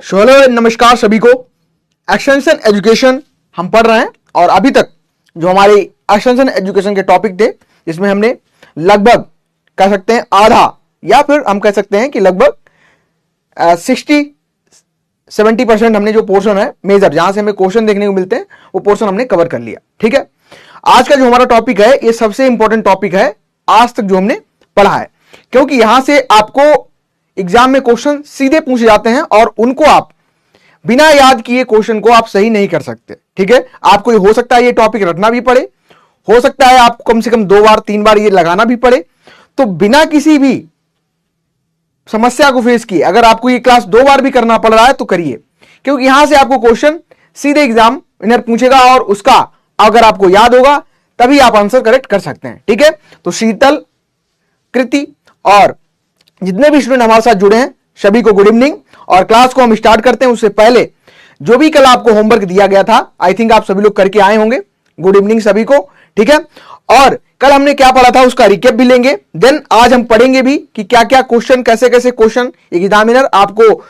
Hello नमस्कार सभी को। एक्सटेंशन एजुकेशन हम पढ़ रहे हैं और अभी तक जो हमारे एक्सटेंशन एजुकेशन के टॉपिक थे जिसमें हमने लगभग कह सकते हैं आधा या फिर हम कह सकते हैं कि लगभग 60-70% हमने जो पोर्शन है मेजर जहां से हमें क्वेश्चन देखने को मिलते हैं वो पोर्शन हमने कवर कर लिया। ठीक है, आज का जो हमारा टॉपिक है ये सबसे इंपॉर्टेंट टॉपिक है आज तक जो हमने पढ़ा है, क्योंकि यहां से आपको एग्जाम में क्वेश्चन सीधे पूछे जाते हैं और उनको आप बिना याद किए क्वेश्चन को आप सही नहीं कर सकते। ठीक है, आपको हो सकता है ये टॉपिक रटना भी पड़े, हो सकता है आपको कम से कम 2 बार 3 बार ये लगाना भी पड़े। तो बिना किसी भी समस्या को फेस किए अगर आपको ये क्लास 2 बार भी करना पड़ रहा है तो करिए, क्योंकि यहां से आपको क्वेश्चन सीधे एग्जामिनर पूछेगा और उसका अगर आपको याद होगा तभी आप आंसर करेक्ट कर सकते हैं। ठीक है, तो शीतल, कृति और जितने भी स्टूडेंट हमारे साथ जुड़े हैं सभी को गुड इवनिंग। और क्लास को हम स्टार्ट करते हैं उससे पहले जो भी कल आपको होमवर्क दिया गया था आई थिंक आप सभी लोग करके आए होंगे। गुड इवनिंग सभी को। ठीक है, और कल हमने क्या पढ़ा था उसका रिकेप भी लेंगे। देन आज हम पढ़ेंगे भी कि क्या क्या क्वेश्चन, कैसे कैसे क्वेश्चन एग्जामिनर आपको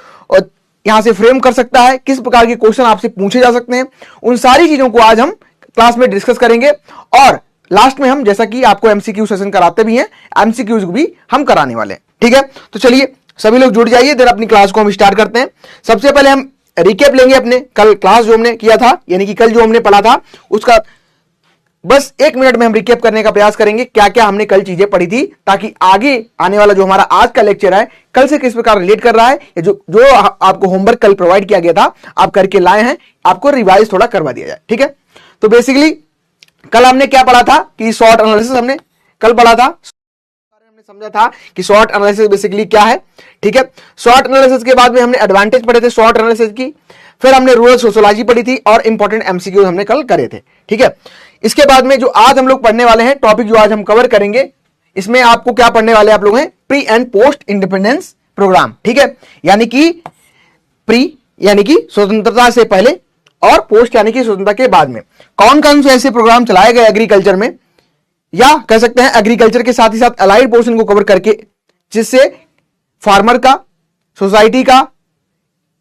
यहां से फ्रेम कर सकता है, किस प्रकार के क्वेश्चन आपसे पूछे जा सकते हैं, उन सारी चीजों को आज हम क्लास में डिस्कस करेंगे। और लास्ट में हम जैसा कि आपको एमसीक्यू सेशन कराते भी हैं एमसीक्यूज भी हम कराने वाले हैं। ठीक है, तो चलिए सभी लोग जुड़ जाइए, देर अपनी क्लास को हम स्टार्ट करते हैं। सबसे पहले हम रिकेप लेंगे अपने कल क्लास जो हमने किया था, यानी कि कल जो हमने पढ़ा था उसका बस 1 मिनट में हम रिकेप करने का प्रयास करेंगे क्या क्या हमने कल चीजें पढ़ी थी, ताकि आगे आने वाला जो हमारा आज का लेक्चर है कल से किस प्रकार रिलेट कर रहा है, जो आपको होमवर्क कल प्रोवाइड किया गया था आप करके लाए हैं, आपको रिवाइज थोड़ा करवा दिया जाए। ठीक है, तो बेसिकली कल हमने क्या पढ़ा था कि शॉर्ट एनालिसिस हमने कल पढ़ा था, हमने समझा था कि शॉर्ट एनालिसिस बेसिकली क्या है। ठीक है, शॉर्ट एनालिसिस के बाद में हमने एडवांटेज पढ़े थे शॉर्ट एनालिसिस की, फिर हमने रूरल सोशियोलॉजी पढ़ी थी और इंपॉर्टेंट एमसीक्यू हमने कल करे थे। ठीक है, इसके बाद में जो आज हम लोग पढ़ने वाले हैं टॉपिक जो आज हम कवर करेंगे इसमें आपको क्या पढ़ने वाले आप लोग हैं pre and post independence programme. ठीक है, यानी कि प्री यानी कि स्वतंत्रता से पहले और पोस्ट यानी कि स्वतंत्रता के बाद में कौन कौन से ऐसे प्रोग्राम चलाए गए एग्रीकल्चर में, या कह सकते हैं एग्रीकल्चर के साथ ही साथ अलाइड पोर्शन को कवर करके, जिससे फार्मर का, सोसाइटी का,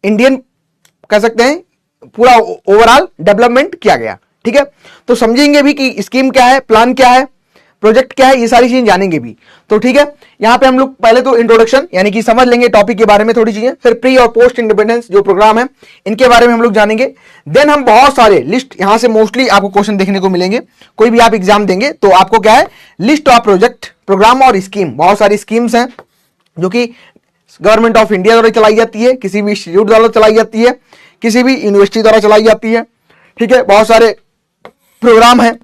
इंडियन कह सकते हैं पूरा ओवरऑल डेवलपमेंट किया गया। ठीक है, तो समझेंगे भी कि स्कीम क्या है, प्लान क्या है, प्रोजेक्ट क्या है, ये सारी चीजें जानेंगे भी। तो ठीक है, यहां पे हम लोग पहले तो इंट्रोडक्शन यानी कि समझ लेंगे टॉपिक के बारे में थोड़ी चीजें, फिर प्री और पोस्ट इंडिपेंडेंस जो प्रोग्राम है इनके बारे में हम लोग जानेंगे। देन हम बहुत सारे लिस्ट, यहां से मोस्टली आपको क्वेश्चन देखने को मिलेंगे, कोई भी आप एग्जाम देंगे तो आपको क्या है लिस्ट ऑफ प्रोजेक्ट, प्रोग्राम और स्कीम, बहुत सारी स्कीम्स हैं जो कि गवर्नमेंट ऑफ इंडिया द्वारा चलाई जाती है, किसी भी इंस्टीट्यूट द्वारा चलाई जाती है, किसी भी यूनिवर्सिटी द्वारा चलाई जाती है। ठीक है, बहुत सारे प्रोग्राम है,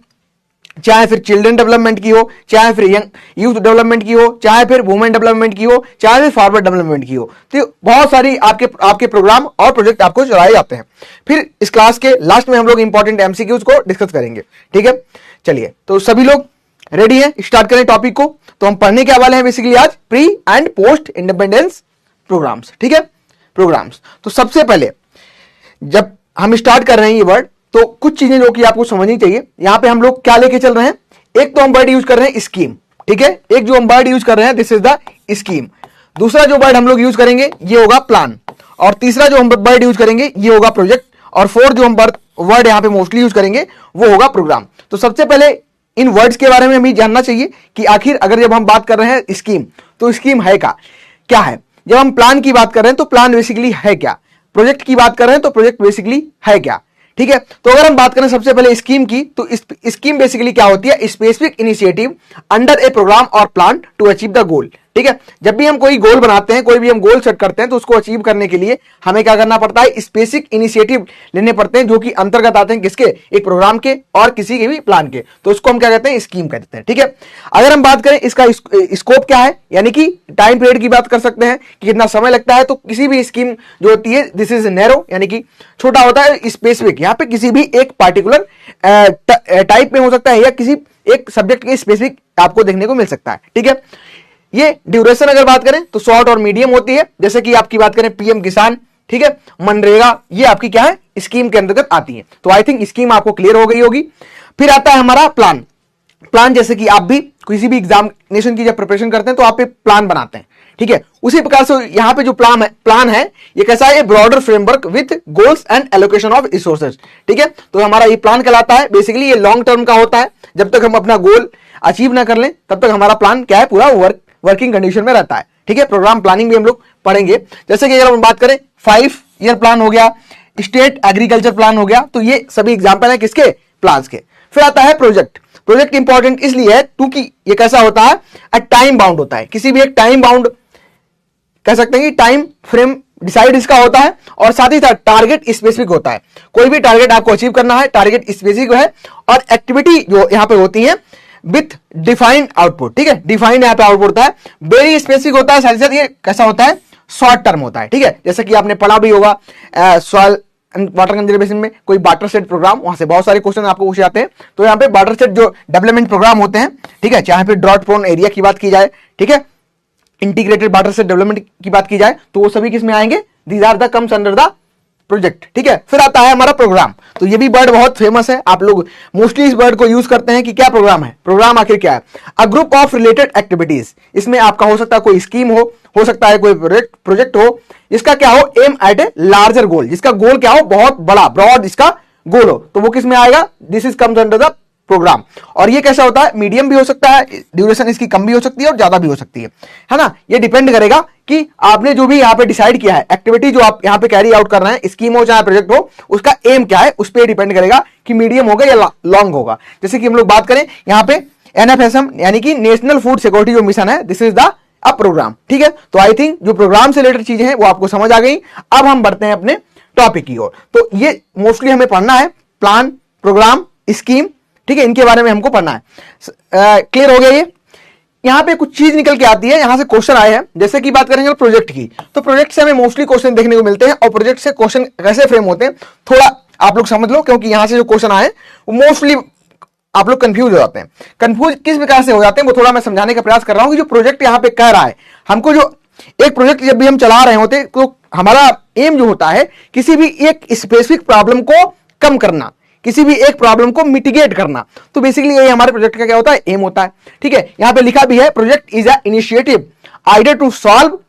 चाहे फिर चिल्ड्रन डेवलपमेंट की हो, चाहे फिर यंग यूथ डेवलपमेंट की हो, चाहे फिर वुमेन डेवलपमेंट की हो, चाहे फिर फार्मर डेवलपमेंट की हो। तो बहुत सारी आपके प्रोग्राम और प्रोजेक्ट आपको चलाए जाते हैं। फिर इस क्लास के लास्ट में हम लोग इंपॉर्टेंट एमसीक्यूज को डिस्कस करेंगे। ठीक है, चलिए तो सभी लोग रेडी हैं, स्टार्ट करें टॉपिक को। तो हम पढ़ने क्या वाले हैं बेसिकली आज pre and post independence programmes. ठीक है, प्रोग्राम्स। तो सबसे पहले जब हम स्टार्ट कर रहे हैं ये वर्ड तो कुछ चीजें जो कि आपको समझनी चाहिए। यहां पे हम लोग क्या लेके चल रहे हैं, एक तो हम वर्ड यूज कर रहे हैं स्कीम। ठीक है, एक जो हम वर्ड यूज कर रहे हैं दिस इज द स्कीम। दूसरा जो वर्ड हम लोग यूज करेंगे ये होगा प्लान, और तीसरा जो हम वर्ड यूज करेंगे ये होगा प्रोजेक्ट, और फोर्थ जो हम वर्ड यहां पे मोस्टली यूज करेंगे वो होगा प्रोग्राम। तो सबसे पहले इन वर्ड्स के बारे में हमें जानना चाहिए कि आखिर अगर जब हम बात कर रहे हैं स्कीम तो स्कीम है क्या है। जब हम प्लान की बात कर रहे हैं तो प्लान बेसिकली है क्या, प्रोजेक्ट की बात कर रहे हैं तो प्रोजेक्ट बेसिकली है क्या। ठीक है, तो अगर हम बात करें सबसे पहले स्कीम की तो स्कीम बेसिकली क्या होती है, specific initiative under a programme और plan to achieve the goal. ठीक है, जब भी हम कोई गोल बनाते हैं, कोई भी हम गोल सेट करते हैं तो उसको अचीव करने के लिए हमें क्या करना पड़ता है, स्पेसिफिक इनिशिएटिव लेने पड़ते हैं जो कि अंतर्गत आते हैं किसके, एक प्रोग्राम के और किसी के भी प्लान के। तो उसको हम क्या कहते हैं, स्कीम कहते हैं। ठीक है, अगर हम बात करें इसका स्कोप क्या है, यानी कि टाइम पीरियड की बात कर सकते हैं कि कितना समय लगता है। तो किसी भी स्कीम जो होती है दिस इज नैरो, यानी कि छोटा होता है, स्पेसिफिक यहाँ पे किसी भी एक पार्टिकुलर टाइप में हो सकता है या किसी एक सब्जेक्ट के स्पेसिफिक आपको देखने को मिल सकता है। ठीक है, ये ड्यूरेशन अगर बात करें तो शॉर्ट और मीडियम होती है, जैसे कि आपकी बात करें पीएम किसान, ठीक है, मनरेगा, ये आपकी क्या है स्कीम के अंतर्गत आती है। तो आई थिंक स्कीम आपको क्लियर हो गई होगी। फिर आता है हमारा प्लान। प्लान जैसे कि आप भी किसी भी एग्जामिनेशन की जब प्रिपरेशन करते हैं तो आप एक प्लान बनाते हैं, ठीक है, उसी प्रकार से यहां पे जो प्लान है ये कैसा है, broader framework with goals and allocation of resources, ठीक है। तो हमारा ये प्लान कहलाता है, बेसिकली ये लॉन्ग टर्म का होता है, जब तक हम अपना गोल अचीव ना कर लें तब तक हमारा प्लान क्या है, पूरा वर्किंग कंडीशन में रहता है, ठीक है। प्रोग्राम प्लानिंग भी हम लोग पढ़ेंगे। जैसे कि अगर हम बात करें 5 ईयर प्लान हो गया, स्टेट एग्रीकल्चर प्लान हो गया, तो ये सभी एग्जाम्पल है किसके, प्लान के। फिर आता है प्रोजेक्ट। प्रोजेक्ट इंपॉर्टेंट इसलिए है क्योंकि ये कैसा होता है, टाइम बाउंड होता है, किसी भी एक टाइम बाउंड कह सकते हैं कि टाइम फ्रेम डिसाइड इसका होता है, और साथ ही साथ टारगेट स्पेसिफिक होता है। कोई भी टारगेट आपको अचीव करना है, टारगेट स्पेसिफिक है, और एक्टिविटी जो यहां पे होती है विथ डिफाइंड आउटपुट, ठीक है। डिफाइंड यहां पे आउटपुट होता है, वेरी स्पेसिफिक होता है, साथ ही साथ ये कैसा होता है, शॉर्ट टर्म होता है, ठीक है। जैसे कि आपने पढ़ा भी होगा सॉइल एंड वाटर कंजर्वेशन में कोई वाटर सेट प्रोग्राम, वहां से बहुत सारे क्वेश्चन आपको पूछे जाते हैं। तो यहाँ पे वाटर सेट जो डेवलपमेंट प्रोग्राम होते हैं, ठीक है, चाहे पे ड्रॉट प्रोन एरिया की बात की जाए, ठीक है, इंटीग्रेटेड वाटर सेट डेवलपमेंट की बात की जाए, तो वो सभी किस में आएंगे, these are the comes under the project, ठीक है। फिर आता है हमारा प्रोग्राम। तो ये भी वर्ड बहुत फेमस है, आप लोग मोस्टली इस वर्ड को यूज करते हैं कि क्या प्रोग्राम है। प्रोग्राम आखिर क्या है, a group of related activities. इसमें आपका हो सकता है कोई स्कीम हो सकता है कोई प्रोजेक्ट हो, जिसका क्या हो, aim at a larger goal, जिसका गोल क्या हो, बहुत बड़ा ब्रॉड इसका गोल हो, तो वो किस में आएगा, this is comes under the programme. और ये कैसा होता है, मीडियम भी हो सकता है, ड्यूरेशन इसकी कम भी हो सकती है और ज्यादा भी हो सकती है ना। ये डिपेंड करेगा कि आपने जो भी यहाँ पे डिसाइड किया है, एक्टिविटी जो आप यहाँ पे कैरी आउट कर रहे हैं, स्कीम हो चाहे प्रोजेक्ट हो, उसका एम क्या है, उस पर डिपेंड करेगा कि मीडियम होगा या लॉन्ग होगा। जैसे कि हम लोग बात करें यहाँ पे NFSM यानी कि नेशनल फूड सिक्योरिटी जो मिशन है, this is the a programme, ठीक है। तो आई थिंक जो प्रोग्राम से रिलेटेड चीजें हैं वो आपको समझ आ गई। अब हम बढ़ते हैं अपने टॉपिक की ओर। तो ये मोस्टली हमें पढ़ना है, प्लान, प्रोग्राम, स्कीम, ठीक है, इनके बारे में हमको पढ़ना है। क्लियर हो गया ये। यहां पे कुछ चीज निकल के आती है, यहां से क्वेश्चन आए हैं। जैसे कि बात करेंगे प्रोजेक्ट की, तो प्रोजेक्ट से हमें मोस्टली क्वेश्चन देखने को मिलते हैं, और प्रोजेक्ट से क्वेश्चन कैसे फ्रेम होते हैं थोड़ा आप लोग समझ लो, क्योंकि यहां से जो क्वेश्चन आए वो मोस्टली आप लोग कंफ्यूज हो जाते हैं। कंफ्यूज किस प्रकार से हो जाते हैं वो थोड़ा मैं समझाने का प्रयास कर रहा हूं कि जो प्रोजेक्ट यहां पे कह रहा है हमको, जो एक प्रोजेक्ट जब भी हम चला रहे होते हैं तो हमारा एम जो होता है किसी भी एक स्पेसिफिक प्रॉब्लम को कम करना, किसी भी एक प्रॉब्लम को मिटिगेट करना। तो बेसिकली ये हमारे प्रोजेक्ट का क्या होता है, एम होता है, ठीक है। यहां पे लिखा भी है, project is a initiative idea to solve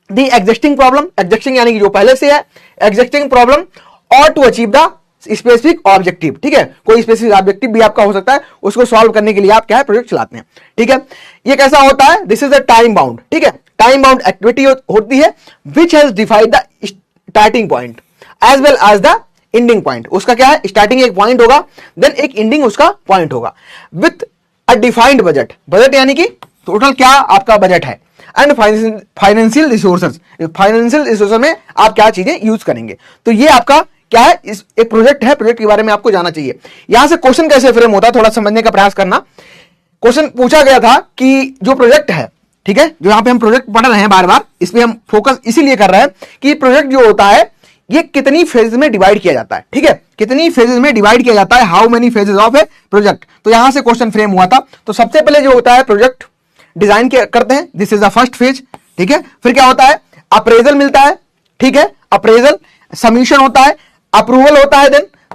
the existing problem, existing यानी कि जो पहले से है, एग्जिस्टिंग प्रॉब्लम, और to achieve the specific objective, ठीक है। कोई स्पेसिफिक ऑब्जेक्टिव भी आपका हो सकता है, उसको सॉल्व करने के लिए आप क्या है, प्रोजेक्ट चलाते हैं, ठीक है। ये कैसा होता है, this is a time bound, ठीक है। टाइम बाउंड एक्टिविटी होती है which has defined the starting point as well as the ending point. उसका क्या है, स्टार्टिंग एक पॉइंट होगा, देन एक एंडिंग उसका पॉइंट होगा, with a defined budget. Budget यानी कि टोटल क्या आपका बजट है, and financial resources, financial resources में आप क्या चीजें यूज करेंगे। तो ये आपका क्या है, इस एक प्रोजेक्ट है, प्रोजेक्ट के बारे में आपको जाना चाहिए। यहां से क्वेश्चन कैसे फ्रेम होता है थोड़ा समझने का प्रयास करना। क्वेश्चन पूछा गया था कि जो प्रोजेक्ट है, ठीक है, जो यहां पे हम प्रोजेक्ट पढ़ रहे हैं बार बार, इसमें हम फोकस इसीलिए कर रहे हैं कि प्रोजेक्ट जो होता है ये कितनी फेजेस में डिवाइड किया जाता है, ठीक है, कितनी फेजेस में डिवाइड किया जाता है, how many phases of a project. तो यहां से क्वेश्चन फ्रेम हुआ था। तो सबसे पहले जो होता है प्रोजेक्ट डिजाइन करते हैं, this is the first phase, ठीक है। फिर क्या होता है, अप्रेजल मिलता है, ठीक है, अप्रेजल, सबमिशन होता है, अप्रूवल होता है,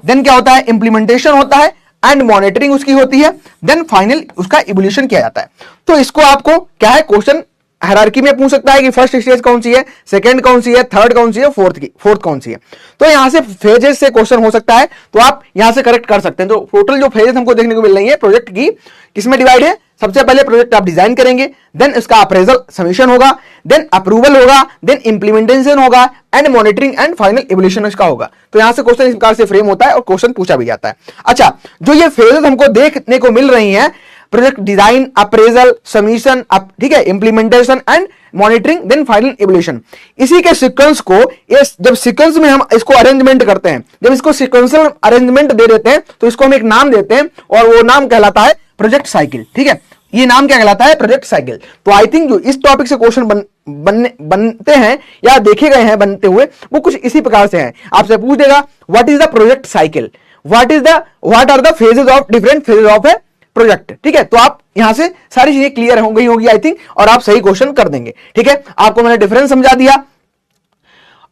देन क्या होता है, इंप्लीमेंटेशन होता है, एंड मॉनिटरिंग उसकी होती है, देन फाइनल उसका इवोल्यूशन किया जाता है। तो इसको आपको क्या है, क्वेश्चन हायरार्की में पूछ सकता है कि फर्स्ट स्टेज कौन सी है, सेकंड कौन सी है, थर्ड कौन सी है, फोर्थ कौन सी है। तो यहां से फेजेस से क्वेश्चन हो सकता है, तो आप यहां से करेक्ट कर सकते हैं। तो टोटल जो फेजेस हमको देखने को मिल रही है प्रोजेक्ट की, किसमें डिवाइड है, सबसे पहले प्रोजेक्ट आप डिजाइन करेंगे, देन उसका अप्रेजल सबमिशन होगा, देन अप्रूवल होगा, देन इंप्लीमेंटेशन होगा, and monitoring and final evolution इसका होगा। तो यहां से क्वेश्चन इस प्रकार से फ्रेम होता है और क्वेश्चन पूछा भी जाता है। अच्छा, जो ये फेजेस हमको देखने को मिल रही हैं, प्रोजेक्ट डिजाइन, अप्रेजल, सबमिशन, ठीक है, implementation and monitoring, then final evolution, इसी के सीक्वेंस को, ये जब सीक्वेंस में हम इसको अरेंजमेंट करते हैं, जब इसको सीक्वेंशियल अरेंजमेंट दे देते हैं तो इसको हम एक नाम देते हैं, और वो नाम कहलाता है प्रोजेक्ट साइकिल, ठीक है। ये नाम क्या कहलाता है, प्रोजेक्ट साइकिल। तो आई थिंक जो इस टॉपिक से क्वेश्चन बनते हैं या देखे गए हैं बनते हुए, वो कुछ इसी प्रकार से हैं। आपसे पूछ देगा what is the project cycle, what are the phases of different phases of a project, ठीक है। तो आप यहां से सारी चीजें क्लियर हो गई होगी आई थिंक, और आप सही क्वेश्चन कर देंगे, ठीक है। आपको मैंने डिफरेंस समझा दिया,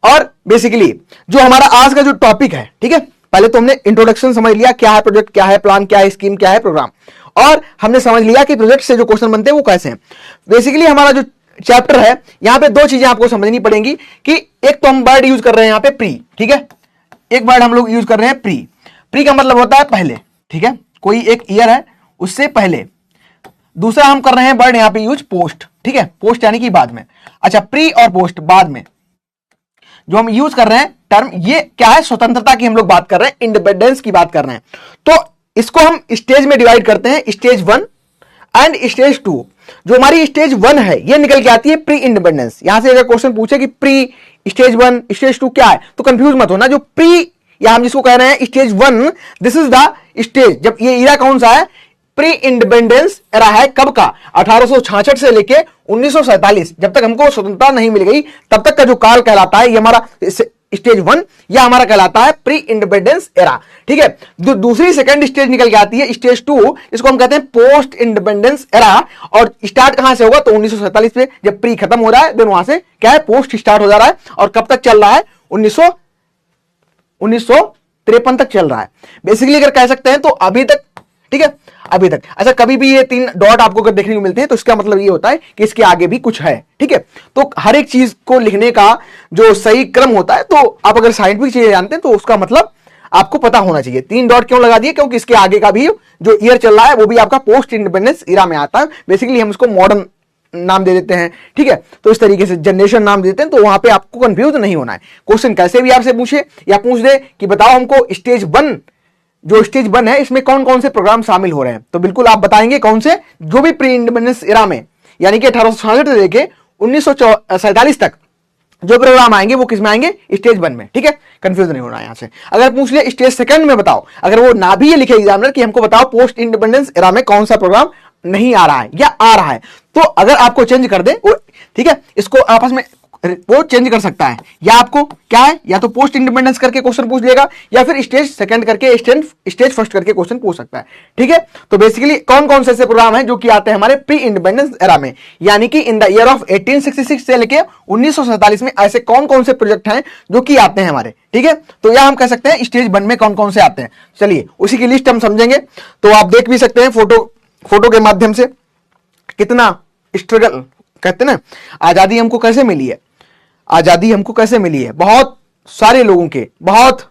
और बेसिकली जो हमारा आज का जो टॉपिक है, ठीक है, पहले तो हमने इंट्रोडक्शन समझ लिया, क्या है प्रोजेक्ट, क्या है प्लान, क्या है स्कीम, क्या है प्रोग्राम, और हमने समझ लिया कि प्रोजेक्ट से जो क्वेश्चन बनते हैं वो कैसे हैं। बेसिकली हमारा जो चैप्टर है, यहां पे दो चीजें आपको समझनी पड़ेंगी कि एक तो हम वर्ड यूज कर रहे हैं यहां पे प्री, ठीक है, एक वर्ड हम लोग यूज कर रहे हैं प्री। प्री का मतलब होता है पहले, ठीक है, कोई एक ईयर है उससे पहले। दूसरा हम कर रहे हैं वर्ड यहां पे यूज पोस्ट, ठीक है, पोस्ट यानी कि बाद में। अच्छा, प्री और पोस्ट बाद में जो हम यूज कर रहे हैं टर्म, ये क्या है, स्वतंत्रता की हम लोग बात कर रहे हैं, इंडिपेंडेंस की बात कर रहे हैं। तो इसको हम स्टेज में डिवाइड करते हैं, स्टेज 1 एंड स्टेज 2। जो हमारी स्टेज 1 है ये निकल के आती है प्री इंडिपेंडेंस। यहां से अगर क्वेश्चन पूछे कि प्री, स्टेज 1, स्टेज 2 क्या है, तो कंफ्यूज मत होना। जो प्री या हम जिसको कह रहे हैं stage 1, this is the stage, जब ये इरा कौन सा है, प्री इंडिपेंडेंस एरा है, कब का, 1866 से लेके 1947, जब तक हमको स्वतंत्रता नहीं मिल गई तब तक का जो काल कहलाता है, ये हमारा स्टेज 1 या हमारा कहलाता है प्री इंडिपेंडेंस एरा, ठीक है। दूसरी सेकंड स्टेज निकल के आती है स्टेज 2, इसको हम कहते हैं पोस्ट इंडिपेंडेंस एरा। और स्टार्ट कहां से होगा, तो 1947 पे जब प्री खत्म हो रहा है देन वहां से क्या है, पोस्ट स्टार्ट हो जा रहा है। और कब तक चल रहा है, 1953 तक चल रहा है। बेसिकली अगर कह सकते हैं तो अभी तक, ठीक है, अभी तक। अच्छा, कभी भी ये 3 डॉट आपको अगर देखने को मिलते हैं तो इसका मतलब ये होता है कि इसके आगे भी कुछ है, ठीक है। तो हर एक चीज को लिखने का जो सही क्रम होता है, तो आप अगर साइंटिफिक चीजें जानते हैं तो उसका मतलब आपको पता होना चाहिए। 3 डॉट क्यों लगा दिए, क्योंकि इसके आगे का भी जो ईयर चल रहा है वो भी आपका पोस्ट इंडिपेंडेंस ईरा में आता है। बेसिकली हम इसको मॉडर्न नाम दे देते हैं, ठीक है। तो इस तरीके से जनरेशन नाम देते हैं, तो वहां पे आपको कंफ्यूज नहीं होना है। क्वेश्चन कैसे भी आपसे पूछे या पूछ दे कि बताओ हमको स्टेज 1, जो स्टेज 1 है इसमें कौन कौन से प्रोग्राम शामिल हो रहे हैं, तो बिल्कुल आप बताएंगे कौन से, जो भी प्री इंडिपेंडेंस एरा में यानी कि 1866 से लेके 1947 तक जो प्रोग्राम आएंगे वो किस में आएंगे, स्टेज 1 में, ठीक है। कंफ्यूज नहीं होना यहां से। अगर पूछ ले स्टेज 2 में बताओ, अगर वो ना भी ये लिखे एग्जामिनर कि हमको बताओ पोस्ट इंडिपेंडेंस एरा में कौन सा प्रोग्राम नहीं आ रहा है या आ रहा है, तो अगर आपको चेंज कर दे, ठीक है, इसको आपस में वो चेंज कर सकता है, या आपको क्या है, या तो पोस्ट इंडिपेंडेंस करके क्वेश्चन पूछ लेगा या फिर स्टेज 2 करके स्टेज 1 करके क्वेश्चन पूछ सकता है, ठीक है। तो बेसिकली कौन कौन से ऐसे प्रोग्राम हैं जो कि आते हैं हमारे प्री इंडिपेंडेंस एरा में, यानी कि इन द ईयर ऑफ 1866 से लेके 1947 में ऐसे कौन कौन से प्रोजेक्ट हैं जो कि आते हैं हमारे, ठीक है। तो यह हम कह सकते हैं स्टेज 1 में कौन कौन से आते हैं। चलिए उसी की लिस्ट हम समझेंगे। तो आप देख भी सकते हैं फोटो के माध्यम से कितना स्ट्रगल, कहते हैं ना, आजादी हमको कैसे मिली है, आजादी हमको कैसे मिली है, बहुत सारे लोगों के, बहुत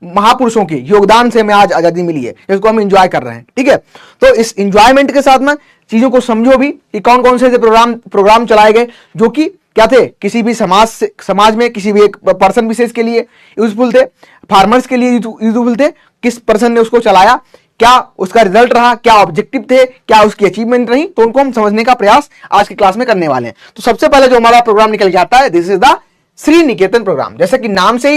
महापुरुषों के योगदान से हमें आज आजादी मिली है, जिसको हम एंजॉय कर रहे हैं, ठीक है। तो इस एंजॉयमेंट के साथ में चीजों को समझो भी कि कौन कौन से प्रोग्राम चलाए गए जो कि क्या थे, किसी भी समाज में किसी भी एक पर्सन विशेष के लिए यूजफुल थे, फार्मर्स के लिए यूजफुल थे, किस पर्सन ने उसको चलाया, क्या उसका रिजल्ट रहा, क्या ऑब्जेक्टिव थे, क्या उसकी अचीवमेंट रही, तो उनको हम समझने का प्रयास आज की क्लास में करने वाले हैं। तो सबसे पहले जो हमारा प्रोग्राम निकल जाता है, this is the Sri Niketan programme. जैसे कि नाम से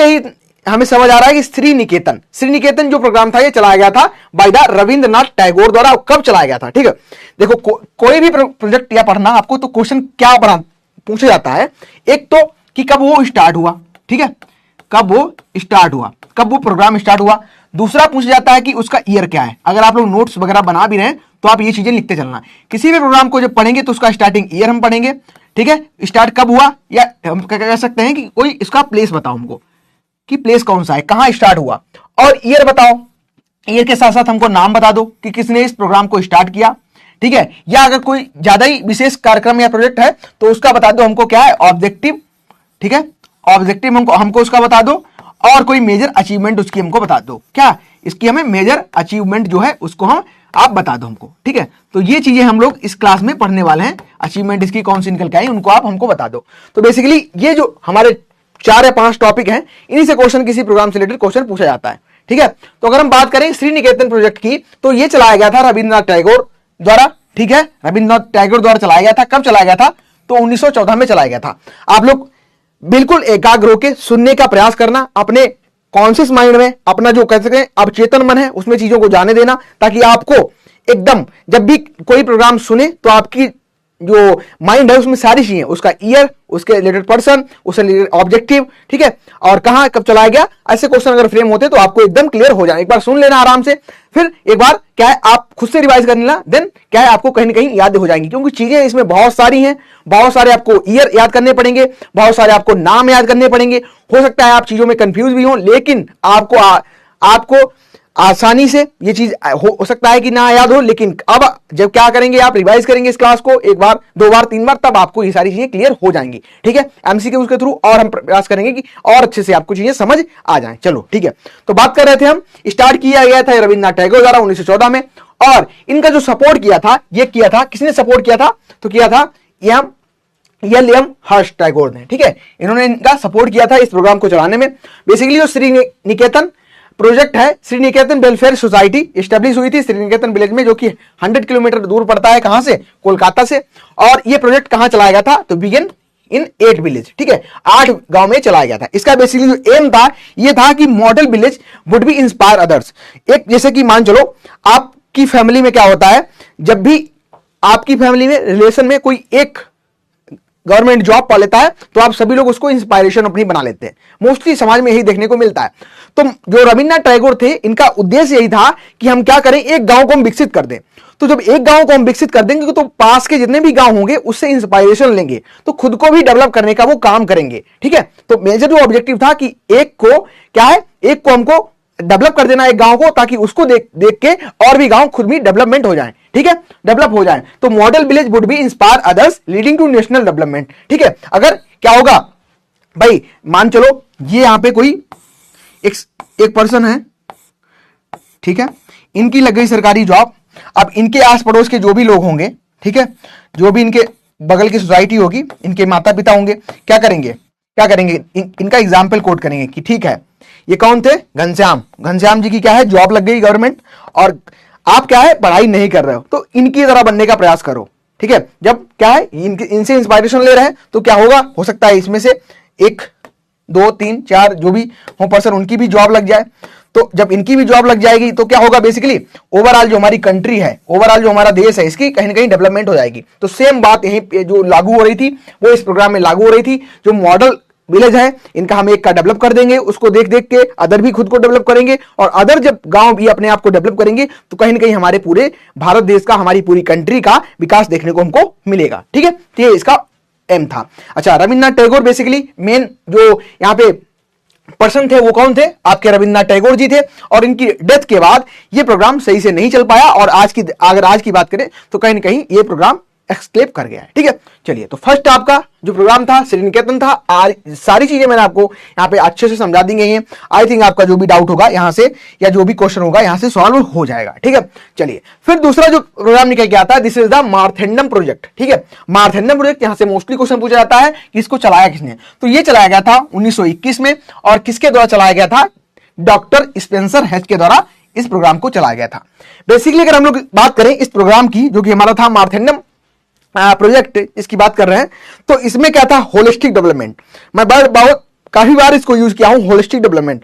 ही हमें समझ आ रहा है कि श्री निकेतन जो प्रोग्राम था ये चलाया गया था बाय द रविंद्रनाथ टैगोर द्वारा। कब चलाया गया था, ठीक है। देखो कोई भी प्रोजेक्ट या पढ़ना आपको तो क्वेश्चन क्या पूछा जाता है, एक तो कि कब वो स्टार्ट हुआ, ठीक है, कब वो स्टार्ट हुआ, कब वो प्रोग्राम स्टार्ट हुआ। दूसरा पूछा जाता है कि उसका ईयर क्या है। अगर आप लोग नोट्स वगैरह बना भी रहे हैं तो आप ये चीजें लिखते चलना। किसी भी प्रोग्राम को जब पढ़ेंगे तो उसका स्टार्टिंग ईयर हम पढ़ेंगे, ठीक है, स्टार्ट कब हुआ, या हम कह सकते हैं कि कोई इसका प्लेस बताओ हमको कि प्लेस कौन सा है, कहां स्टार्ट हुआ, और ईयर बताओ। ईयर के साथ साथ हमको नाम बता दो कि किसने इस प्रोग्राम को स्टार्ट किया, ठीक है। या अगर कोई ज्यादा ही विशेष कार्यक्रम या प्रोजेक्ट है तो उसका बता दो हमको क्या है, ऑब्जेक्टिव, ठीक है, ऑब्जेक्टिव हमको उसका बता दो, और कोई मेजर अचीवमेंट उसकी हमको बता दो। क्या इसकी हमें मेजर अचीवमेंट जो है उसको आप बता दो हमको, ठीक है। तो ये चीजें हम लोग इस क्लास में पढ़ने वाले हैं। अचीवमेंट इसकी कौन सी निकल के आई उनको आप हमको बता दो। तो बेसिकली ये जो हमारे 4 या 5 टॉपिक हैं, इन्हीं से क्वेश्चन किसी प्रोग्राम से रिलेटेड क्वेश्चन पूछा जाता है, ठीक है। तो अगर हम बात करें श्री निकेतन प्रोजेक्ट की, तो ये चलाया गया था रविंद्रनाथ टैगोर द्वारा, ठीक है, रविंद्रनाथ टैगोर द्वारा चलाया गया था। कब चलाया गया था, तो 1914 में चलाया गया था। आप लोग बिल्कुल एकाग्र होकर सुनने का प्रयास करना, अपने कॉन्शियस माइंड में अपना जो कह सके आप चेतन मन है उसमें चीजों को जाने देना, ताकि आपको एकदम जब भी कोई प्रोग्राम सुने तो आपकी जो माइंड है उसमें सारी चीजें, उसका ईयर, उसके रिलेटेड पर्सन, उससे रिलेटेड ऑब्जेक्टिव, ठीक है, और कहां कब चलाया गया, ऐसे क्वेश्चन अगर फ्रेम होते तो आपको एकदम क्लियर हो जाए। एक बार सुन लेना आराम से, फिर एक बार क्या है आप खुद से रिवाइज कर लेना, देन क्या है आपको कहीं ना कहीं याद हो जाएंगी, क्योंकि चीजें इसमें बहुत सारी हैं। बहुत सारे आपको ईयर याद करने पड़ेंगे, बहुत सारे आपको नाम याद करने पड़ेंगे। हो सकता है आप चीजों में कंफ्यूज भी हो, लेकिन आपको आसानी से ये चीज हो सकता है कि ना याद हो, लेकिन अब जब क्या करेंगे, आप रिवाइज करेंगे इस क्लास को एक बार, दो बार, तीन बार, तब आपको ये सारी चीजें क्लियर हो जाएंगी। ठीक है, एमसीक्यू के थ्रू और हम प्रयास करेंगे कि और अच्छे से आपको चीजें समझ आ जाएं। चलो ठीक है, तो बात कर रहे थे हम, स्टार्ट किया गया था रविन्द्रनाथ टैगोर द्वारा 1914 में, और इनका जो सपोर्ट किया था, ये किया था, किसने सपोर्ट किया था, तो किया था एम हर्ष टैगोर ने। ठीक है, इन्होंने इनका सपोर्ट किया था इस प्रोग्राम को चलाने में। बेसिकली जो श्री निकेतन प्रोजेक्ट है, श्री निकेतन वेलफेयर सोसाइटी स्टैब्लिश हुई थी श्री निकेतन विलेज में, जो कि 100 किलोमीटर दूर पड़ता है कहां से, कोलकाता से। और ये प्रोजेक्ट कहां चलाया गया था, तो बिगिन इन 8 विलेज। ठीक है, 8 गांव में चलाया गया था। इसका बेसिकली जो एम था, ये था कि model village would be inspire others. एक जैसे कि मान चलो आपकी फैमिली में क्या होता है, जब भी आपकी फैमिली में रिलेशन में कोई एक गवर्नमेंट जॉब पा लेता है, तो आप सभी लोग उसको इंस्पायरेशन अपनी बना लेते हैं। मोस्टली समाज में यही देखने को मिलता है। तो जो रविन्द्रनाथ टैगोर थे, इनका उद्देश्य यही था कि हम क्या करें, एक गांव को हम विकसित कर दें। तो जब एक गांव को हम विकसित कर देंगे तो पास के जितने भी गांव होंगे उससे इंस्पायरेशन लेंगे, तो खुद को भी डेवलप करने का वो काम करेंगे। ठीक है, तो मेजर जो ऑब्जेक्टिव था कि एक को क्या है, एक को हमको डेवलप कर देना एक गांव को, ताकि उसको देख के और भी गांव खुद भी डेवलपमेंट हो जाएं। ठीक है, डेवलप हो जाएं। तो model village would be inspire others leading to national development. ठीक है, अगर क्या होगा भाई, मान चलो ये यहां पे कोई एक पर्सन है, ठीक है, इनकी लग गई सरकारी जॉब। अब इनके आस पड़ोस के जो भी लोग होंगे, ठीक है, जो भी इनके बगल की सोसाइटी होगी, इनके माता पिता होंगे, क्या करेंगे इनका एग्जाम्पल कोट करेंगे कि ठीक है, ये कौन थे, घनश्याम जी की क्या है, जॉब लग गई गवर्नमेंट, और आप क्या है, पढ़ाई नहीं कर रहे हो, तो इनकी तरह बनने का प्रयास करो। ठीक है, जब क्या है, इनसे इंस्पायरेशन ले रहे हैं, तो क्या होगा, हो सकता है इसमें से 1 2 3 4 जो भी हो पर्सन, उनकी भी जॉब लग जाए। तो जब इनकी भी जॉब लग जाएगी तो क्या होगा, बेसिकली ओवरऑल जो हमारी कंट्री है, ओवरऑल जो हमारा देश है, इसकी कहीं ना कहीं डेवलपमेंट हो जाएगी। तो सेम बात यहीं पे जो लागू हो रही थी, वो इस प्रोग्राम में लागू हो रही थी। जो मॉडल विलेज है, इनका हम एक का डेवलप कर देंगे, उसको देख देख के अदर भी खुद को डेवलप करेंगे, और अदर जब गांव भी अपने आप को डेवलप करेंगे, तो कहीं ना कहीं हमारे पूरे भारत देश का, हमारी पूरी कंट्री का विकास देखने को हमको मिलेगा। ठीक है, तो ये इसका एम था। अच्छा, रविन्द्रनाथ टैगोर बेसिकली मेन जो यहाँ पे पर्सन थे, वो कौन थे, आपके रविन्द्रनाथ टैगोर जी थे। और इनकी डेथ के बाद ये प्रोग्राम सही से नहीं चल पाया, और अगर आज की बात करें तो कहीं ना कहीं ये प्रोग्राम एक्सक्लेप कर गया है। ठीक है, चलिए, तो फर्स्ट आपका जो प्रोग्राम था श्री निकेतन था। सारी चीजें मैंने आपको यहाँ पे अच्छे से समझा दी गई हैं। आई थिंक आपका जो भी डाउट होगा यहाँ से, या जो भी क्वेश्चन होगा यहाँ से सॉल्व हो जाएगा। ठीक है, चलिए, फिर दूसरा जो प्रोग्राम निकल के आता है, दिस इज द मार्थेंडम प्रोजेक्ट। ठीक है, मार्थेंडम प्रोजेक्ट, यहाँ से मोस्टली क्वेश्चन पूछा जाता है कि इसको चलाया किसने, तो ये चलाया गया था 1921 में, और किसके द्वारा चलाया गया था, डॉक्टर स्पेंसर हेच के द्वारा इस प्रोग्राम को चलाया गया था। बेसिकली अगर हम लोग बात करें इस प्रोग्राम की, जो कि हमारा था मार्थेंडम प्रोजेक्ट, इसकी बात कर रहे हैं, तो इसमें क्या था, होलिस्टिक डेवलपमेंट। मैं काफी बार इसको यूज किया हूं, होलिस्टिक डेवलपमेंट।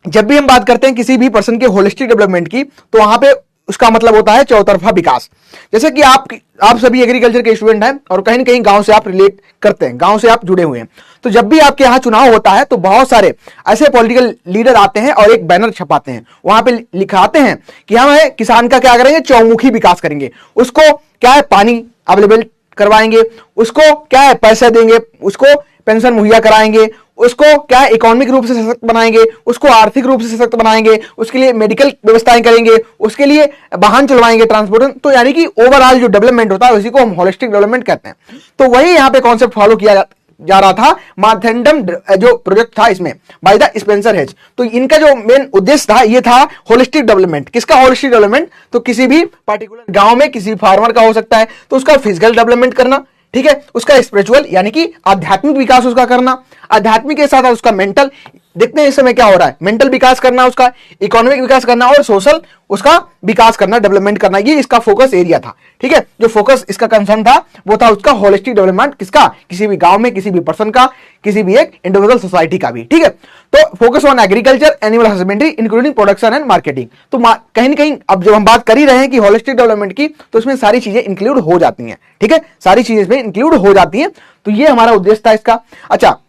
जब भी हम बात करते हैं किसी भी पर्सन के होलिस्टिक डेवलपमेंट की, तो वहां पे उसका मतलब होता है चौतरफा विकास। जैसे कि आप सभी एग्रीकल्चर के स्टूडेंट हैं, और कहीं ना कहीं गांव से आप रिलेट करते हैं, गांव से आप जुड़े हुए हैं। तो जब भी आपके यहाँ चुनाव होता है, तो बहुत सारे ऐसे पॉलिटिकल लीडर आते हैं और एक बैनर छपाते हैं, वहां पे लिखाते हैं कि हम किसान का क्या करेंगे, चौमुखी विकास करेंगे। उसको क्या है, पानी अवेलेबल करवाएंगे, उसको क्या है, पैसे देंगे, उसको पेंशन मुहैया कराएंगे, उसको क्या है, इकोनॉमिक रूप से सशक्त बनाएंगे, उसको आर्थिक रूप से सशक्त बनाएंगे, उसके लिए मेडिकल व्यवस्थाएं करेंगे, उसके लिए वाहन चलवाएंगे, ट्रांसपोर्टेशन। तो यानी कि ओवरऑल जो डेवलपमेंट होता है उसी को हम होलिस्टिक डेवलपमेंट कहते हैं। तो वही यहाँ पे कॉन्सेप्ट फॉलो किया जा रहा था मार्थेंडम जो प्रोजेक्ट था इसमें बाय द स्पेंसर हेच। तो इनका जो मेन उद्देश्य था, ये था होलिस्टिक डेवलपमेंट। किसका होलिस्टिक डेवलपमेंट, तो किसी भी पार्टिकुलर गांव में किसी फार्मर का हो सकता है, तो उसका फिजिकल डेवलपमेंट करना, ठीक है, उसका स्पिरिचुअल यानी कि आध्यात्मिक विकास उसका करना, आध्यात्मिक के साथ उसका मेंटल, देखते हैं इस समय क्या हो रहा है, मेंटल विकास करना, उसका इकोनॉमिक विकास करना, और सोशल उसका विकास करना, डेवलपमेंट करना, ये इसका फोकस एरिया था। ठीक है, जो फोकस इसका कंसर्न था वो था उसका होलिस्टिक डेवलपमेंट, किसका, किसी भी गांव में, किसी भी पर्सन का, किसी भी एक इंडिविजुअल सोसाइटी का भी। ठीक है, तो focus on agriculture, animal husbandry including production and marketing. तो कहीं ना कहीं अब जब हम बात कर ही रहे हैं कि होलिस्टिक डेवलपमेंट की, तो इसमें सारी चीजें इंक्लूड हो जाती हैं। ठीक है, सारी चीजें इसमें इंक्लूड हो जाती हैं। तो ये हमारा उद्देश्य था इसका। अच्छा,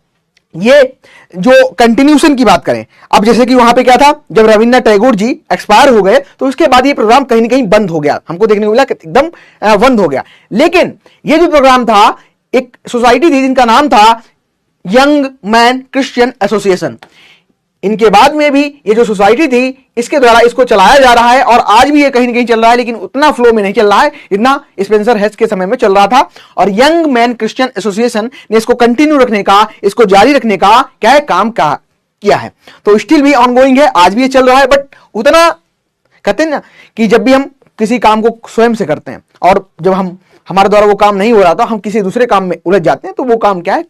ये जो कंटिन्यूशन की बात करें, अब जैसे कि वहां पे क्या था, जब रविन्द्रनाथ टैगोर जी एक्सपायर हो गए, तो उसके बाद ये प्रोग्राम कहीं ना कहीं बंद हो गया, हमको देखने को मिला एकदम बंद हो गया। लेकिन ये जो प्रोग्राम था, एक सोसाइटी थी जिनका नाम था यंग मैन क्रिश्चियन एसोसिएशन। इनके बाद में भी ये जो सोसाइटी थी इसके द्वारा इसको चलाया जा रहा है और आज भी ये कहीं ना कहीं चल रहा है, लेकिन उतना फ्लो में नहीं चल रहा है जितना स्पेंसर हेस्ट के समय में चल रहा था। और यंग मैन क्रिश्चियन एसोसिएशन ने इसको कंटिन्यू रखने का, इसको जारी रखने का क्या है, काम किया है। तो स्टिल भी ऑनगोइंग है, आज भी ये चल रहा है, बट उतना कहते हैं ना कि जब भी हम किसी काम को स्वयं से करते हैं और जब हमारे द्वारा वो काम नहीं हो रहा तो हम किसी दूसरे काम में उलझ जाते हैं, तो वो काम क्या है,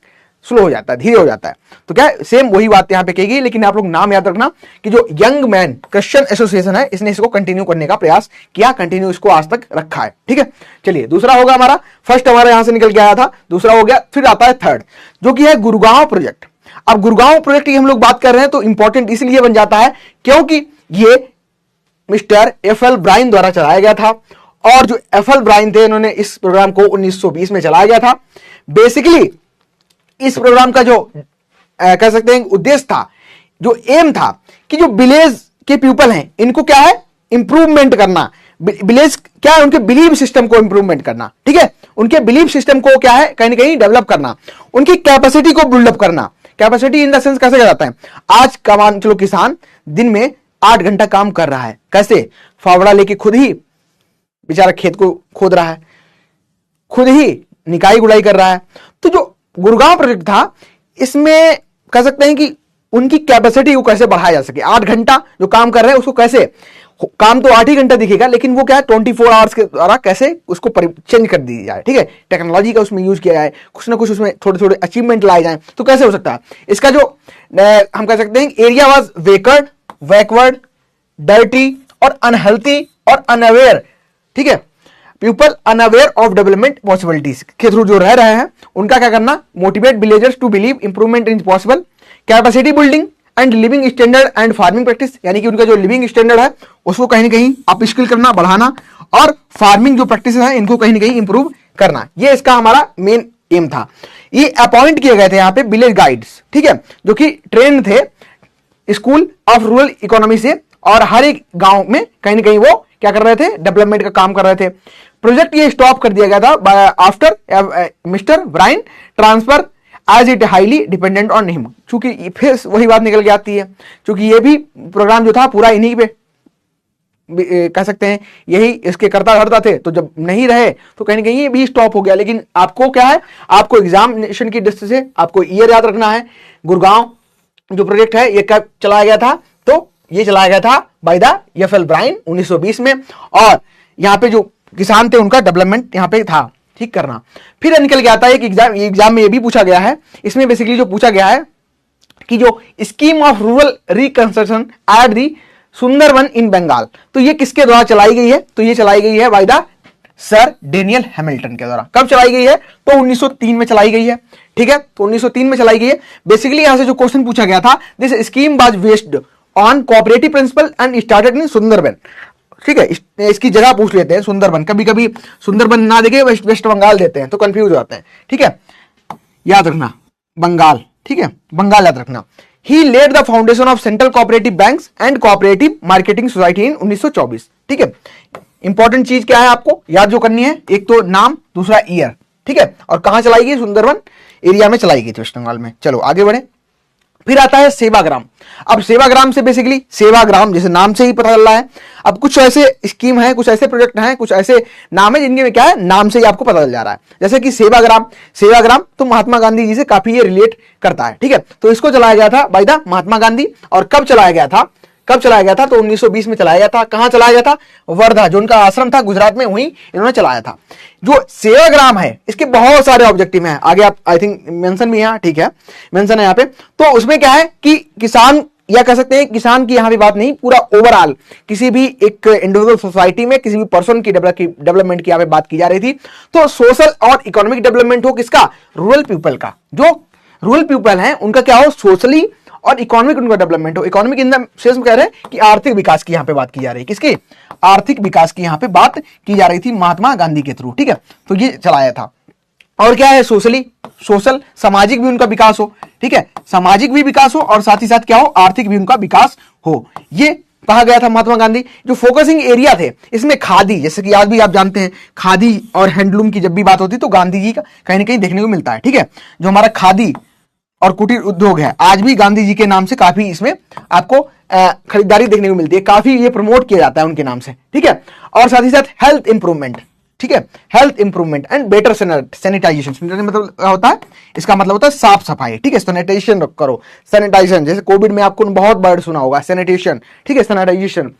स्लो हो जाता है, धीरे हो जाता है। तो क्या है, सेम वही बात यहां पे कही गई, लेकिन आप लोग नाम याद रखना कि जो यंग मैन क्रिश्चियन एसोसिएशन है इसने इसको कंटिन्यू करने का प्रयास किया, कंटिन्यू इसको आज तक रखा है। ठीक है, चलिए दूसरा होगा हमारा, फर्स्ट हमारा यहां से निकल के आया था, दूसरा हो गया, फिर आता है थर्ड जो कि है गुड़गांव प्रोजेक्ट। अब गुड़गांव प्रोजेक्ट की हम लोग बात कर रहे हैं तो इंपॉर्टेंट इसलिए बन जाता है क्योंकि ये मिस्टर एफ.एल. ब्राइन द्वारा चलाया गया था, और जो एफ.एल. ब्राइन थे इन्होंने इस प्रोग्राम को 1920 में चलाया गया था। बेसिकली इस प्रोग्राम का जो कह सकते हैं उद्देश्य था, जो एम था कि जो विलेज के पीपल हैं इनको क्या है, इंप्रूवमेंट करना। विलेज क्या है, उनके बिलीव सिस्टम को इंप्रूवमेंट करना। ठीक है, उनके बिलीव सिस्टम को क्या है, कहीं ना कहीं डेवलप करना, उनकी कैपेसिटी को बिल्डअप करना। कैपेसिटी इन द सेंस कैसे जाता है, आज का मान चलो किसान दिन में 8 घंटा काम कर रहा है, कैसे, फावड़ा लेके खुद ही बेचारा खेत को खोद रहा है, खुद ही निकाई गुड़ाई कर रहा है। तो जो गुड़गांव प्रोजेक्ट था इसमें कह सकते हैं कि उनकी कैपेसिटी को कैसे बढ़ाया जा सके। 8 घंटा जो काम कर रहे हैं उसको कैसे, काम तो 8 ही घंटा दिखेगा लेकिन वो क्या है 24 आवर्स के द्वारा कैसे उसको चेंज कर दी जाए। ठीक है, टेक्नोलॉजी का उसमें यूज किया जाए, कुछ ना कुछ उसमें थोड़े थोड़े अचीवमेंट लाए जाए, तो कैसे हो सकता है। इसका जो हम कह सकते हैं एरिया वाज वेकर्ड, बैकवर्ड, डर्टी और अनहेल्थी और अनअवेयर। ठीक है, people unaware of development possibilities के थ्रू जो रह रहे हैं उनका क्या करना, motivate villagers to believe improvement is possible, capacity building and living standard and farming practice, यानी कि उनका जो लिविंग स्टैंडर्ड है उसको कहीं ना कहीं अपस्किल करना, बढ़ाना, और फार्मिंग जो प्रैक्टिस है इनको कहीं ना कहीं इंप्रूव करना। ये इसका हमारा मेन एम था। ये अपॉइंट किए गए थे यहाँ पे विलेज गाइड्स, ठीक है, जो कि ट्रेन थे स्कूल ऑफ रूरल इकोनॉमी से, और हर एक गांव में कहीं ना कहीं वो क्या कर रहे थे, डेवलपमेंट का काम कर रहे थे। प्रोजेक्ट ये स्टॉप कर दिया गया था after Mister Brayne transfer as it highly dependent on him. चूंकि फिर वही बात निकल के आती है, क्योंकि ये भी प्रोग्राम जो था पूरा इन्हीं पे कह सकते हैं यही इसके करता धरता थे, तो जब नहीं रहे तो कहीं ना कहीं ये भी स्टॉप हो गया। लेकिन आपको क्या है, आपको एग्जामिनेशन की दृष्टि से आपको ईयर याद रखना है। गुड़गांव जो प्रोजेक्ट है ये कब चलाया गया था, तो ये चलाया गया था बाय द एफ.एल. ब्राइन 1920 में, और यहाँ पे जो किसान थे उनका डेवलपमेंट यहाँ पे था, ठीक करना। फिर निकल के आता है कि एग्जाम में ये भी पूछा गया है, इसमें बेसिकली जो पूछा गया है कि जो scheme of rural reconstruction at the Sundarban in Bengal, तो ये किसके द्वारा चलाई गई है, तो ये चलाई गई है by the sir Daniel Hamilton के द्वारा। कब चलाई गई है, तो 1903 में चलाई गई है। ठीक है, तो 1903 में चलाई गई है। बेसिकली यहां से जो क्वेश्चन पूछा गया था, this scheme was based on cooperative principal and started in Sundarban. ठीक है, इसकी जगह पूछ लेते हैं सुंदरबन, कभी कभी सुंदरबन ना देखे वेस्ट बंगाल देते हैं तो कंफ्यूज हो जाते हैं। ठीक है, याद रखना बंगाल, ठीक है, बंगाल याद रखना। He laid the foundation of central cooperative banks and cooperative marketing society in 1924। ठीक है, इंपॉर्टेंट चीज क्या है आपको याद जो करनी है, एक तो नाम, दूसरा ईयर। ठीक है, और कहां चलाई गई, सुंदरबन एरिया में चलाई गई थी, वेस्ट बंगाल में। चलो आगे बढ़े। फिर आता है सेवाग्राम। अब सेवाग्राम से बेसिकली सेवाग्राम जैसे नाम से ही पता चल रहा है। अब कुछ ऐसे स्कीम है, कुछ ऐसे प्रोजेक्ट हैं, कुछ ऐसे नाम है जिनके में क्या है, नाम से ही आपको पता चल जा रहा है। जैसे कि सेवाग्राम, सेवाग्राम तो महात्मा गांधी जी से काफी ये रिलेट करता है। ठीक है, तो इसको चलाया गया था बाय द महात्मा गांधी। और कब चलाया गया था, कब चलाया गया था, तो 1920 में चलाया गया था। कहां चलाया गया था, वर्धा, जो उनका आश्रम था गुजरात में, वहीं इन्होंने चलाया था। जो सेवाग्राम है इसके बहुत सारे ऑब्जेक्टिव हैं, आगे आप आई थिंक मेंशन भी यहाँ, ठीक है, मेंशन है यहाँ पे। तो उसमें क्या है कि किसान, या कह सकते हैं किसान की यहाँ भी बात नहीं, पूरा ओवरऑल किसी भी एक इंडिविजुअल सोसाइटी में किसी भी पर्सन की डेवलपमेंट की यहाँ पे बात की जा रही थी। तो सोशल और इकोनॉमिक डेवलपमेंट हो किसका, रूरल पीपल का। जो रूरल पीपल है उनका क्या हो, सोशली और इकोनॉमिक उनका डेवलपमेंट हो। इकोनॉमिक इन द सेंस में कह रहे हैं कि आर्थिक विकास की यहां पे बात की जा रही है, किसकी, आर्थिक विकास की यहां पे बात की जा रही थी महात्मा गांधी के थ्रू। ठीक है, तो ये चलाया था। और क्या है, सोशली, सोशल सामाजिक भी उनका विकास हो। ठीक है, सामाजिक भी विकास हो और साथ ही साथ क्या हो, आर्थिक भी उनका विकास हो, ये कहा गया था महात्मा गांधी। जो फोकसिंग एरिया थे इसमें खादी, जैसे कि आज भी आप जानते हैं खादी और हैंडलूम की जब भी बात होती है तो गांधी जी का कहीं ना कहीं देखने को मिलता है। ठीक है, जो हमारा खादी और कुटीर उद्योग है, आज भी गांधी जी के नाम से काफी इसमें आपको खरीदारी देखने को मिलती है, काफी ये प्रमोट किया जाता है उनके नाम से, ठीक है। और साथ ही साथ हेल्थ इंप्रूवमेंट, ठीक है, health improvement and better sanitisation मतलब होता है, इसका मतलब होता है साफ सफाई, ठीक है, सैनिटाइजेशन करो, सैनिटाइजेशन, जैसे कोविड में आपको बहुत वर्ड सुना होगा सैनिटेशन, ठीक है, सैनिटाइजेशन।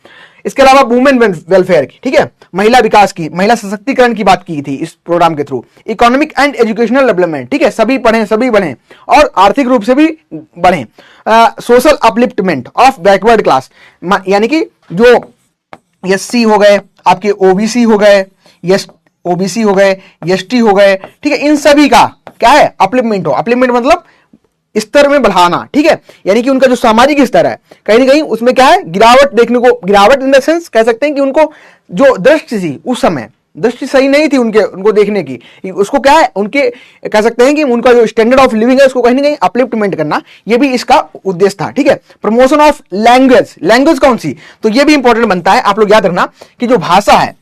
इसके अलावा वुमेन वेलफेयर की, ठीक है, महिला विकास की, महिला सशक्तिकरण की बात की थी इस प्रोग्राम के through. Economic and educational development, ठीक है, सभी पढ़ें सभी बढ़ें और आर्थिक रूप से भी बढ़ें। Social upliftment of backward class, यानी कि जो एससी हो गए, आपके ओबीसी हो गए, ओबीसी हो गए, एसटी हो गए, ठीक है, इन सभी का क्या है, अपलिफ्टमेंट हो। अपलिफ्टमेंट मतलब स्तर में बढ़ाना, ठीक है, यानी कि उनका जो सामाजिक स्तर है कहीं ना कहीं उसमें क्या है, गिरावट देखने को, गिरावट इन द सेंस कह सकते हैं कि उनको जो दृष्टि थी उस समय, दृष्टि सही नहीं थी उनको देखने की, उसको क्या है, उनके कह सकते हैं कि उनका जो स्टैंडर्ड ऑफ लिविंग है उसको कहीं ना कहीं अपलिफ्टमेंट करना, ये भी इसका उद्देश्य था, ठीक है। प्रमोशन ऑफ लैंग्वेज, लैंग्वेज कौन सी, तो ये भी इंपॉर्टेंट बनता है, आप लोग याद रखना कि जो भाषा है,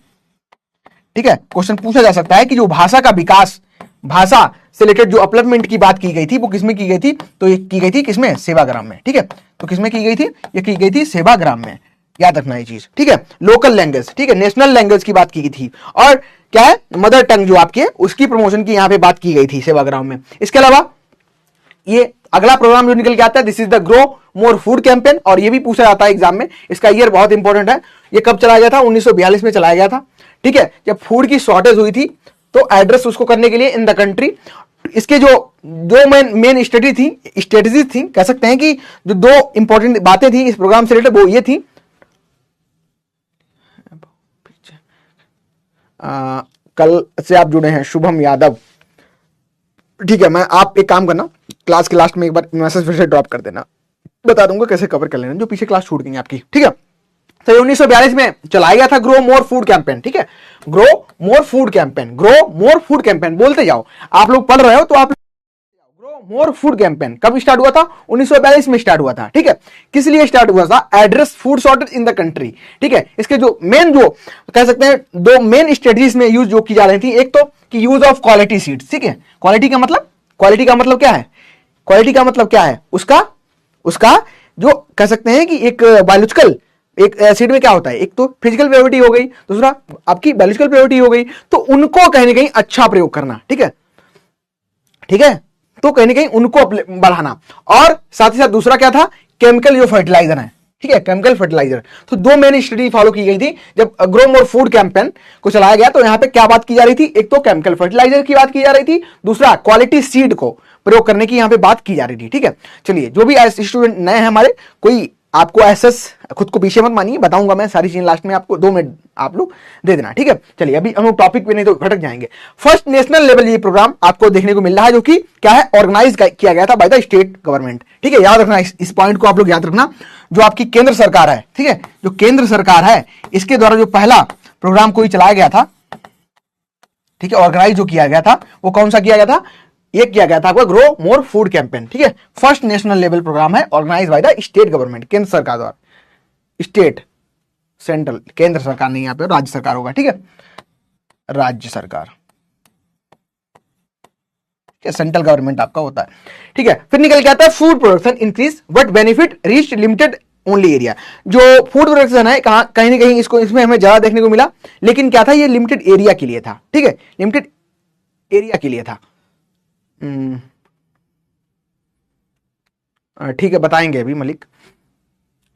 ठीक है, क्वेश्चन पूछा जा सकता है कि जो भाषा का विकास, भाषा से रिलेटेड जो अपलिफ्टमेंट की बात की गई थी वो किसमें की गई थी, तो ये की गई थी किसमें, सेवाग्राम में, ठीक है। तो किसमें की गई थी, ये की गई थी सेवाग्राम में, याद रखना ये चीज, ठीक है। लोकल लैंग्वेज, ठीक है, नेशनल लैंग्वेज की बात की गई थी, और क्या है, मदर टंग जो आपके उसकी प्रमोशन की यहां पे बात की गई थी सेवाग्राम में। इसके अलावा ये अगला प्रोग्राम जो निकल के आता है, this is the grow more food campaign, और ये भी पूछा जाता है एग्जाम में, इसका ईयर बहुत इंपॉर्टेंट है। ये कब चलाया गया था, 1942 में चलाया गया था, ठीक है, जब फूड की शॉर्टेज हुई थी, तो एड्रेस उसको करने के लिए इन द कंट्री। इसके जो दो मेन स्ट्रेटेजीज थी, कह सकते हैं कि जो दो इंपॉर्टेंट बातें थी इस प्रोग्राम से रिलेटेड, वो ये थी, कल से आप जुड़े हैं शुभम यादव, ठीक है, मैं आप एक काम करना, क्लास के लास्ट में एक बार मैसेज फिर से ड्रॉप कर देना, बता दूंगा कैसे कवर कर लेना, जो पीछे क्लास छूट गई आपकी, ठीक है। तो 1942 में चलाया गया था ग्रो मोर फूड कैंपेन, ठीक है, grow more food campaign, grow more food campaign बोलते जाओ, आप लोग पढ़ रहे हो तो आप ग्रो मोर फूड कैंपेन कब स्टार्ट हुआ था, 1942 में स्टार्ट हुआ था, ठीक है। किस लिए स्टार्ट हुआ था, address food shortage in the country, ठीक है। इसके जो मेन, जो कह सकते हैं दो मेन स्ट्रेटजीज में यूज जो की जा रही थी, एक तो कि यूज ऑफ क्वालिटी सीड्स, ठीक है, क्वालिटी का मतलब क्या है, क्वालिटी का मतलब क्या है, उसका जो कह सकते हैं कि एक बायोलॉजिकल, एक सीड में क्या होता है, एक तो फिजिकल प्योरिटी हो गई, दूसरा आपकी बायोलॉजिकल प्योरिटी हो गई, तो उनको कहीं ना कहीं अच्छा प्रयोग करना, ठीक है, ठीक है, तो कहीं ना कहीं उनको बढ़ाना। और साथ ही साथ दूसरा क्या था, केमिकल जो फर्टिलाइजर है, ठीक है, केमिकल फर्टिलाइजर। तो दो मेन स्ट्रेटजी फॉलो की गई थी जब ग्रो मोर फूड कैंपेन को चलाया गया, तो यहां पे क्या बात की जा रही थी, एक तो केमिकल फर्टिलाइजर की बात की जा रही थी, दूसरा क्वालिटी सीड को प्रयोग करने की यहां पे बात की जा रही थी, ठीक है। चलिए, जो भी स्टूडेंट नए हैं हमारे, कोई आपको एसएस खुद को पीछे मत मानिए, बताऊंगा मैं सारी चीजें लास्ट में, आपको 2 मिनट आप लोग दे देना, ठीक है। चलिए, अभी हम लोग टॉपिक पे नहीं तो भटक जाएंगे। फर्स्ट नेशनल लेवल ये प्रोग्राम आपको देखने को मिल रहा है, जो कि क्या है, ऑर्गेनाइज किया गया था बाय द स्टेट गवर्नमेंट, ठीक है, याद रखना इस पॉइंट को आप लोग याद रखना। जो आपकी केंद्र सरकार है, ठीक है, जो केंद्र सरकार है, इसके द्वारा जो पहला प्रोग्राम कोई चलाया गया था, ठीक है, ऑर्गेनाइज जो किया गया था, वो कौन सा किया गया था, ये किया गया था आपका ग्रो मोर फूड कैंपेन, ठीक है। फर्स्ट नेशनल लेवल प्रोग्राम है, organise by the state government, केंद्र सरकार द्वारा, स्टेट, सेंट्रल, केंद्र सरकार नहीं, यहां पे राज्य सरकार होगा, ठीक है, राज्य सरकार, सेंट्रल गवर्नमेंट आपका होता है, ठीक है। फिर निकल के आता है food production increase but benefit reach limited only area. जो फूड प्रोडक्शन है कहीं ना कहीं इसमें हमें ज्यादा देखने को मिला, लेकिन क्या था, ये लिमिटेड एरिया के लिए था, ठीक है, लिमिटेड एरिया के लिए था, ठीक है, बताएंगे अभी मलिक।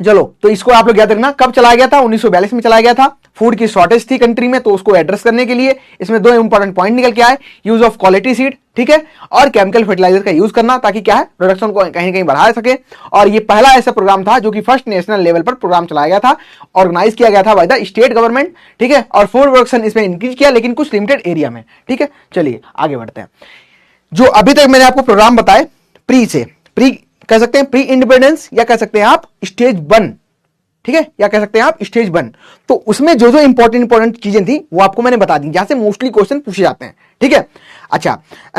चलो, तो इसको आप लोग याद रखना, कब चलाया गया था, 1942 में चलाया गया था। फूड की शॉर्टेज थी कंट्री में, तो उसको एड्रेस करने के लिए इसमें 2 इंपॉर्टेंट पॉइंट निकल के आए, यूज ऑफ क्वालिटी सीड, ठीक है, और केमिकल फर्टिलाइजर का यूज करना, ताकि क्या है, प्रोडक्शन को कहीं ना कहीं बढ़ा सके। और ये पहला ऐसा प्रोग्राम था जो कि फर्स्ट नेशनल लेवल पर प्रोग्राम चलाया गया था, ऑर्गेनाइज किया गया था बाय द स्टेट गवर्नमेंट, ठीक है, और फूड प्रोडक्शन इसमें इंक्रीज किया, लेकिन कुछ लिमिटेड एरिया में, ठीक है। चलिए आगे बढ़ते हैं। जो अभी तक मैंने आपको प्रोग्राम बताए, प्री कह सकते हैं प्री इंडिपेंडेंस, या कह सकते हैं आप स्टेज 1, ठीक है, या कह सकते हैं आप स्टेज 1, तो उसमें जो जो इंपॉर्टेंट चीजें थी वो आपको मैंने बता दी, जहां से मोस्टली क्वेश्चन पूछे जाते हैं, ठीक है। अच्छा,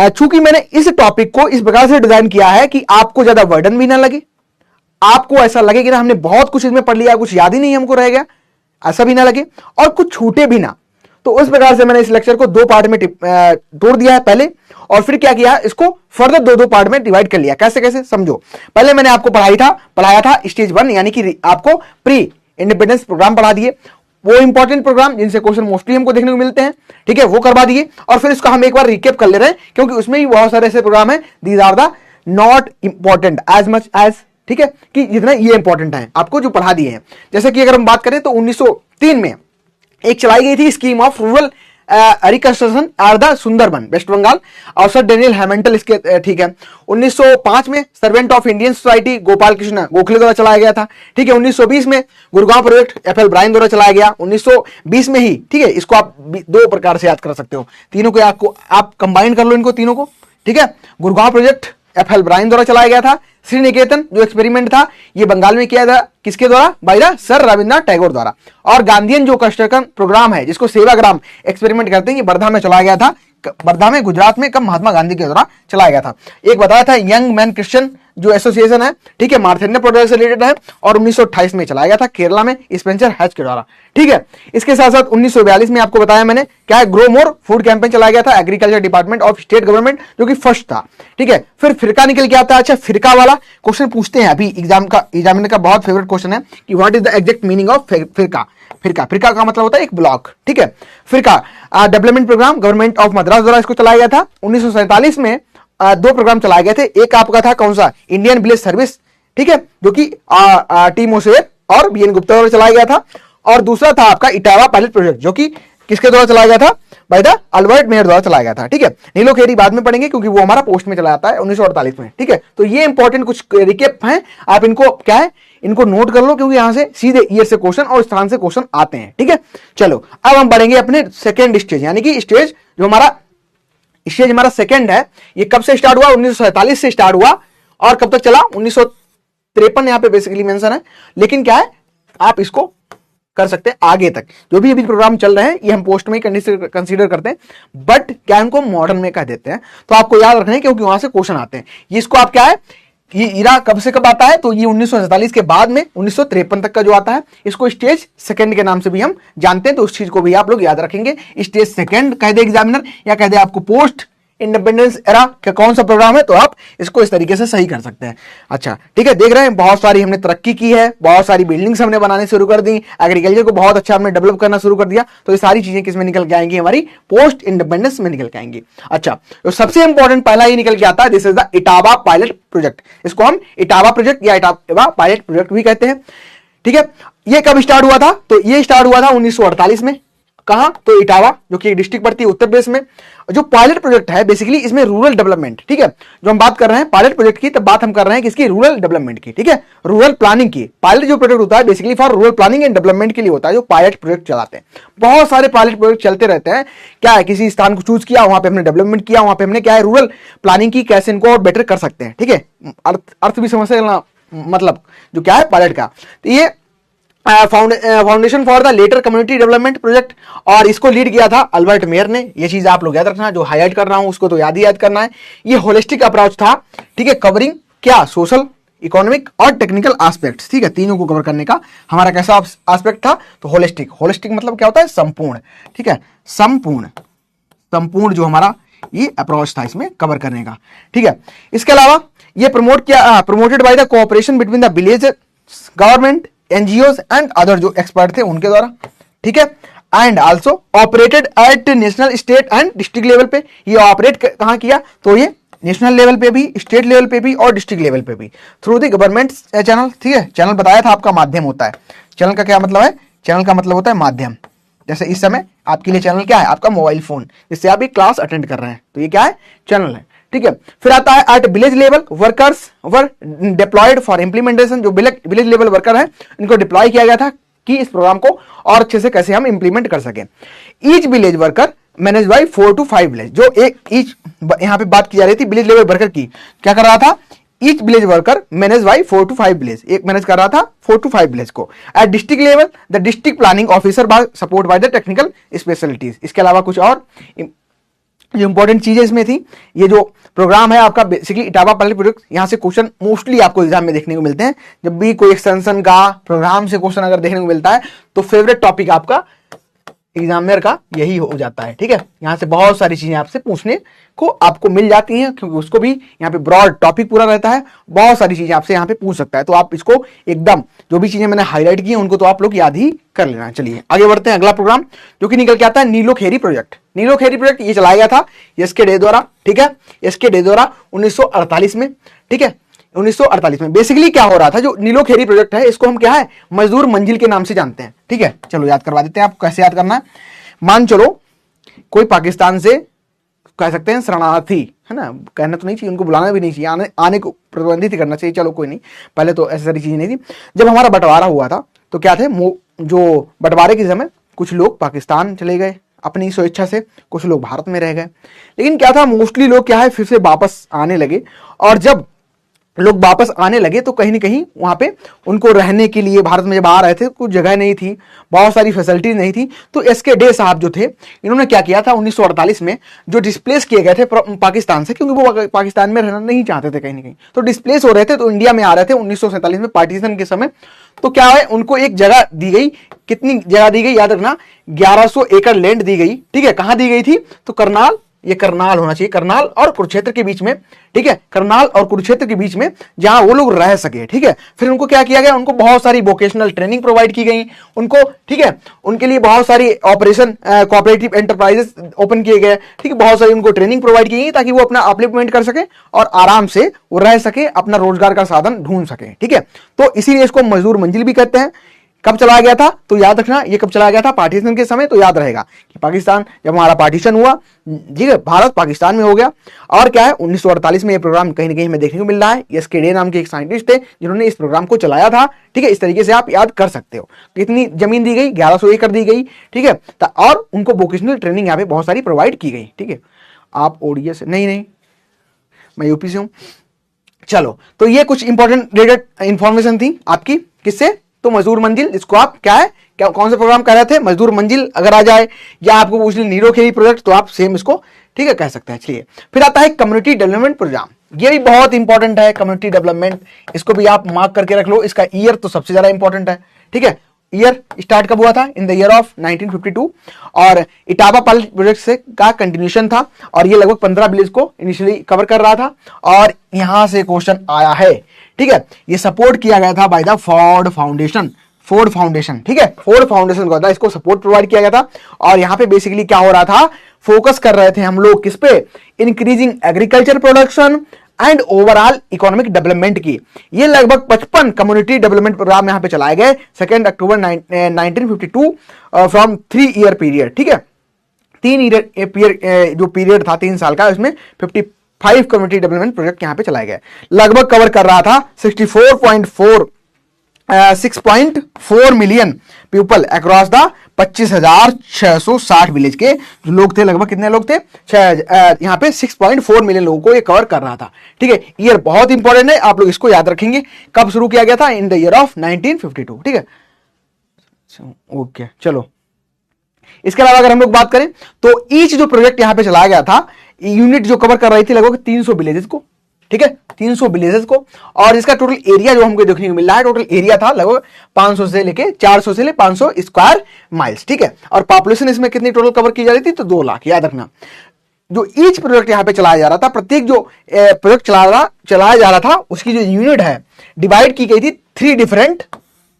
चूंकि मैंने इस टॉपिक को इस प्रकार से डिजाइन किया है कि आपको ज्यादा वर्डन भी ना लगे, आपको ऐसा लगे कि ना हमने बहुत कुछ इसमें पढ़ लिया, कुछ याद ही नहीं हमको रह गया, ऐसा भी ना लगे, और कुछ छूटे भी ना। तो तो उस प्रकार से मैंने इस लेक्चर को दो पार्ट में तोड़ दिया है पहले, और फिर क्या किया, इसको फर्दर दो दो पार्ट में डिवाइड कर लिया। कैसे कैसे समझो। पहले मैंने आपको पढ़ाया था स्टेज 1 यानी कि आपको प्री इंडिपेंडेंस प्रोग्राम पढ़ा दिए, वो इंपॉर्टेंट प्रोग्राम जिनसे क्वेश्चन मोस्टली हमको देखने को मिलते हैं, ठीक है, वो करवा दिए। और फिर इसको हम एक बार रिकेप कर ले रहे हैं, क्योंकि उसमें भी बहुत सारे ऐसे प्रोग्राम है, these are the not important as much as, ठीक है, कि जितना ये इंपॉर्टेंट है आपको जो पढ़ा दिए हैं। जैसे कि अगर हम बात करें तो 1903 में एक चलाई गई थी scheme of rural reconstruction are the Sundarban West Bengal, और सर डेनियल हैमेंटल इसके, ठीक है। 1905 में servant of Indian society Gopal Krishna Gokhale द्वारा चलाया गया था, ठीक है। 1920 में गुड़गांव प्रोजेक्ट एफएल ब्रायन द्वारा चलाया गया 1920 में ही, ठीक है। इसको आप दो प्रकार से याद कर सकते हो, तीनों को आपको आप कंबाइन कर लो इनको तीनों को, ठीक है। गुड़गांव प्रोजेक्ट एफएल ब्रायन द्वारा चलाया गया था। श्रीनिकेतन जो एक्सपेरिमेंट था ये बंगाल में किया था, किसके द्वारा, by the sir Rabindranath Tagore द्वारा। और गांधीयन जो कंस्ट्रक्शन प्रोग्राम है जिसको सेवाग्राम एक्सपेरिमेंट कहते हैं, ये वर्धा में चलाया गया था, वर्धा में गुजरात में, कब महात्मा गांधी के द्वारा चलाया गया था। एक बताया था यंग मैन क्रिश्चियन जो एसोसिएशन है, ठीक है, मार्थेन्डे प्रोजेक्ट से रिलेटेड है, और 1928 में चलाया गया था केरला में स्पेंसर हैच के द्वारा, ठीक है। इसके साथ साथ 1942 में आपको बताया मैंने क्या है, ग्रो मोर फूड कैंपेन चलाया गया था agriculture department of state government, जो कि फर्स्ट था, ठीक है। फिर फिरका निकल के आता है। अच्छा, फिरका वाला क्वेश्चन पूछते हैं अभी एग्जामिनर का बहुत फेवरेट क्वेश्चन है कि what is the exact meaning of firka. Firka का मतलब होता है एक ब्लॉक, ठीक है। Firka development programme government of Madras द्वारा इसको चलाया गया था। 1947 में दो प्रोग्राम चलाए गए थे। एक आपका था कौन सा, इंडियन विलेज सर्विस, ठीक है, जो कि टी मोसेर और बीएन गुप्ता द्वारा चलाया गया था। और दूसरा था आपका इटावा पायलट प्रोजेक्ट, जो कि किसके द्वारा चलाया गया था, बाय द अल्बर्ट मेयर द्वारा चलाया गया था, ठीक है। नीलो खेरी बाद में पढ़ेंगे क्योंकि वो हमारा पोस्ट में चला जाता है 1948 में, ठीक है। तो ये इंपॉर्टेंट कुछ रिकेप हैं, आप इनको क्या है, इनको नोट कर लो, क्योंकि यहां से सीधे ईयर से क्वेश्चन और स्थान से क्वेश्चन आते हैं, ठीक है। चलो अब हम बढ़ेंगे अपने सेकेंड स्टेज, यानी कि स्टेज जो हमारा सेकंड है, ये कब से स्टार्ट हुआ, 1947 से स्टार्ट हुआ, और कब तक चला, 1953 यहां पे बेसिकली मेंशन है। लेकिन क्या है, आप इसको कर सकते हैं आगे तक, जो भी अभी प्रोग्राम चल रहे हैं ये हम पोस्ट में कंसीडर करते हैं, बट क्या इनको मॉडर्न में कह देते हैं, तो आपको याद रखना है क्योंकि वहां से क्वेश्चन आते हैं। ये इसको आप क्या है, ये इरा कब से कब आता है, तो ये 1947 के बाद में 1953 तक का जो आता है, इसको स्टेज सेकंड के नाम से भी हम जानते हैं। तो उस चीज को भी आप लोग याद रखेंगे, स्टेज सेकंड कह दे एग्जामिनर, या कह दे आपको पोस्ट इंडिपेंडेंस एरा का कौन सा प्रोग्राम है, तो आप इसको इस तरीके से सही कर सकते हैं। अच्छा, ठीक है, देख रहे हैं बहुत सारी हमने तरक्की की है, बहुत सारी बिल्डिंग्स हमने बनाने शुरू कर दी, एग्रीकल्चर को बहुत अच्छा हमने डेवलप करना शुरू कर दिया। तो ये सारी चीजें किसमें निकल के आएंगी, हमारी पोस्ट इंडिपेंडेंस में निकल के आएंगी। अच्छा, तो सबसे इंपॉर्टेंट पहला ये निकल के आता है, this is the Etawah pilot project. इसको हम इटावा प्रोजेक्ट या इटावा पायलट प्रोजेक्ट भी कहते हैं, ठीक है। ये कब स्टार्ट हुआ था, तो ये स्टार्ट हुआ था 1948 में। कहां, तो इटावा, जो कि एक डिस्ट्रिक्ट पड़ती है उत्तर प्रदेश में। जो पायलट प्रोजेक्ट है बेसिकली इसमें रूरल डेवलपमेंट, ठीक है, जो हम बात कर रहे हैं पायलट प्रोजेक्ट की, तब बात हम कर रहे हैं किसकी, रूरल डेवलपमेंट की, ठीक है, रूरल प्लानिंग की। पायलट जो प्रोजेक्ट होता है basically for rural planning and development के लिए होता है, जो पायलट प्रोजेक्ट चलाते हैं। बहुत सारे पायलट प्रोजेक्ट चलते रहते हैं। क्या है, किसी स्थान को चूज किया, वहां पे हमने डेवलपमेंट किया, वहां पे हमने क्या है, रूरल प्लानिंग की, कैसे इनको और बेटर कर सकते हैं, ठीक है। अर्थ भी समझ लेना, मतलब जो क्या है पायलट का। तो ये foundation for the later community development project, और इसको लीड किया था अल्बर्ट मेयर ने। ये चीज आप लोग याद रखना, जो हाईलाइट कर रहा हूं उसको तो याद करना है। ये होलिस्टिक अप्रोच था, ठीक है, कवरिंग क्या, सोशल, इकोनॉमिक और टेक्निकल एस्पेक्ट्स, ठीक है, तीनों को कवर करने का हमारा कैसा एस्पेक्ट था, तो होलिस्टिक। होलिस्टिक मतलब क्या होता है, संपूर्ण, ठीक है, संपूर्ण जो हमारा ये अप्रोच था इसमें कवर करने का, ठीक है। इसके अलावा ये promoted by the cooperation between the village government, NGOs and other जो एक्सपर्ट थे उनके द्वारा, ठीक है। And also operated at national, state and district level पे। ये ऑपरेट कहां किया, तो ये नेशनल लेवल पे भी, स्टेट लेवल पे भी और डिस्ट्रिक्ट लेवल पे भी, थ्रू द गवर्नमेंट चैनल, ठीक है। चैनल बताया था आपका माध्यम होता है। चैनल का क्या मतलब है, चैनल का मतलब होता है माध्यम। जैसे इस समय आपके लिए चैनल क्या है, आपका मोबाइल फोन, जिससे आप एक क्लास अटेंड कर रहे हैं, तो ये क्या है, चैनल है, ठीक है। फिर आता है at village level workers were deployed for implementation. जो विलेज लेवल वर्कर है इनको डिप्लॉय किया गया था कि इस प्रोग्राम को और अच्छे से कैसे हम इंप्लीमेंट कर सकें। Each village worker manage by 4 to 5 village. जो एक ईच यहां पे बात की जा रही थी विलेज लेवल वर्कर की, क्या कर रहा था, each village worker manage by 4 to 5 village, एक मैनेज कर रहा था 4 to 5 विलेज को। At district level the district planning officer by support by the technical specialities. इसके अलावा कुछ और जो इंपॉर्टेंट चीजें इसमें थी, ये जो प्रोग्राम है आपका बेसिकली इटावा पायलट प्रोजेक्ट, यहां से क्वेश्चन मोस्टली आपको एग्जाम में देखने को मिलते हैं। जब भी कोई एक्सटेंशन का प्रोग्राम से क्वेश्चन अगर देखने को मिलता है तो फेवरेट टॉपिक आपका एग्जामिनर का यही हो जाता है। ठीक है, यहां से बहुत सारी चीजें आपसे पूछने को आपको मिल जाती हैं, क्योंकि उसको भी यहाँ पे ब्रॉड टॉपिक पूरा रहता है, बहुत सारी चीजें आपसे यहाँ पे पूछ सकता है। तो आप इसको एकदम जो भी चीजें मैंने हाईलाइट की हैं उनको तो आप लोग याद ही कर लेना। चलिए आगे बढ़ते हैं। अगला प्रोग्राम जो कि निकल के आता है नीलो खेरी प्रोजेक्ट। नीलो खेरी प्रोजेक्ट ये चलाया गया था एसके डे द्वारा। ठीक है, एसके डे द्वारा 1948 में। ठीक है, 1948 में बेसिकली क्या हो रहा था, जो नीलो खेरी प्रोजेक्ट है इसको हम क्या है मजदूर मंजिल के नाम से जानते हैं। ठीक है, चलो याद करवा देते हैं। आप कैसे याद करना है, मान चलो कोई पाकिस्तान से कह सकते हैं शरणार्थी है ना, कहना तो नहीं चाहिए, उनको बुलाना भी नहीं चाहिए, आने को प्रतिबंधित करना चाहिए। चलो कोई नहीं, पहले तो ऐसी सारी चीजें नहीं थी। जब हमारा बंटवारा हुआ था तो क्या थे, जो बंटवारे के समय कुछ लोग पाकिस्तान चले गए अपनी स्वेच्छा से, कुछ लोग भारत में रह गए। लेकिन क्या था, मोस्टली लोग क्या है फिर से वापस आने लगे, और जब लोग वापस आने लगे तो कहीं ना कहीं वहां पे उनको रहने के लिए, भारत में जब आ रहे थे कुछ जगह नहीं थी, बहुत सारी फैसिलिटीज नहीं थी। तो एसके डे साहब जो थे इन्होंने क्या किया था, 1948 में जो डिस्प्लेस किए गए थे पाकिस्तान से, क्योंकि वो पाकिस्तान में रहना नहीं चाहते थे कहीं ना कहीं, तो डिस्प्लेस हो रहे थे, तो इंडिया में आ रहे थे 1947 में पार्टीशन के समय। तो क्या है, उनको एक जगह दी गई, कितनी जगह दी गई याद रखना, 1100 एकड़ लैंड दी गई। ठीक है, कहां दी गई थी, तो करनाल, ये करनाल होना चाहिए, करनाल और कुरुक्षेत्र के बीच में। ठीक है, करनाल और कुरुक्षेत्र के बीच में जहां वो लोग रह सके। ठीक है, फिर उनको क्या किया गया, उनको बहुत सारी वोकेशनल ट्रेनिंग प्रोवाइड की गई उनको। ठीक है, उनके लिए बहुत सारी ऑपरेशन कोऑपरेटिव एंटरप्राइजेस ओपन किए गए। ठीक है, बहुत सारी उनको ट्रेनिंग प्रोवाइड की गई ताकि वो अपना अपलिफ्टमेंट कर सके और आराम से वो रह सके, अपना रोजगार का साधन ढूंढ सके। ठीक है, तो इसीलिए इसको मजदूर मंजिल भी कहते हैं। कब चलाया गया था, तो याद रखना, ये कब चलाया गया था, पार्टीशन के समय। तो याद रहेगा कि पाकिस्तान जब हमारा पार्टीशन हुआ, ठीक है, भारत पाकिस्तान में हो गया। और क्या है, 1948 में ये प्रोग्राम कहीं ना कहीं हमें देखने को मिल रहा है। एसके डे नाम के एक साइंटिस्ट थे जिन्होंने इस प्रोग्राम को चलाया था। ठीक है, इस तरीके से आप याद कर सकते हो। कितनी जमीन दी गई, 1100 एकड़ दी गई। ठीक है, और उनको वोकेशनल ट्रेनिंग यहाँ पे बहुत सारी प्रोवाइड की गई। ठीक है, आप ओडिया से नहीं, मैं यूपी से हूं। चलो, तो ये कुछ इंपॉर्टेंट रिलेटेड इंफॉर्मेशन थी आपकी, किससे, तो मजदूर मंजिल, जिसको आप क्या है, क्या कौन से प्रोग्राम कर रहे थे, मजदूर मंजिल अगर आ जाए, या आपको पूछ ले नीलो खेरी प्रोजेक्ट, तो आप सेम इसको ठीक है कह सकते हैं। चलिए फिर आता है कम्युनिटी डेवलपमेंट प्रोग्राम। ये भी बहुत इंपॉर्टेंट है, कम्युनिटी डेवलपमेंट, इसको भी आप मार्क करके रख लो। इसका ईयर तो सबसे ज्यादा इंपॉर्टेंट है। ठीक है, ईयर स्टार्ट कब हुआ था, इन द ईयर ऑफ 1952, और इटावा पायलट प्रोजेक्ट से का कंटिन्यूशन था, और ये लगभग 15 विलेज को इनिशियली कवर कर रहा था। और यहां से क्वेश्चन आया है। ठीक है, ये सपोर्ट किया गया था by the Ford foundation. Ford foundation, ठीक है, फोर्ड फाउंडेशन को था, इसको सपोर्ट प्रोवाइड किया गया था। और यहां पे बेसिकली क्या हो रहा था, फोकस कर रहे थे हम लोग किस पे, increasing agriculture production and overall economic development की। ये लगभग 55 कम्युनिटी डेवलपमेंट प्रोग्राम यहां पे चलाए गए 2 अक्टूबर 1952 फ्रॉम 3 ईयर पीरियड। ठीक है, 3 ईयर जो पीरियड था 3 साल का, उसमें 55 कम्युनिटी डेवलपमेंट प्रोजेक्ट यहां पे चलाए गए। लगभग कवर कर रहा था 6.4 million people across the 25,660 village के जो लोग थे। लगभग कितने लोग थे, यहाँ पे 6.4 मिलियन लोगों को ये कवर कर रहा था। ठीक है, ईयर बहुत इंपॉर्टेंट है, आप लोग इसको याद रखेंगे। कब शुरू किया गया था, इन द ईयर ऑफ 1952। ठीक है, ओके, चलो इसके अलावा अगर हम लोग बात करें तो ईच जो प्रोजेक्ट यहां पे चलाया गया था, यूनिट जो कवर कर रही थी लगभग 300 विलेजेस को। ठीक है, 300 विलेजेस को, और इसका टोटल एरिया जो हमको देखने को मिल रहा है, टोटल एरिया था लगभग 500 से लेके 400 से ले 500 स्क्वायर माइल्स। ठीक है, और पॉपुलेशन इसमें कितनी टोटल कवर की जा रही थी, तो 2 लाख। याद रखना, जो ईच प्रोजेक्ट यहां पे चलाया जा रहा था, प्रत्येक जो प्रोजेक्ट चलाया जा रहा था, उसकी जो यूनिट है डिवाइड की गई थी 3 डिफरेंट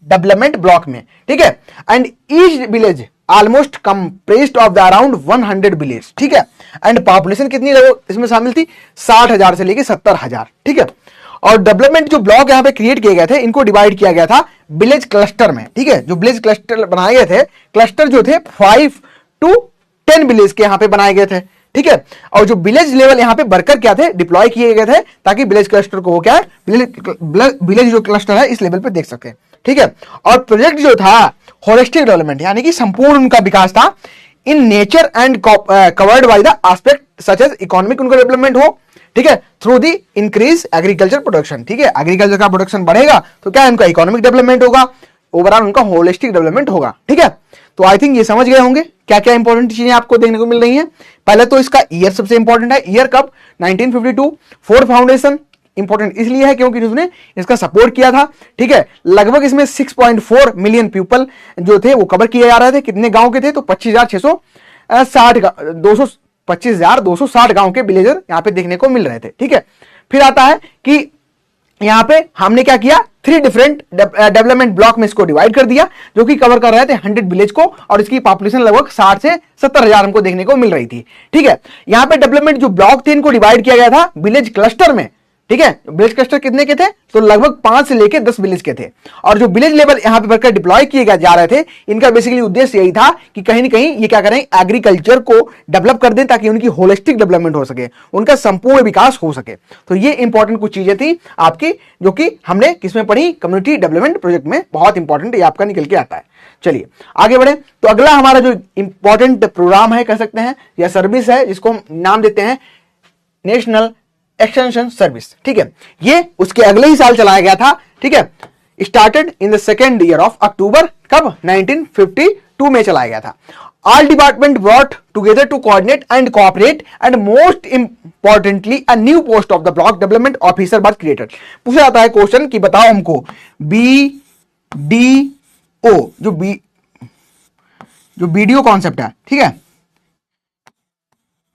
डेवलपमेंट ब्लॉक में। ठीक है, and each village almost compressed of the around 100 village. ठीक है, एंड पॉपुलेशन कितनी लोग इसमें शामिल थी, 60,000 से लेके 70,000। ठीक है, और डेवलपमेंट जो ब्लॉक यहां पे क्रिएट किए गए थे, इनको डिवाइड किया गया था विलेज क्लस्टर में। ठीक है, जो विलेज क्लस्टर बनाए गए थे, क्लस्टर जो थे 5 to 10 विलेज के यहां पे बनाए गए थे। ठीक है, और जो विलेज लेवल यहां पे वर्कर क्या थे, डिप्लॉय किए गए थे, ताकि विलेज क्लस्टर को वो क्या है, विलेज जो क्लस्टर है इस लेवल पे देख सके। ठीक है, और प्रोजेक्ट जो था होलिस्टिक डेवलपमेंट, यानी कि संपूर्ण उनका विकास था, in nature and covered by the aspect such as economic उनका डेवलपमेंट हो। ठीक है, through the increase agriculture production. ठीक है, एग्रीकल्चर का प्रोडक्शन बढ़ेगा तो क्या उनका इकोनॉमिक डेवलपमेंट होगा, ओवरऑल उनका होलिस्टिक डेवलपमेंट होगा। ठीक है, तो आई थिंक ये समझ गए होंगे क्या क्या इंपॉर्टेंट चीजें आपको देखने को मिल रही हैं। पहले तो इसका ईयर सबसे इंपॉर्टेंट है, ईयर कब, 1952, फोर्ड फाउंडेशन इंपॉर्टेंट इसलिए है क्योंकि उसने इसका सपोर्ट किया था। ठीक है, लगभग इसमें 6.4 मिलियन पीपल जो थे वो कवर किए जा रहे थे। कितने गांव के थे? तो 25,260 गांव के विलेजर यहां पे देखने को मिल रहे थे। ठीक है, फिर आता है कि यहां पे हमने क्या किया, 3 डिफरेंट डेवलपमेंट ब्लॉक में इसको डिवाइड कर दिया, जो कि कवर कर रहे थे 100 विलेज को, और इसकी पॉपुलेशन लगभग 60 से 70 हजार हमको देखने को मिल रही थी। ठीक है, यहां पे डेवलपमेंट जो ब्लॉक थे इनको डिवाइड किया गया था विलेज क्लस्टर में। ठीक है, विलेज क्लस्टर कितने के थे? तो लगभग 5 से लेकर 10 विलेज के थे। और जो विलेज लेवल यहां पे वर्कर डिप्लॉय किए जा रहे थे, इनका बेसिकली उद्देश्य यही था कि कहीं ना कहीं ये क्या करें, एग्रीकल्चर को डेवलप कर दें ताकि उनकी होलिस्टिक डेवलपमेंट हो सके, उनका संपूर्ण विकास हो सके। तो ये इंपॉर्टेंट कुछ चीजें थी आपकी, जो कि हमने किसमें पढ़ी, कम्युनिटी डेवलपमेंट प्रोजेक्ट में। बहुत इंपॉर्टेंट ये आपका निकल के आता है। चलिए आगे बढ़े। तो अगला हमारा जो इंपॉर्टेंट प्रोग्राम है कह सकते हैं या सर्विस है, जिसको हम नाम देते हैं नेशनल एक्सटेंशन सर्विस। ठीक है, ये उसके अगले ही साल चलाया गया था। ठीक है, started in the second year of October, कब? 1952 में चलाया गया था। All department brought together to coordinate and cooperate, and most importantly a new post of the block development officer was created. पूछा जाता है क्वेश्चन कि बताओ हमको BDO जो BDO कॉन्सेप्ट है, ठीक है,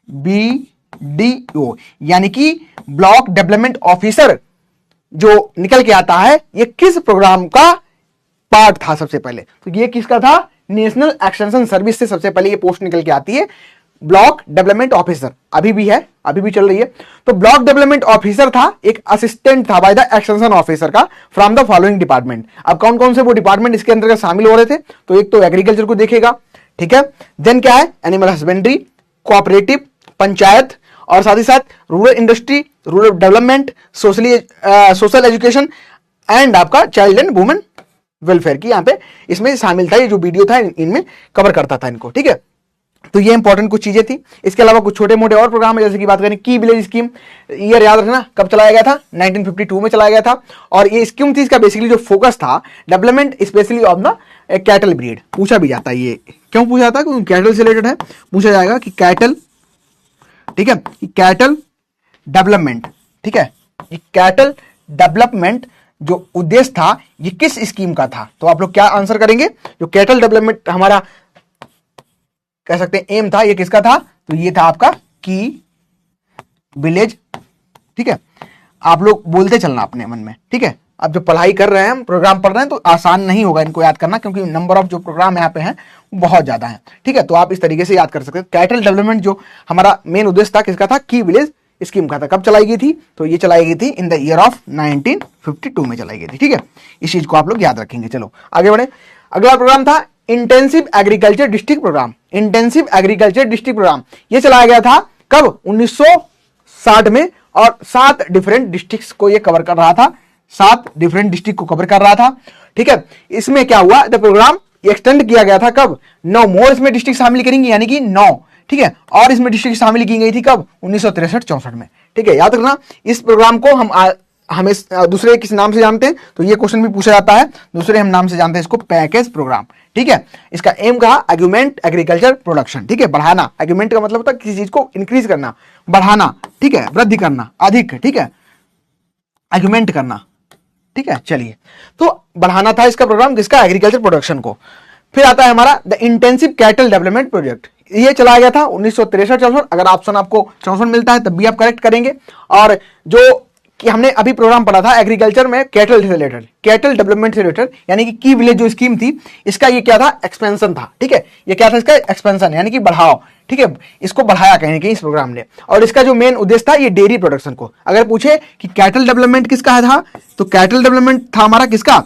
BDO यानी कि ब्लॉक डेवलपमेंट ऑफिसर जो निकल के आता है, ये किस प्रोग्राम का पार्ट था? सबसे पहले तो ये किसका था? नेशनल एक्सटेंशन सर्विस से सबसे पहले ये पोस्ट निकल के आती है, ब्लॉक डेवलपमेंट ऑफिसर। अभी भी है, अभी भी चल रही है। तो ब्लॉक डेवलपमेंट ऑफिसर था, एक असिस्टेंट था बाय द एक्सटेंशन ऑफिसर का, फ्रॉम द फॉलोइंग डिपार्टमेंट। अब कौन कौन से वो डिपार्टमेंट इसके अंतर्गत शामिल हो रहे थे? तो एक तो एग्रीकल्चर को देखेगा, ठीक है, देन क्या है, एनिमल हस्बेंड्री, कोऑपरेटिव, पंचायत, और साथ ही साथ rural industry, rural development, social education, and आपका चाइल्ड एंड वुमेन वेलफेयर की यहाँ पे इसमें शामिल था। ये जो वीडियो था इनमें कवर करता था इनको। ठीक है, तो ये इंपॉर्टेंट कुछ चीजें थी। इसके अलावा कुछ छोटे मोटे और प्रोग्राम है, जैसे कि बात करें की विलेज स्कीम, ईयर याद रखना कब चलाया गया था? 1952 में चलाया गया था। और ये स्कीम थी, इसका बेसिकली जो फोकस था development specially of the cattle breed. पूछा भी जाता है, ये क्यों पूछा जाता है? क्योंकि कैटल से रिलेटेड है। पूछा जाएगा कि कैटल, ठीक है, कैटल डेवलपमेंट, ठीक है, ये कैटल डेवलपमेंट जो उद्देश्य था ये किस स्कीम का था? तो आप लोग क्या आंसर करेंगे? जो कैटल डेवलपमेंट हमारा कह सकते हैं एम था, ये किसका था? तो ये था आपका की विलेज। ठीक है, आप लोग बोलते चलना अपने मन में। ठीक है, अब जो पढ़ाई कर रहे हैं, हम प्रोग्राम पढ़ रहे हैं, तो आसान नहीं होगा इनको याद करना, क्योंकि नंबर ऑफ जो प्रोग्राम यहाँ पे हैं बहुत ज्यादा है। ठीक है, तो आप इस तरीके से याद कर सकते हैं। कैटल डेवलपमेंट जो हमारा मेन उद्देश्य था किसका था? की विलेज स्कीम का था। कब चलाई गई थी? तो ये चलाई गई थी इन द ईयर ऑफ 1952 में चलाई गई थी। ठीक है, इस चीज को आप लोग याद रखेंगे। चलो आगे बढ़े। अगला प्रोग्राम था intensive agriculture district programme. Intensive agriculture district programme ये चलाया गया था कब? 1960 में, और 7 डिफरेंट डिस्ट्रिक्ट्स को ये कवर कर रहा था। 7 डिफरेंट डिस्ट्रिक्ट को कवर कर रहा था। ठीक है, इसमें क्या हुआ? द प्रोग्राम एक्सटेंड किया गया था कब? 9 मोर इसमें डिस्ट्रिक्ट शामिल करेंगे, यानी कि 9। ठीक है, और इसमें डिस्ट्रिक्ट शामिल की गई थी कब? 1963-64 में। ठीक है, याद रखना। इस प्रोग्राम को हमें दूसरे किस नाम से जानते हैं? तो ये क्वेश्चन भी पूछा जाता है। दूसरे हम नाम से जानते हैं इसको पैकेज प्रोग्राम। ठीक है, इसका एम कहा अग्यूमेंट एग्रीकल्चर प्रोडक्शन। ठीक है, बढ़ाना। अग्यूमेंट का मतलब होता है किसी चीज को इंक्रीज करना, बढ़ाना। ठीक है, वृद्धि करना, अधिक। ठीक है, अग्यूमेंट करना। ठीक है, चलिए, तो बढ़ाना था इसका प्रोग्राम, किसका? एग्रीकल्चर प्रोडक्शन को। फिर आता है हमारा the intensive cattle development project. ये चलाया गया था 1963-64। अगर ऑप्शन आपको 64 मिलता है तब भी आप करेक्ट करेंगे। और जो कि हमने अभी प्रोग्राम पढ़ा था एग्रीकल्चर में कैटल से रिलेटेड, कैटल डेवलपमेंट से रिलेटेड, यानी कि की विलेज जो स्कीम थी, इसका ये क्या था? एक्सपेंशन था। ठीक है, ये क्या था? इसका एक्सपेंशन यानी कि बढ़ाओ। ठीक है, इसको बढ़ाया कहीं ना कहीं इस प्रोग्राम ने। और इसका जो मेन उद्देश्य था ये डेयरी प्रोडक्शन को। अगर पूछे कि कैटल डेवलपमेंट किसका था, तो कैटल डेवलपमेंट था हमारा किसका?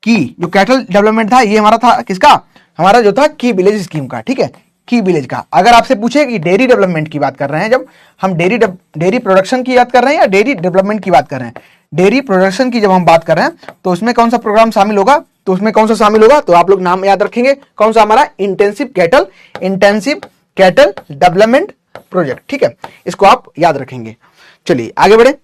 की जो कैटल डेवलपमेंट था ये हमारा था किसका? हमारा जो था की विलेज स्कीम का। ठीक है, की विलेज का। अगर आपसे पूछे कि डेयरी डेवलपमेंट की बात कर रहे हैं, जब हम डेयरी प्रोडक्शन की बात कर रहे हैं या डेयरी डेवलपमेंट की बात कर रहे हैं, डेयरी प्रोडक्शन की जब हम बात कर रहे हैं, तो उसमें कौन सा प्रोग्राम शामिल होगा? तो उसमें कौन सा शामिल होगा? तो आप लोग नाम याद रखेंगे, कौन सा? हमारा इंटेंसिव कैटल डेवलपमेंट प्रोजेक्ट। ठीक है, इसको आप याद रखेंगे। चलिए आगे बढ़े।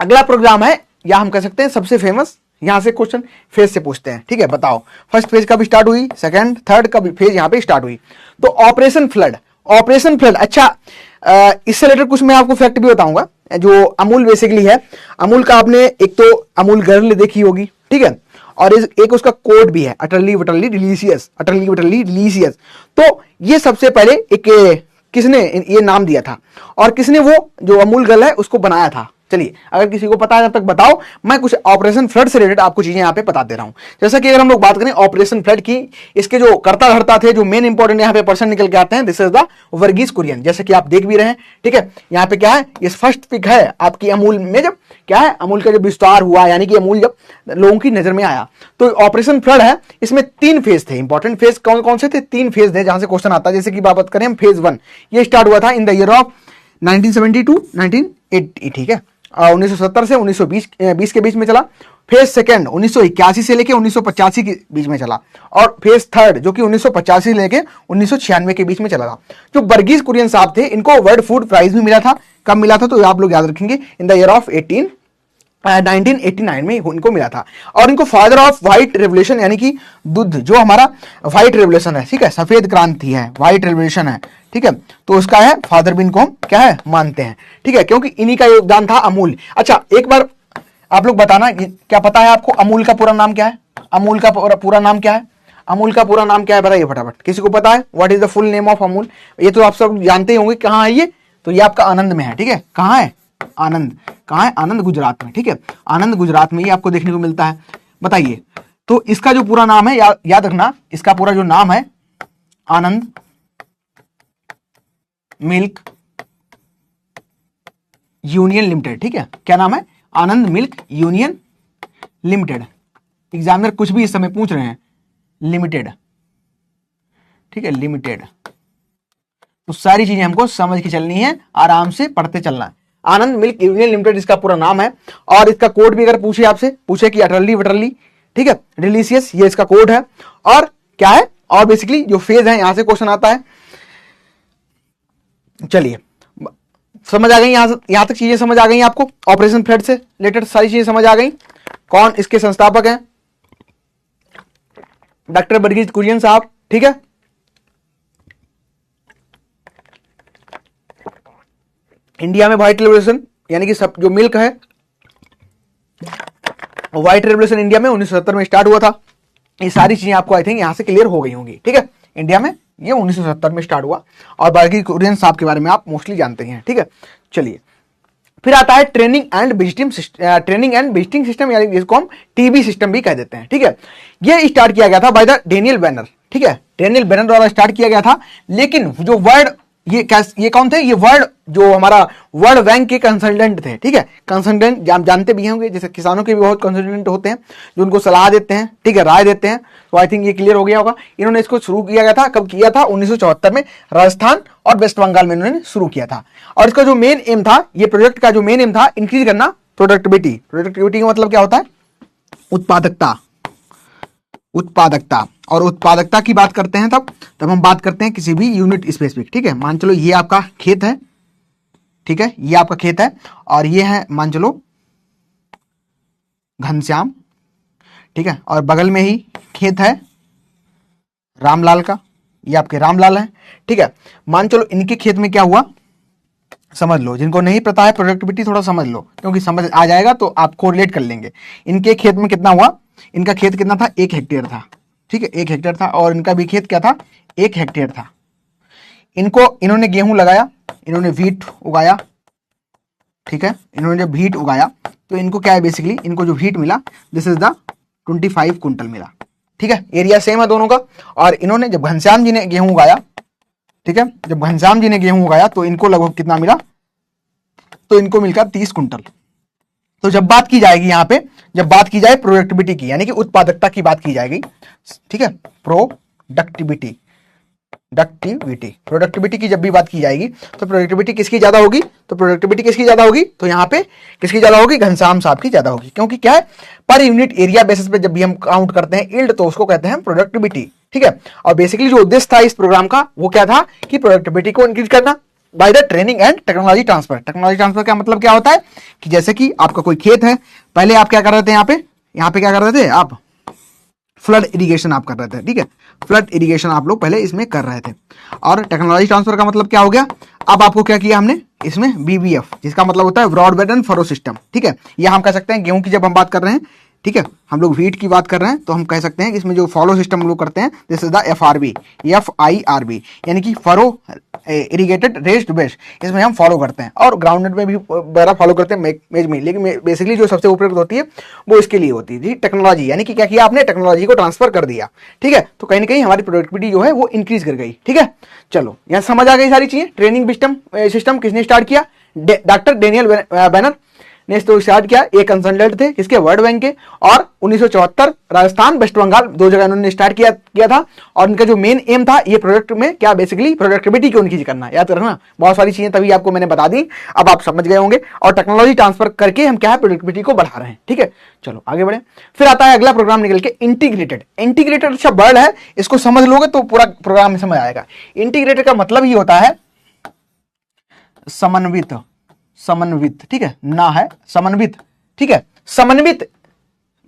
अगला प्रोग्राम है, या हम कह सकते हैं सबसे फेमस, यहां से क्वेश्चन फेज से पूछते हैं। ठीक है, बताओ फर्स्ट फेज कब स्टार्ट हुई, सेकंड थर्ड कब फेज यहां पे स्टार्ट हुई? तो ऑपरेशन फ्लड। ऑपरेशन फ्लड, अच्छा इससे रिलेटेड कुछ मैं आपको फैक्ट भी बताऊंगा। जो अमूल बेसिकली है, अमूल का आपने एक तो अमूल गर्ल देखी होगी, ठीक है, और एक उसका कोड भी है अटरली वटरली डिलीशियस, अटरली वटरली डिलीशियस। तो ये सबसे पहले एक किसने ये नाम दिया था और किसने वो जो अमूल गर्ल है उसको बनाया था? चलिए, अगर किसी को पता है तब तक बताओ, मैं कुछ ऑपरेशन फ्लड से रिलेटेड आपको चीजें यहाँ पे बता दे रहा हूं। जैसा कि अगर हम लोग बात करें ऑपरेशन फ्लड की, इसके जो कर्ता धर्ता थे, जो मेन इंपॉर्टेंट यहाँ पे पर्सन निकल के आते हैं, this is the Verghese Kurian, जैसे कि आप देख भी रहे हैं, ठीक है। यहाँ पे क्या है, ये फर्स्ट पिक है आपकी अमूल में, जब क्या है अमूल का जब विस्तार हुआ, यानी कि अमूल जब लोगों की नजर में आया, तो ऑपरेशन फ्लड है, इसमें 3 फेज थे। इंपॉर्टेंट फेज कौन कौन से थे? 3 फेज थे जहां से क्वेश्चन आता है। जैसे कि बात करें हम फेज 1, ये स्टार्ट हुआ था इन द ईयर ऑफ 1972 1980, ठीक है, 1970 से 1920 के बीच में चला। फेज सेकंड 1981 से लेके 1985 के बीच में चला, और फेज थर्ड जो कि 1985 से लेके 1996 के बीच में चला था। जो वर्गीस कुरियन साहब थे, इनको वर्ल्ड फूड प्राइज भी मिला था। कब मिला था? तो आप लोग याद रखेंगे, इन द ईयर ऑफ 1989 में इनको मिला था। और इनको फादर ऑफ व्हाइट रेवोल्यूशन, यानी कि दूध जो हमारा व्हाइट रेवोल्यूशन है, ठीक है, सफेद क्रांति है, व्हाइट रेवोल्यूशन है, ठीक है, तो उसका है फादर भी इनको हम क्या है मानते हैं, ठीक है, क्योंकि इन्हीं का योगदान था अमूल। अच्छा, एक बार आप लोग बताना, क्या पता है आपको अमूल का पूरा नाम क्या है? अमूल का पूरा नाम क्या है? अमूल का पूरा नाम क्या है बताइए फटाफट, किसी को पता है? What is the full name of Amul? ये तो आप सब जानते ही होंगे। कहाँ है ये? तो ये आपका आनंद में है, ठीक है। कहाँ है? आनंद। कहाँ है? आनंद गुजरात में, ठीक है, आनंद गुजरात में ये आपको देखने को मिलता है। बताइए, तो इसका जो पूरा नाम है, याद रखना, इसका पूरा जो नाम है आनंद मिल्क यूनियन लिमिटेड, ठीक है। क्या नाम है? आनंद मिल्क यूनियन लिमिटेड। एग्जामिनर कुछ भी इस समय पूछ रहे हैं, लिमिटेड, ठीक है, लिमिटेड। तो सारी चीजें हमको समझ के चलनी है, आराम से पढ़ते चलना है। आनंद मिल्क यूनियन लिमिटेड इसका पूरा नाम है, और इसका कोड भी अगर पूछे आपसे, पूछे कि अटरली वटरली, ठीक है, डिलीशियस, ये इसका कोड है। और क्या है, और बेसिकली जो फेज है, यहां से क्वेश्चन आता है। चलिए, समझ आ गई, यहां तक चीजें समझ आ गई आपको? ऑपरेशन फ्लड से रिलेटेड सारी चीजें समझ आ गई। कौन इसके संस्थापक हैं? डॉक्टर वर्गीस कुरियन साहब, ठीक है। इंडिया में व्हाइट रेवोल्यूशन, यानी कि सब जो मिल्क है, व्हाइट रेवोल्यूशन इंडिया में 1970 में स्टार्ट हुआ था। ये सारी चीजें आपको आई थिंक यहां से क्लियर हो गई होंगी, ठीक है। इंडिया में ये 1970 में स्टार्ट हुआ, और वर्गीस कुरियन साहब के बारे में आप मोस्टली जानते हैं, ठीक है। चलिए, फिर आता है ट्रेनिंग एंड विजिटिंग सिस्टम, यानी जिसको हम टीबी सिस्टम भी कह देते हैं, ठीक है। ये स्टार्ट किया गया था बाय द डेनियल बैनर, ठीक है, डेनियल बैनर द्वारा स्टार्ट किया गया था। लेकिन जो वर्ल्ड, ये कौन थे? ये वर्ल्ड जो हमारा वर्ल्ड बैंक के कंसल्टेंट थे, ठीक है। कंसल्टेंट जानते भी होंगे, जैसे किसानों के भी बहुत कंसल्टेंट होते हैं जो उनको सलाह देते हैं, ठीक है, राय देते हैं। तो आई थिंक ये क्लियर हो गया होगा। इन्होंने इसको शुरू किया गया था, कब किया था? 1974 में राजस्थान और वेस्ट बंगाल में इन्होंने शुरू किया था। और इसका जो मेन एम था, ये प्रोजेक्ट का जो मेन एम था, इंक्रीज करना प्रोडक्टिविटी। प्रोडक्टिविटी का मतलब क्या होता है? उत्पादकता। उत्पादकता, और उत्पादकता की बात करते हैं तब हम बात करते हैं किसी भी यूनिट स्पेसिफिक, ठीक है। मान चलो ये आपका खेत है, ठीक है, ये आपका खेत है, और ये है मान चलो घनश्याम, ठीक है, और बगल में ही खेत है रामलाल का, ये आपके रामलाल है, ठीक है। मान चलो इनके खेत में क्या हुआ, समझ लो, जिनको नहीं पता है प्रोडक्टिविटी थोड़ा समझ लो, क्योंकि समझ आ जाएगा तो आप कोरिलेट कर लेंगे। इनके खेत में कितना हुआ? इनका खेत कितना था? 1 हेक्टेयर था, ठीक है, 1 हेक्टेयर था। और इनका भी खेत क्या था? 1 हेक्टेयर था। इन्होंने गेहूं लगाया, इन्होंने व्हीट उगाया, ठीक है। इन्होंने जब व्हीट उगाया तो इनको क्या है, बेसिकली इनको जो व्हीट मिला, दिस इज द 25 कुंटल मिला, ठीक है। एरिया सेम है दोनों का। और इन्होंने जब घनश्याम जी ने गेहूं उगाया, ठीक है, जब घनश्याम जी ने गेहूं उगाया तो इनको लगभग कितना मिला? तो इनको मिलकर 30 कुंटल। तो जब बात की जाएगी यहाँ पे, जब बात की जाए प्रोडक्टिविटी की, यानी कि उत्पादकता की बात की जाएगी, ठीक है, प्रोडक्टिविटी की जब भी बात की जाएगी तो प्रोडक्टिविटी किसकी ज्यादा होगी? तो प्रोडक्टिविटी किसकी ज्यादा होगी? तो यहाँ पे किसकी ज्यादा होगी? घनश्याम साहब की ज्यादा होगी। क्योंकि क्या है, पर यूनिट एरिया बेसिस पे जब भी हम काउंट करते हैं यील्ड, तो उसको कहते हैं प्रोडक्टिविटी, ठीक है। और बेसिकली जो उद्देश्य था इस प्रोग्राम का वो क्या था कि प्रोडक्टिविटी को इंक्रीज करना by the training and technology transfer. Technology transfer का मतलब क्या होता है कि जैसे कि आपका कोई खेत है, पहले आप क्या कर रहे थे, यहाँ पे क्या कर रहे थे आप? फ्लड इरिगेशन आप कर रहे थे, ठीक है, फ्लड इरिगेशन आप लोग पहले इसमें कर रहे थे। और टेक्नोलॉजी ट्रांसफर का मतलब क्या हो गया, अब आपको क्या किया हमने इसमें बीबीएफ, जिसका मतलब होता है ब्रॉडबैंड एंड फरो सिस्टम, ठीक है। या हम कह सकते हैं गेहूं की जब हम बात कर रहे हैं, ठीक है, हम लोग व्हीट की बात कर रहे हैं तो हम कह सकते हैं कि इसमें जो फॉलो सिस्टम हम लोग करते हैं, दिस इज द FIRB, यानी कि फरो इरिगेटेड रेस्ड बेस, इसमें हम फॉलो करते हैं। और ग्राउंडनट में भी वगैरह फॉलो करते हैं, मेज में, लेकिन बेसिकली जो सबसे उपयुक्त होती है वो इसके लिए होती है टेक्नोलॉजी, यानी कि क्या किया आपने, टेक्नोलॉजी को ट्रांसफर कर दिया, ठीक है। तो कहीं ना कहीं हमारी प्रोडक्टिविटी जो है वो इंक्रीज कर गई, ठीक है। चलो यहाँ समझ आ गई सारी चीजें। ट्रेनिंग सिस्टम किसने स्टार्ट किया, डॉक्टर डेनियल बैनर ने तो स्टार्ट किया। एक कंसल्टेंट थे किसके, वर्ल्ड बैंक के। और 1974 राजस्थान वेस्ट बंगाल दो जगह उन्होंने स्टार्ट किया था। और उनका जो मेन एम था ये प्रोडक्ट में क्या, बेसिकली प्रोडक्टिविटी को उनकी करना, याद रखना। बहुत सारी चीजें तभी आपको मैंने बता दी, अब आप समझ गए होंगे। और टेक्नोलॉजी ट्रांसफर करके हम क्या है, प्रोडक्टिविटी को बढ़ा रहे हैं, ठीक है। चलो आगे बढ़े। फिर आता है अगला प्रोग्राम निकल के इंटीग्रेटेड। इंटीग्रेटेड अच्छा वर्ड है, इसको समझ लोगे तो पूरा प्रोग्राम में समझ आएगा। इंटीग्रेटेड का मतलब ये होता है समन्वित, समन्वित, ठीक है, ना है समन्वित, ठीक है, समन्वित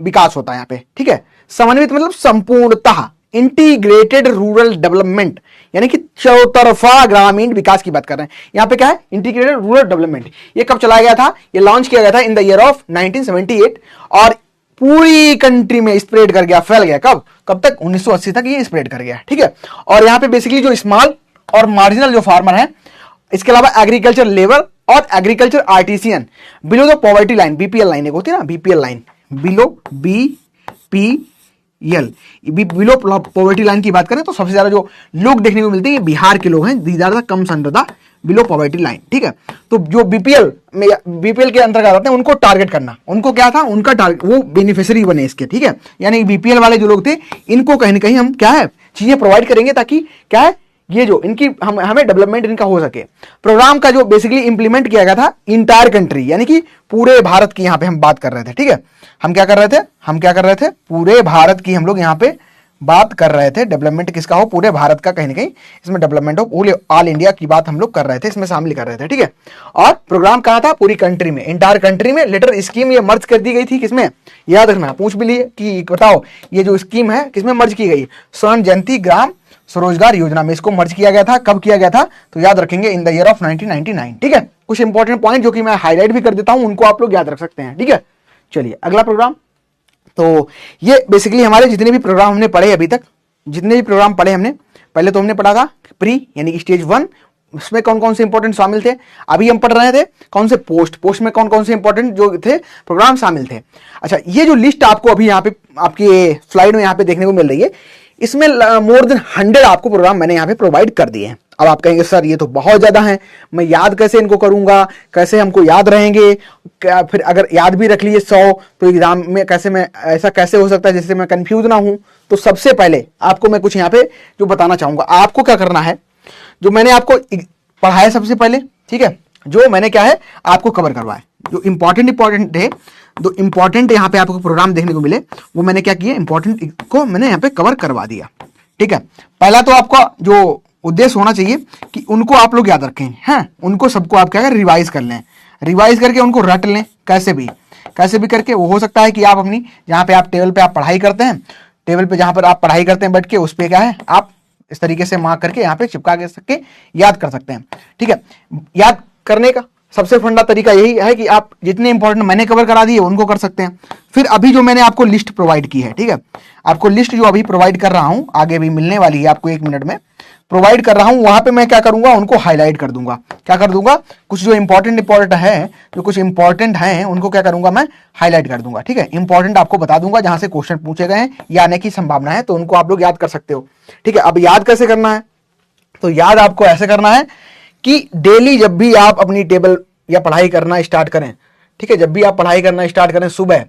विकास होता है यहाँ पे, ठीक है। समन्वित मतलब संपूर्णतः, इंटीग्रेटेड रूरल डेवलपमेंट, यानी कि चौतरफा ग्रामीण विकास की बात कर रहे हैं। यहाँ पे क्या है, इंटीग्रेटेड रूरल डेवलपमेंट। ये कब चलाया गया था, ये लॉन्च किया गया था इन द ईयर ऑफ 1978 और पूरी कंट्री में स्प्रेड कर गया, फैल गया। कब तक, 1980 तक ये स्प्रेड कर गया, ठीक है। और यहाँ पे बेसिकली जो स्मॉल और मार्जिनल जो फार्मर है, इसके अलावा एग्रीकल्चर लेबर और agriculture artisan below the poverty line, BPL line एक होती है ना, BPL line, below BPL, below poverty line की बात करें तो सबसे ज्यादा जो लोग देखने को मिलते हैं ये बिहार के लोग हैं, these are the comes under the below poverty line, ठीक है। तो जो बीपीएल के अंतर्गत आते हैं उनको टारगेट करना, उनको क्या था, उनका टारगेट, वो बेनिफिशियरी बने इसके, ठीक है। यानी बीपीएल वाले जो लोग थे इनको कहीं ना कहीं हम क्या है, चीजें प्रोवाइड करेंगे ताकि क्या है, ये जो इनकी हमें डेवलपमेंट इनका हो सके। प्रोग्राम का जो बेसिकली इंप्लीमेंट किया गया था इंटायर कंट्री, यानी कि पूरे भारत की यहाँ पे हम बात कर रहे थे, ठीक है। हम क्या कर रहे थे, पूरे भारत की हम लोग यहाँ पे बात कर रहे थे। डेवलपमेंट किसका हो, पूरे भारत का, कहीं ना कहीं इसमें डेवलपमेंट हो, ऑल इंडिया की बात हम लोग कर रहे थे, इसमें शामिल कर रहे थे, ठीक है। और प्रोग्राम कहा था, पूरी कंट्री में, इंटायर कंट्री में। लेटर स्कीम ये मर्ज कर दी गई थी किसमें, याद रखना, पूछ भी लिए कि बताओ ये जो स्कीम है किसमें मर्ज की गई, स्वर्ण जयंती ग्राम स्वरोजगार योजना में इसको मर्ज किया गया था। कब किया गया था, तो याद रखेंगे इन द ईयर ऑफ 1999, ठीक है। कुछ इंपॉर्टेंट पॉइंट जो कि मैं हाईलाइट भी कर देता हूं, उनको आप लोग याद रख सकते हैं, ठीक है। चलिए अगला प्रोग्राम। तो ये बेसिकली हमारे जितने भी प्रोग्राम हमने पढ़े अभी तक, जितने भी प्रोग्राम पढ़े हमने, पहले तो हमने पढ़ा था प्री यानी कि स्टेज 1, उसमें कौन कौन से इंपॉर्टेंट शामिल थे। अभी हम पढ़ रहे थे कौन से पोस्ट में कौन कौन से इंपॉर्टेंट जो थे प्रोग्राम शामिल थे। अच्छा, ये जो लिस्ट आपको अभी यहाँ पे आपकी स्लाइड में यहाँ पे देखने को मिल रही है, इसमें मोर देन 100 आपको प्रोग्राम मैंने यहाँ पे प्रोवाइड कर दिए हैं। अब आप कहेंगे सर ये तो बहुत ज्यादा है, मैं याद कैसे इनको करूंगा, कैसे हमको याद रहेंगे, फिर अगर याद भी रख लिए 100 तो एग्जाम में कैसे, मैं ऐसा कैसे हो सकता है जिससे मैं कंफ्यूज ना हूं। तो सबसे पहले आपको मैं कुछ यहाँ पे जो बताना चाहूंगा, आपको क्या करना है, जो मैंने आपको पढ़ाया सबसे पहले, ठीक है, जो मैंने क्या है आपको कवर करवाया, जो इंपॉर्टेंट है, जो इंपॉर्टेंट यहाँ पे आपको प्रोग्राम देखने को मिले वो मैंने क्या किया, इंपॉर्टेंट को मैंने यहाँ पे कवर करवा दिया, ठीक है। पहला तो आपका जो उद्देश्य होना चाहिए कि उनको आप लोग याद रखें, हैं, उनको सबको आप क्या करें, रिवाइज कर लें, रिवाइज करके उनको रट लें, कैसे भी करके। वो हो सकता है कि आप अपनी जहाँ पे आप टेबल पे आप पढ़ाई करते हैं, टेबल पे जहाँ पर आप पढ़ाई करते हैं बैठ के, उस पर क्या है आप इस तरीके से मार्क करके यहाँ पे चिपका के सके याद कर सकते हैं, ठीक है। याद करने का सबसे फंडा तरीका यही है कि आप जितने इंपॉर्टेंट मैंने कवर करा दिए उनको कर सकते हैं। फिर अभी जो मैंने आपको लिस्ट प्रोवाइड की है, ठीक है, आपको लिस्ट जो अभी प्रोवाइड कर रहा हूं, आगे भी मिलने वाली है आपको 1 मिनट में प्रोवाइड कर रहा हूं, वहां पे मैं क्या करूंगा, उनको हाईलाइट कर दूंगा। क्या कर दूंगा, कुछ जो इंपॉर्टेंट है, जो कुछ इंपॉर्टेंट है उनको क्या करूंगा, मैं हाईलाइट कर दूंगा, ठीक है। इंपॉर्टेंट आपको बता दूंगा जहां से क्वेश्चन पूछे गए हैं या आने की संभावना है, तो उनको आप लोग याद कर सकते हो, ठीक है। अब याद कैसे करना है, तो याद आपको ऐसे करना है कि डेली जब भी आप अपनी टेबल या पढ़ाई करना स्टार्ट करें, ठीक है, जब भी आप पढ़ाई करना स्टार्ट करें, सुबह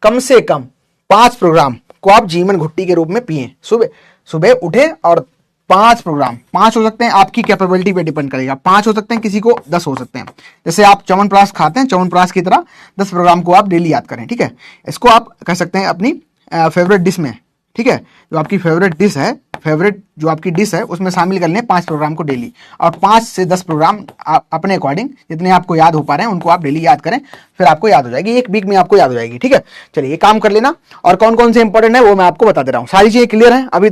कम से कम 5 प्रोग्राम को आप जीवन घुट्टी के रूप में पिए। सुबह उठे और 5 प्रोग्राम, 5 हो सकते हैं, आपकी कैपेबिलिटी पे डिपेंड करेगा, 5 हो सकते हैं, किसी को 10 हो सकते हैं। जैसे आप च्यवनप्राश खाते हैं, च्यवनप्राश की तरह 10 प्रोग्राम को आप डेली याद करें, ठीक है। इसको आप कह सकते हैं अपनी फेवरेट डिश में ठीक है, जो आपकी फेवरेट डिश है, फेवरेट जो आपकी डिश है उसमें शामिल कर लें 5 प्रोग्राम को डेली, और 5 से 10 प्रोग्राम अपने अकॉर्डिंग जितने आपको याद हो पा रहे हैं उनको आप डेली याद करें, फिर आपको याद हो जाएगी, एक वीक में आपको याद हो जाएगी। ठीक है, चलिए ये काम कर लेना, और कौन कौन से इंपॉर्टेंट है वो मैं आपको बता दे रहा हूँ। सारी चीजें क्लियर है अभी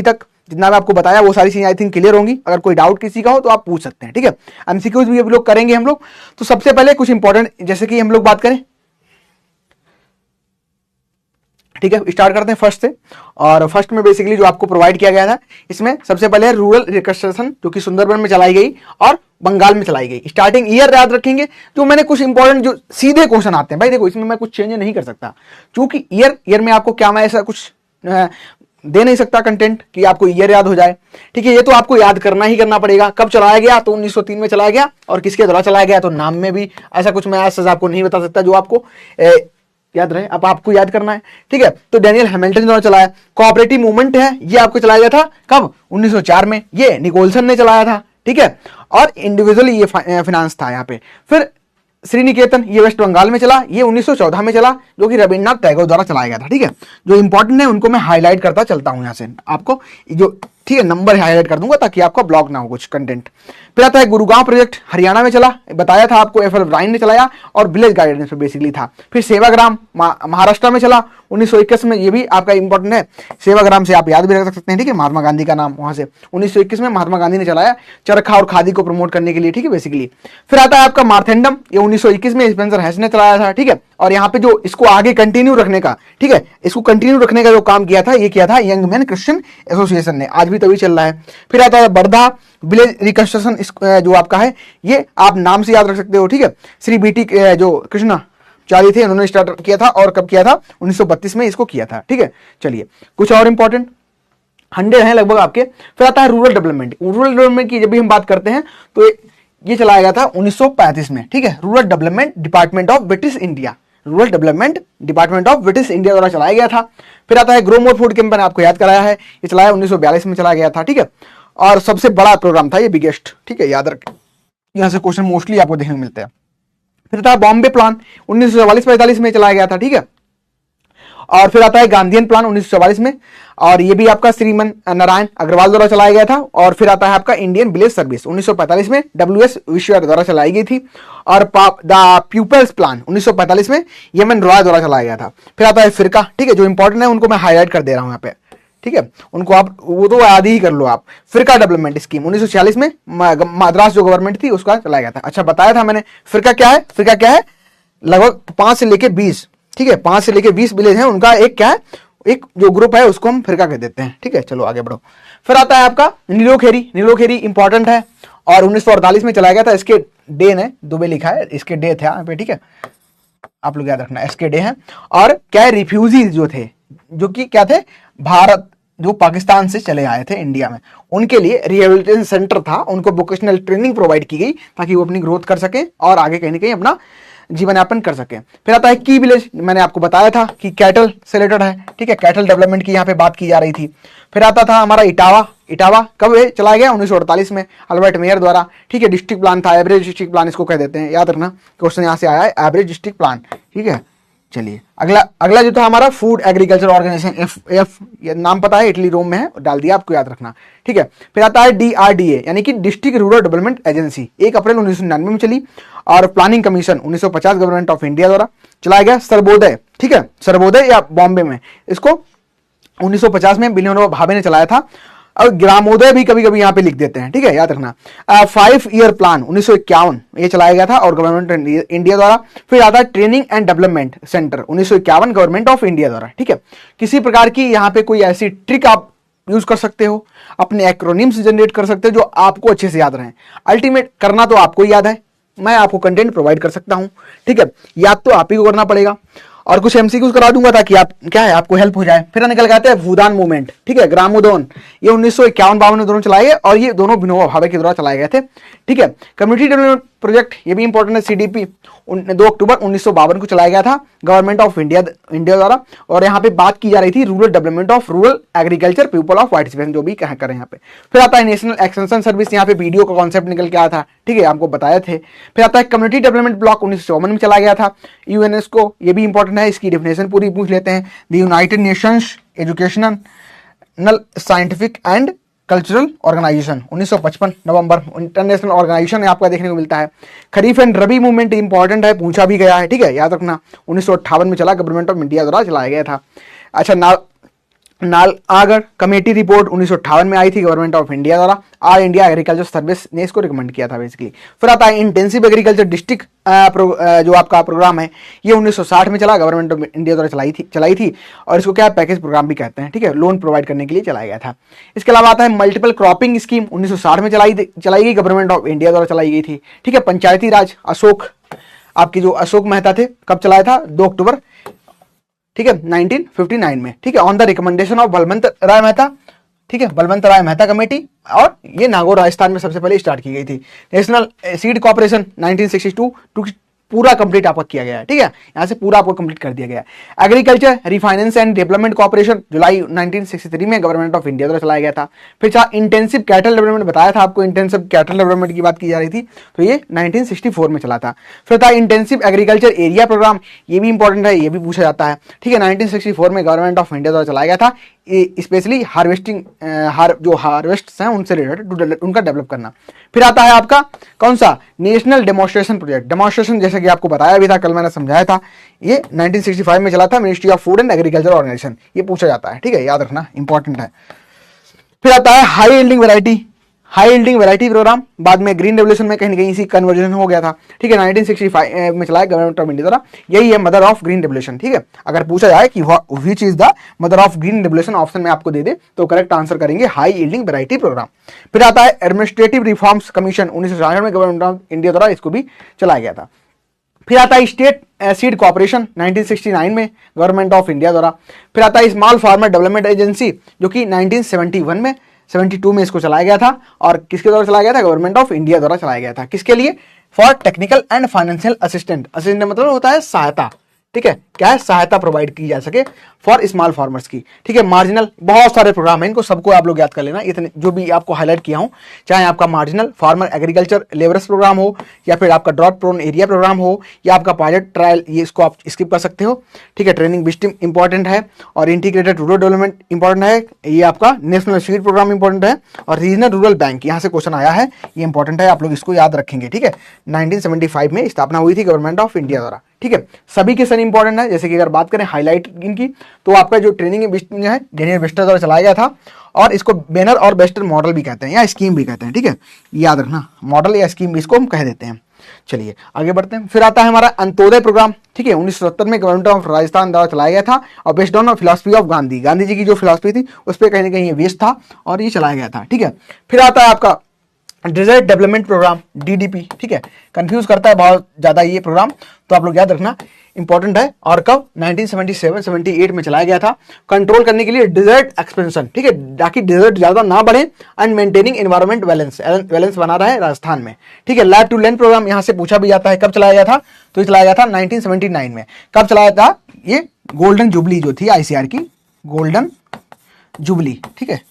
तक जितना मैं आपको बताया वो सारी चीजें आई थिंक क्लियर होंगी। अगर कोई डाउट किसी का हो तो आप पूछ सकते हैं। ठीक है, एमसीक्यूज भी अभी लोग करेंगे हम लोग। तो सबसे पहले कुछ इंपॉर्टेंट, जैसे कि हम लोग बात करें, ठीक है, स्टार्ट करते हैं फर्स्ट से। और फर्स्ट में बेसिकली जो आपको प्रोवाइड किया गया था, इसमें सबसे पहले रूरल रिकंस्ट्रक्शन जो कि सुंदरबन में चलाई गई और बंगाल में चलाई गई। स्टार्टिंग ईयर याद रखेंगे, जो मैंने कुछ इंपॉर्टेंट जो सीधे क्वेश्चन आते हैं भाई, देखो इसमें मैं कुछ चेंज नहीं कर सकता, क्योंकि ईयर में आपको क्या मैं ऐसा कुछ दे नहीं सकता कंटेंट कि आपको ईयर याद हो जाए। ठीक है, ये तो आपको याद करना ही करना पड़ेगा। कब चलाया गया, तो 1903 में चलाया गया, और किसके द्वारा चलाया गया, तो नाम में भी ऐसा कुछ मैं ऐसा आपको नहीं बता सकता जो आपको याद रहे। अब आपको याद करना है। ठीक है, तो डैनियल हैमिल्टन द्वारा चलाया। कोऑपरेटिव मूवमेंट है, ये आपको चलाया गया था कब, 1904 में, ये निकोलसन ने चलाया था। ठीक है, और इंडिविजुअली ये फाइनेंस था यहाँ पे। फिर श्रीनिकेतन, ये वेस्ट बंगाल में चला, ये 1914 में चला, जो कि रविन्द्रनाथ टैगोर द्वारा चलाया गया था। ठीक है, जो इंपॉर्टेंट है उनको मैं हाईलाइट करता चलता हूं यहां से आपको, जो ठीक है नंबर हाईलाइट कर दूंगा ताकि आपका ब्लॉक ना हो कुछ कंटेंट। फिर आता है गुरुगांव प्रोजेक्ट, हरियाणा में चला, बताया था आपको, एफ एल ब्राइन ने चलाया, और विलेज गाइडेंस पे बेसिकली था। फिर सेवाग्राम महाराष्ट्र में चला 1921 में, ये भी आपका इंपॉर्टेंट है। सेवाग्राम से आप याद भी रख सकते हैं। ठीक है, महात्मा गांधी का नाम वहां से 1921 में महात्मा गांधी ने चलाया, चरखा और खादी को प्रमोट करने के लिए। ठीक है, बेसिकली। फिर आता है आपका मार्थेंडम, ये 1921 में स्पेंसर हैस ने चलाया था। ठीक है, और यहाँ पे जो इसको आगे कंटिन्यू रखने का, ठीक है, इसको कंटिन्यू रखने का जो काम किया था, ये किया था यंग मैन क्रिश्चियन एसोसिएशन ने, आज भी तभी चल रहा है। फिर आता है वर्धा विलेज रिकंस्ट्रक्शन, जो आपका है, ये आप नाम से याद रख सकते हो। ठीक है, श्री बीटी जो कृष्णाचार्य थे, उन्होंने स्टार्ट किया था, और कब किया था, 1932 में इसको किया था। ठीक है, चलिए कुछ और इंपॉर्टेंट 100 है लगभग आपके। फिर आता है रूरल डेवलपमेंट। रूरल डेवलपमेंट की जब भी हम बात करते हैं तो ये चलाया गया था 1935 में। ठीक है, rural development department of British India, rural development department of British India द्वारा चलाया गया था। फिर आता है ग्रो मोर फूड कैंपेन, आपको याद कराया है, ये चलाया 1942 में चलाया गया था। ठीक है, और सबसे बड़ा प्रोग्राम था ये, बिगेस्ट। ठीक है, याद रखें, यहां से क्वेश्चन मोस्टली आपको देखने को मिलते हैं। फिर था बॉम्बे प्लान, 1944-45 में चलाया गया था। ठीक है, और फिर आता है गांधीयन प्लान 1944 में, और ये भी आपका श्रीमन नारायण अग्रवाल द्वारा चलाया गया था। और फिर आता है आपका इंडियन विलेज सर्विस 1945 में, WS विश्वविद्यालय द्वारा चलाई गई थी। और द पीपल्स प्लान 1945 में यमन रॉय द्वारा चलाया गया था। फिर आता है फिरका। ठीक है, जो इंपॉर्टेंट है उनको मैं हाईलाइट कर दे रहा हूं यहाँ पे। ठीक है, उनको आप वो तो याद ही कर लो आप। फिरका डेवलपमेंट स्कीम 1946 में मद्रास जो गवर्नमेंट थी उसका चलाया गया था। अच्छा, बताया था मैंने फिरका क्या है। फिरका क्या है, लगभग 5 से लेके 20, ठीक है, 5 से लेके 20 विलेज है, उनका एक क्या है, एक जो ग्रुप है उसको हम फिरका कह देते हैं। ठीक है, चलो आगे बढ़ो। फिर आता है आपका नीलोखेरी। नीलोखेरी इंपॉर्टेंट है, और 1948 में चलाया गया था। इसके डे ने दुबे लिखा है, इसके डे थे यहाँ पे। ठीक है, आप लोग याद रखना, इसके डे है। और क्या है, रिफ्यूजीज जो थे, जो कि क्या थे, भारत जो पाकिस्तान से चले आए थे इंडिया में, उनके लिए रिहेबिलिटेशन सेंटर था, उनको वोकेशनल ट्रेनिंग प्रोवाइड की गई ताकि वो अपनी ग्रोथ कर सके और आगे कहीं ना कहीं अपना जीवन यापन कर सके। फिर आता है की विलेज, मैंने आपको बताया था कि कैटल से रिलेटेड है। ठीक है, कैटल डेवलपमेंट की यहाँ पे बात की जा रही थी। फिर आता था हमारा इटावा। इटावा कब चलाया गया, 1948 में, अल्बर्ट मेयर द्वारा। ठीक है, डिस्ट्रिक्ट प्लान था, एवरेज डिस्ट्रिक्ट प्लान इसको कह देते हैं, याद रखना, क्वेश्चन यहाँ से आया है, एवरेज डिस्ट्रिक्ट प्लान। ठीक है, चलिए अगला जो था हमारा फूड एग्रीकल्चर ऑर्गेनाइजेशन, एफ ये नाम पता है, इटली रोम में है, डाल दिया, आपको याद रखना। ठीक है, फिर आता है DRDA यानी कि डिस्ट्रिक्ट रूरल डेवलपमेंट एजेंसी, 1 अप्रैल 1999 में चली। और planning commission 1950 government of India द्वारा चलाया गया। सर्वोदय, ठीक है, सर्वोदय या बॉम्बे में, इसको 1950 में विनोबा भावे ने चलाया था। और ग्रामोदय भी कभी कभी यहाँ पे लिख देते हैं। ठीक है, याद रखना। 5 ईयर प्लान 1951 ये चलाया गया था और गवर्नमेंट इंडिया द्वारा। फिर आता है training and development centre 1951 government of India द्वारा। ठीक है, किसी प्रकार की यहाँ पे कोई ऐसी ट्रिक आप यूज कर सकते हो, अपने एक्रोनिम्स जनरेट कर सकते हो जो आपको अच्छे से याद रहे। अल्टीमेट करना तो आपको ही याद है, मैं आपको कंटेंट प्रोवाइड कर सकता हूं। ठीक है, याद तो आप ही को करना पड़ेगा, और कुछ एमसीक्यूज करा दूंगा ताकि आप क्या है, आपको हेल्प हो जाए। फिर निकल के आते हैं भूदान मूवमेंट। ठीक है, ग्रामोदोन, ये 1951-52 में दोनों चलाए गए, और ये दोनों विनोबा भावे के द्वारा चलाए गए थे। ठीक है, कम्युनिटी डेवलपमेंट प्रोजेक्ट, ये भी इंपॉर्टेंट है, CDP 2 अक्टूबर 1952 को चलाया गया था गवर्नमेंट ऑफ इंडिया द्वारा। और यहाँ पे बात की जा रही थी rural development of rural agriculture people of participation, जो भी कहा करें यहाँ पे। फिर आता है नेशनल एक्सटेंशन सर्विस, यहाँ पे वीडियो का कॉन्सेप्ट निकल के आया था। ठीक है, आपको बताए थे। फिर आता है कम्युनिटी डेवलपमेंट ब्लॉक 1954 में चलाया गया था। UNESCO, ये भी इंपॉर्टेंट है, इसकी डेफिनेशन पूरी पूछ लेते हैं। The United Nations Educational Scientific and Cultural Organization 1955 नवंबर, इंटरनेशनल ऑर्गेनाइजेशन आपका देखने को मिलता है। Kharif and rabi movement important है, पूछा भी गया है, ठीक है, याद रखना। 1958 में चला, गवर्नमेंट ऑफ इंडिया द्वारा चलाया गया था। अच्छा, नालागर कमेटी रिपोर्ट 1958 में आई थी गवर्नमेंट ऑफ इंडिया द्वारा। ऑल इंडिया एग्रीकल्चर सर्विस ने इसको रिकमेंड किया था बेसिकली। फिर आता है इंटेंसिव एग्रीकल्चर डिस्ट्रिक्ट जो आपका प्रोग्राम है, ये 1960 में चला, गवर्नमेंट ऑफ इंडिया द्वारा चलाई थी और इसको क्या पैकेज प्रोग्राम भी कहते हैं, ठीक है, लोन प्रोवाइड करने के लिए चलाया गया था। इसके अलावा आता है मल्टीपल क्रॉपिंग स्कीम 1960 में चलाई गई, गवर्नमेंट ऑफ इंडिया द्वारा चलाई गई थी, ठीक है। पंचायती राज आपकी जो अशोक मेहता थे, कब चलाया था? 2 अक्टूबर, ठीक है, 1959 में, ठीक है, on the recommendation of Balwant Rai Mehta, ठीक है, बलवंत राय मेहता कमेटी, और ये नागौर राजस्थान में सबसे पहले स्टार्ट की गई थी। नेशनल सीड कॉर्पोरेशन 1962 पूरा कंप्लीट आपका किया गया है, ठीक है, यहां से पूरा आपको कंप्लीट कर दिया गया है। Agriculture refinance and development corporation July 1963 में गवर्नमेंट ऑफ इंडिया द्वारा चलाया गया था। फिर इंटेंसिव कैटल डेवलपमेंट, बताया था आपको, इंटेंसिव कैटल डेवलपमेंट की बात की जा रही थी, तो ये 1964 में चला था। फिर था इंटेंसिव एग्रीकल्चर एरिया प्रोग्राम, ये भी इंपॉर्टेंट है, ये भी पूछा जाता है, ठीक है, 1964 में गवर्नमेंट ऑफ इंडिया द्वारा चलाया गया था। स्पेशली हार्वेस्टिंग जो हार्वेस्ट हैं उनसे रिलेटेड उनका डेवलप करना। फिर आता है आपका कौन सा? National demonstration project. डेमोन्स्ट्रेशन जैसे कि आपको बताया भी था, कल मैंने समझाया था, ये 1965 में चला था, ministry of food and agriculture organization, ये पूछा जाता है, ठीक है, याद रखना, इंपॉर्टेंट है। फिर आता है हाई यील्डिंग वैरायटी प्रोग्राम, बाद में ग्रीन रेवोल्यूशन में कहीं ना कहीं इसी कन्वर्जन हो गया था, ठीक है, 1965 में चलाया गवर्नमेंट ऑफ इंडिया द्वारा, यही है मदर ऑफ ग्रीन रेवोल्यूशन, ठीक है। अगर पूछा जाए कि which is the mother of green revolution, option में आपको दे दे तो करेक्ट आंसर करेंगे हाई यील्डिंग वैरायटी प्रोग्राम। फिर आता है एडमिनिस्ट्रेटिव रिफॉर्म्स कमीशन 1966 में गवर्नमेंट ऑफ इंडिया द्वारा इसको भी चलाया गया था। फिर आता है स्टेट सीड कॉर्पोरेशन 1969 में गवर्नमेंट ऑफ इंडिया द्वारा। फिर आता है स्मॉल फार्मर डेवलपमेंट एजेंसी, जो कि 1972 में इसको चलाया गया था, और किसके द्वारा चलाया गया था? गवर्नमेंट ऑफ इंडिया द्वारा चलाया गया था। किसके लिए? For technical and financial assistant मतलब होता है सहायता, ठीक है, क्या है? सहायता प्रोवाइड की जा सके फॉर स्मॉल फार्मर्स की, ठीक है। मार्जिनल, बहुत सारे प्रोग्राम हैं, इनको सबको आप लोग याद कर लेना, इतने जो भी आपको हाईलाइट किया हूं, चाहे आपका marginal farmer agriculture labours programme हो, या फिर आपका ड्रॉट प्रोन एरिया प्रोग्राम हो, या आपका पायलट ट्रायल, ये इसको आप स्किप कर सकते हो, ठीक है। ट्रेनिंग विस्टम इंपॉर्टेंट है, और इंटीग्रेटेड रूरल डेवलपमेंट इंपॉर्टेंट है, ये आपका नेशनल सीड प्रोग्राम इंपॉर्टेंट है, और रीजनल रूरल बैंक यहाँ से क्वेश्चन आया है, ये इंपॉर्टेंट है, आप लोग इसको याद रखेंगे, ठीक है। 1975 में स्थापना हुई थी गवर्नमेंट ऑफ इंडिया द्वारा, ठीक है। सभी के सन इंपॉर्टेंट है, जैसे कि अगर बात करें हाईलाइट इनकी, तो आपका जो ट्रेनिंग है डेनियल वेस्टर द्वारा चलाया गया था, और इसको बैनर और बेस्टर मॉडल भी कहते हैं, या स्कीम भी कहते हैं, ठीक है, याद रखना, मॉडल या स्कीम इसको हम कह देते हैं। चलिए आगे बढ़ते हैं। फिर आता है हमारा अंत्योदय प्रोग्राम, ठीक है, 1970 में गवर्नमेंट ऑफ राजस्थान द्वारा चलाया गया था, और based on philosophy of Gandhi ji की जो फिलॉसफी थी उस पर कहीं ना कहीं ये बेस्ड था, और ये चलाया गया था, ठीक है। फिर आता है आपका डिजर्ट डेवलपमेंट प्रोग्राम DDP, ठीक है, कंफ्यूज करता है बहुत ज्यादा ये प्रोग्राम, तो आप लोग याद रखना, इंपॉर्टेंट है। और कब? 1977-78 में चलाया गया था, कंट्रोल करने के लिए डिजर्ट एक्सपेंशन, ठीक है, ताकि डिजर्ट ज्यादा ना बढ़े, एंड मेंटेनिंग एनवायरमेंट बैलेंस बना रहा है राजस्थान में, ठीक है। लैब टू लैंड प्रोग्राम यहां से पूछा भी जाता है, कब चलाया गया था? तो ये चलाया गया था 1979 में। कब चलाया था? ये गोल्डन जुबली जो थी ICR की, गोल्डन जुबली, ठीक है,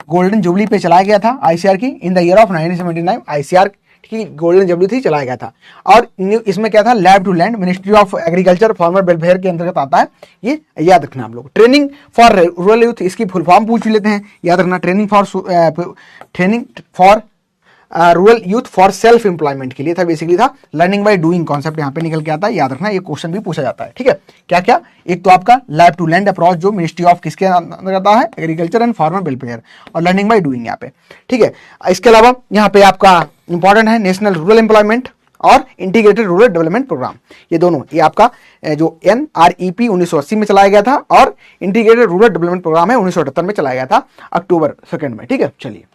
गोल्डन जुबली पे चलाया गया था ICR की, in the year of 1979 ICR की गोल्डन जुबली थी, चलाया गया था। और इसमें क्या था? Lab to land, ministry of agriculture farmer welfare के अंतर्गत आता है, ये याद रखना आप लोग। ट्रेनिंग फॉर रूरल यूथ, इसकी फुल फॉर्म पूछ लेते हैं, याद रखना, training for rural youth for self employment के लिए था, बेसिकली था लर्निंग बाय डूइंग कॉन्सेप्ट यहाँ पे निकल के आता है, याद रखना, ये क्वेश्चन भी पूछा जाता है, ठीक है। क्या क्या? एक तो आपका लैब टू लैंड अप्रोच, जो मिनिस्ट्री ऑफ किसके अंदर आता है? एग्रीकल्चर एंड फार्मर वेलफेयर, और लर्निंग बाय डूइंग यहाँ पे, ठीक है। इसके अलावा यहाँ पे आपका इंपॉर्टेंट है नेशनल रूरल एम्प्लॉयमेंट और इंटीग्रेटेड रूरल डेवलपमेंट प्रोग्राम, ये दोनों, ये आपका जो NREP 1980 में चलाया गया था, और इंटीग्रेटेड रूरल डेवलपमेंट प्रोग्राम है 1978 में चलाया गया था, अक्टूबर 2 में, ठीक है। चलिए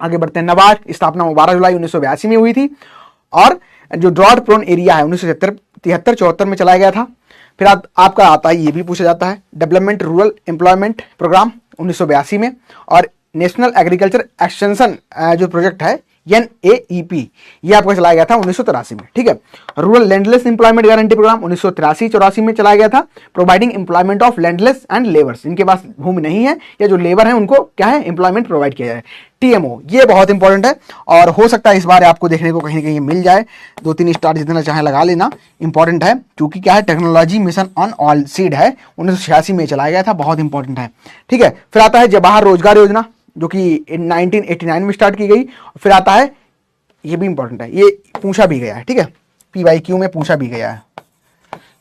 आगे बढ़ते हैं। नाबार्ड स्थापना 12 जुलाई 1982 में हुई थी, और जो ड्रॉट प्रोन एरिया है 1973-74 में चलाया गया था। फिर आपका आता है, ये भी पूछा जाता है, डेवलपमेंट रूरल एम्प्लॉयमेंट प्रोग्राम 1982 में, और नेशनल एग्रीकल्चर एक्सटेंशन जो प्रोजेक्ट है NAEP, ये आपका चलाया गया था 1983 में, ठीक है। Rural landless employment guarantee programme 1983-84 में चलाया गया था, providing employment of landless and labours, जिनके पास भूमि नहीं है या जो लेबर है उनको क्या है एम्प्लॉयमेंट प्रोवाइड किया जाए। TMO, ये बहुत इंपॉर्टेंट है और हो सकता है इस बार आपको देखने को कहीं ना कहीं मिल जाए, 2-3 स्टार जितना चाहे लगा लेना, इंपॉर्टेंट है क्योंकि क्या है technology mission on all seed है, 1986 में चलाया गया था, बहुत इंपॉर्टेंट है, ठीक है। फिर आता है जवाहर रोजगार योजना जो कि 1989 में स्टार्ट की गई। फिर आता है, ये भी इंपॉर्टेंट है, ये पूछा भी गया है, ठीक है, PYQ में पूछा भी गया है,